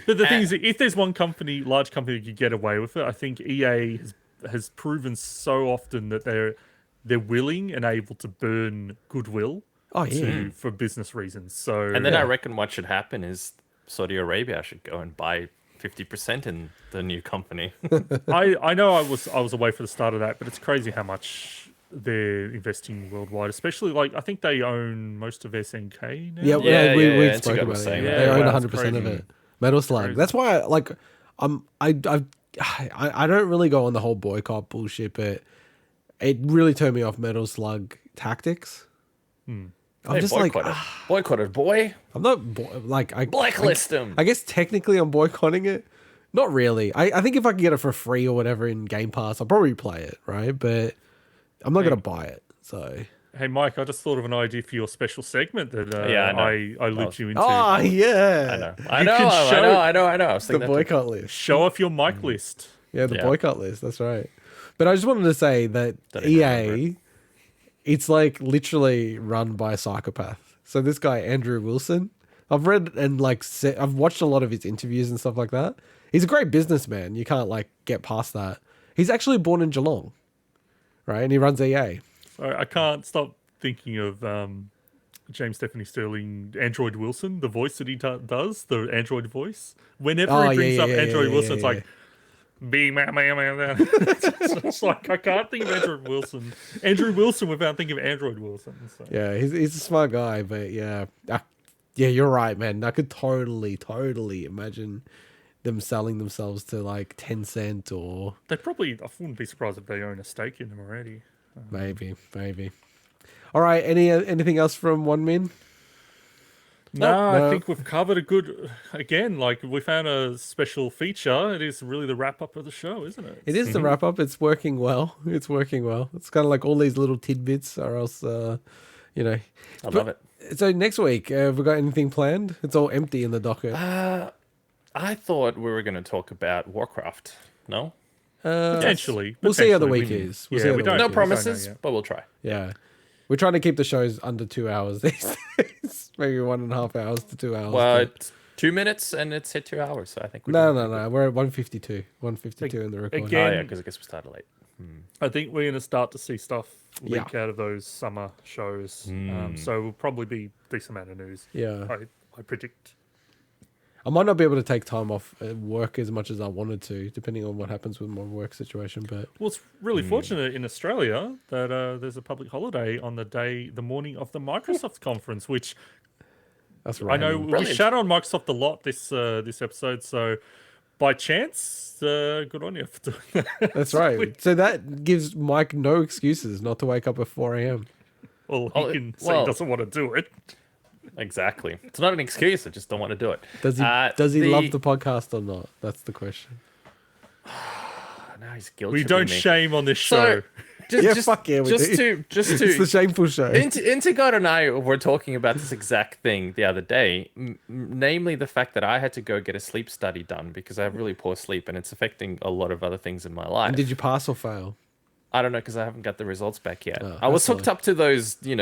But the thing is, if there's one large company that could get away with it, I think EA has proven so often that they're willing and able to burn goodwill Oh yeah. for business reasons. So And then I reckon what should happen is Saudi Arabia should go and buy 50% in the new company. I know I was away for the start of that, but it's crazy how much they're investing worldwide. Especially like I think they own most of SNK now. Yeah, we yeah, spoke Chico about was it. saying Yeah. that. They own Yeah, 100% of crazy. it. Metal Slug. Crazy. That's why I don't really go on the whole boycott bullshit, but it really turned me off Metal Slug tactics. I'm just like, boycotted, boy. I'm not Blacklist him. I guess technically I'm boycotting it. Not really. I think if I can get it for free or whatever in Game Pass, I'll probably play it, right? But I'm not going to buy it. So. Hey Mike, I just thought of an idea for your special segment that Yeah, I I looped you into. Oh, yeah. I know. can show- I know. I was The thinking that too. boycott list. Show off your mic list. Yeah, the Yeah. boycott list. That's right. But I just wanted to say that Don't even remember EA, it's like literally run by a psychopath. So this guy, Andrew Wilson, I've read and I've watched a lot of his interviews and stuff like that. He's a great businessman. You can't get past that. He's actually born in Geelong, right? And he runs EA. So I can't stop thinking of James Stephanie Sterling, Android Wilson, the voice that he does, the Android voice. Whenever he brings up Android Wilson, it's like, be man. It's like, I can't think of Andrew Wilson without thinking of Android Wilson. So. Yeah, he's a smart guy, but yeah. Yeah, you're right, man. I could totally imagine them selling themselves to like Tencent or I wouldn't be surprised if they own a stake in them already. maybe. All right, anything else from One Min? No, I No. think we've covered a good. Again, like we found a special feature. It is really the wrap up of the show, isn't it? It is the wrap up. It's working well. It's kind of like all these little tidbits, or else, I love it. So next week, have we got anything planned? It's all empty in the docket. I thought we were going to talk about Warcraft. No? Potentially. We'll see how the Potentially. week is. Yeah, see how we the don't- week No is. know promises, yet. but we'll try. Yeah, we're trying to keep the shows under 2 hours these days. Maybe 1.5 hours to 2 hours. Well, but- it's 2 minutes and it's hit 2 hours, so I think we're no. doing We're at 152. 152 in the recording. again- Oh, yeah, because I guess we started late. I think we're going to start to see stuff leak Yeah. out of those summer shows. So will probably be a decent amount of news. Yeah. I predict. I might not be able to take time off work as much as I wanted to, depending on what happens with my work situation. But Well, it's really fortunate in Australia that there's a public holiday on the morning of the Microsoft conference, which that's I right. know we Brilliant. shout on Microsoft a lot this episode. So by chance, good on you for doing that. That's right. So that gives Mike no excuses not to wake up at 4 a.m. Well, he Oh, can say well- he doesn't want to do it. Exactly. It's not an excuse. I just don't want to do it. Does he love the podcast or not? That's the question. Now he's guilt We don't me. shame on this show. So, Yeah, fuck yeah, we just do. just It's the to shameful show. Intergod and I were talking about this exact thing the other day, namely the fact that I had to go get a sleep study done because I have really poor sleep and it's affecting a lot of other things in my life. And did you pass or fail? I don't know because I haven't got the results back yet. Oh, I was that's hooked up to those, the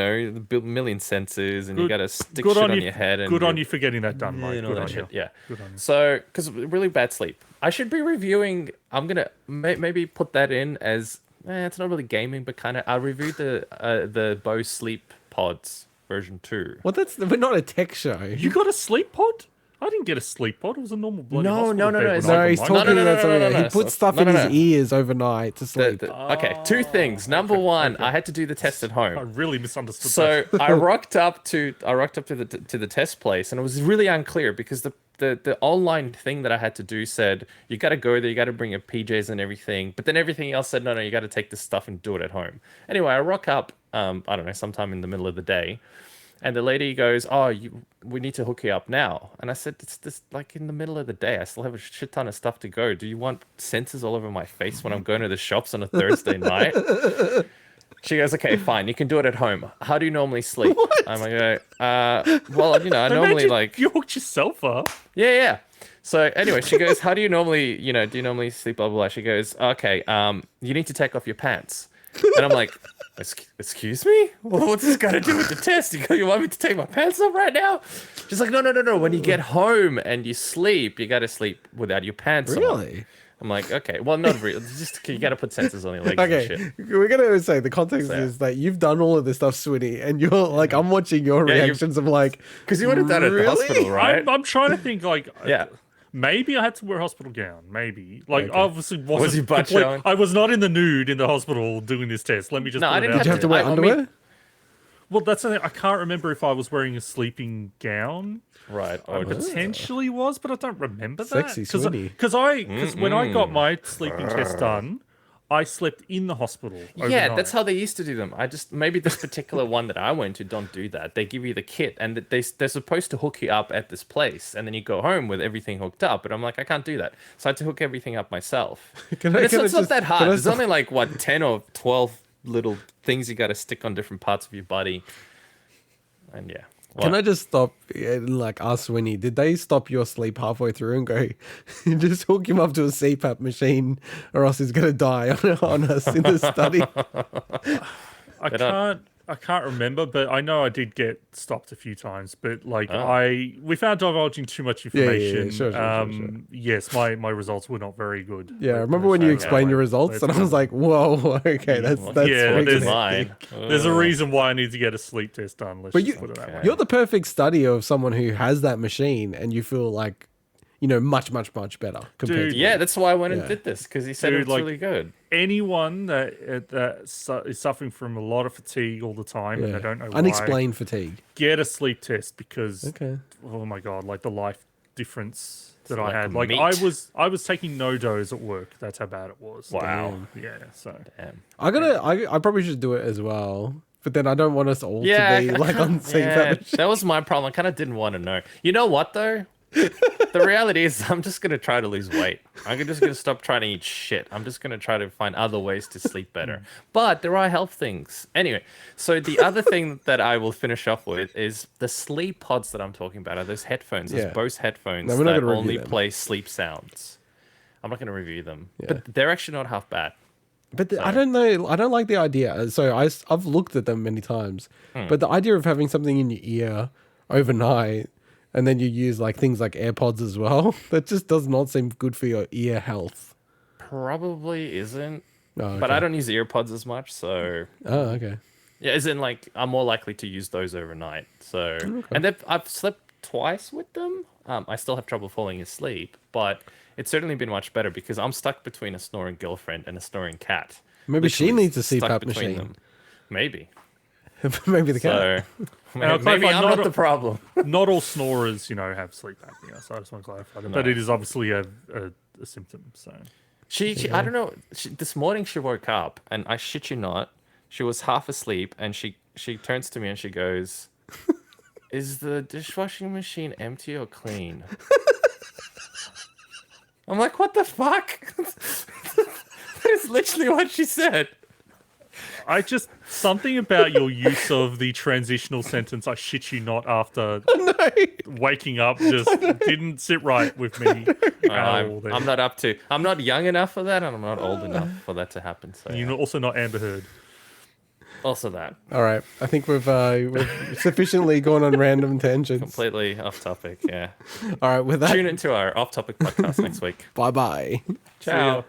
million sensors, and you Good- got to stick Good shit on on you. your head. And Good on you for getting that done, Mike. and all Good that on shit. you. Yeah. Good on you. So, because really bad sleep, I should be reviewing. I'm gonna maybe put that in as it's not really gaming, but kind of. I'll review the Bose Sleep Pods version 2. Well, we're not a tech show. You got a sleep pod? I I didn't get a sleep pod. It was a normal bloody No, hospital no, no, bed no, when it's I No, got he's mine. talking no, about something. no, He puts stuff no, in no, his no. ears overnight to sleep. Okay, two things. Number one, I had to do the test at home. I really misunderstood So that. I rocked up to the test place, and it was really unclear because the online thing that I had to do said you got to go there, you got to bring your PJs and everything, but then everything else said no, you got to take this stuff and do it at home. Anyway, I rock up, I don't know, sometime in the middle of the day, and the lady goes, "Oh, we need to hook you up now." And I said, "It's this like in the middle of the day. I still have a shit ton of stuff to go. Do you want sensors all over my face when I'm going to the shops on a Thursday night?" She goes, "Okay, fine. You can do it at home. How do you normally sleep?" I'm like, well, you know, I normally like... You hooked yourself up. Yeah. So anyway, she goes, "How do you normally, do you normally sleep, blah, blah, blah." She goes, "Okay, you need to take off your pants." And I'm like, excuse me? What's this got to do with the test? You want me to take my pants off right now? She's like, no. When you get home and you sleep, you got to sleep without your pants on. Really? I'm like, okay, well, not really. Just you got to put sensors on your legs Okay, and shit. we're gonna say the context So- is that you've done all of this stuff, Swinny, and you're like, I'm watching your Yeah, reactions of like, Because you would have done it at the Really? hospital, right? I'm trying to think like Yeah. maybe I had to wear a hospital gown. Maybe like Okay. obviously wasn't Was your butt complete- showing? I was not in the nude in the hospital doing this test. Let me just No, put I it didn't out did you have to wear I mean- underwear? Well, that's the thing. I can't remember if I was wearing a sleeping gown. Right. I potentially was, but I don't remember that. Sexy, sweetie. Because when I got my sleeping test done, I slept in the hospital. Yeah, overnight. that's how they used to do them. Maybe this particular one that I went to don't do that. They give you the kit, and they're supposed to hook you up at this place, and then you go home with everything hooked up. But I'm like, I can't do that, so I had to hook everything up myself. Can But I- it's can I not just- that can hard. I There's stop- only like what 10 or 12 little things you got to stick on different parts of your body, and yeah. Can What? I just stop and like ask Winnie, did they stop your sleep halfway through and go, just hook him up to a CPAP machine or else he's going to die on us in the study? I can't remember, but I know I did get stopped a few times. But like Oh. without divulging too much Yeah, information, sure. yes, my results were not very good. Yeah, I Let's remember when say you it explained that your way. results Let's and I go. was like, whoa, okay, that's Yeah, freaking there's hectic. mine. There's a reason why I need to get a sleep test done. Let's But just put it that way. You're the perfect study of someone who has that machine and you feel like, much, much, much better compared Dude, to Yeah, that's why I went and Yeah. did this because he said Dude, it was like- really good. Anyone that is suffering from a lot of fatigue all the time and they don't know why, unexplained fatigue. get a sleep test because Okay. oh my god, like the life difference that I like had. Like meat. I was taking no dose at work. That's how bad it was. Wow. Yeah. So Damn. I probably should do it as well. But then I don't want us all Yeah, to be like on CPAP. Yeah, that was my problem. I kind of didn't want to know. You know what though? The reality is, I'm just gonna try to lose weight. I'm just gonna stop trying to eat shit. I'm just gonna try to find other ways to sleep better. But there are health things. Anyway, so the other thing that I will finish off with is the sleep pods that I'm talking about. Are those headphones? Those Yeah. Bose headphones No, we're not that gonna review only them. play sleep sounds. I'm not gonna review them, Yeah. but they're actually not half bad. But I don't know. I don't like the idea. So I've looked at them many times. But the idea of having something in your ear overnight and then you use like things like AirPods as well, that just does not seem good for your ear health. Probably isn't. Oh, But okay. I don't use earpods as much, so Oh, okay. yeah, as in like I'm more likely to use those overnight. So and I've slept twice with them. I still have trouble falling asleep, but it's certainly been much better because I'm stuck between a snoring girlfriend and a snoring cat. Maybe she Literally needs a stuck CPAP between machine. them. Maybe. Maybe the cat. So I'll maybe clarify, I'm not not a- the problem. not all snorers, have sleep apnea. So I just want to clarify that. But it is obviously a symptom. So She I don't know. This morning she woke up and I shit you not, she was half asleep and she turns to me and she goes, "Is the dishwashing machine empty or clean?" I'm like, what the fuck? That is literally what she said. something about your use of the transitional sentence "I shit you not" after waking up just didn't sit right with me at all. I'm not young enough for that and I'm not old enough for that to happen. So You're also not Amber Heard. also that. All right. I think we've sufficiently gone on random tangents. Completely off topic, yeah. All right. With that, Tune into our off topic podcast next week. bye-bye. Ciao. ya.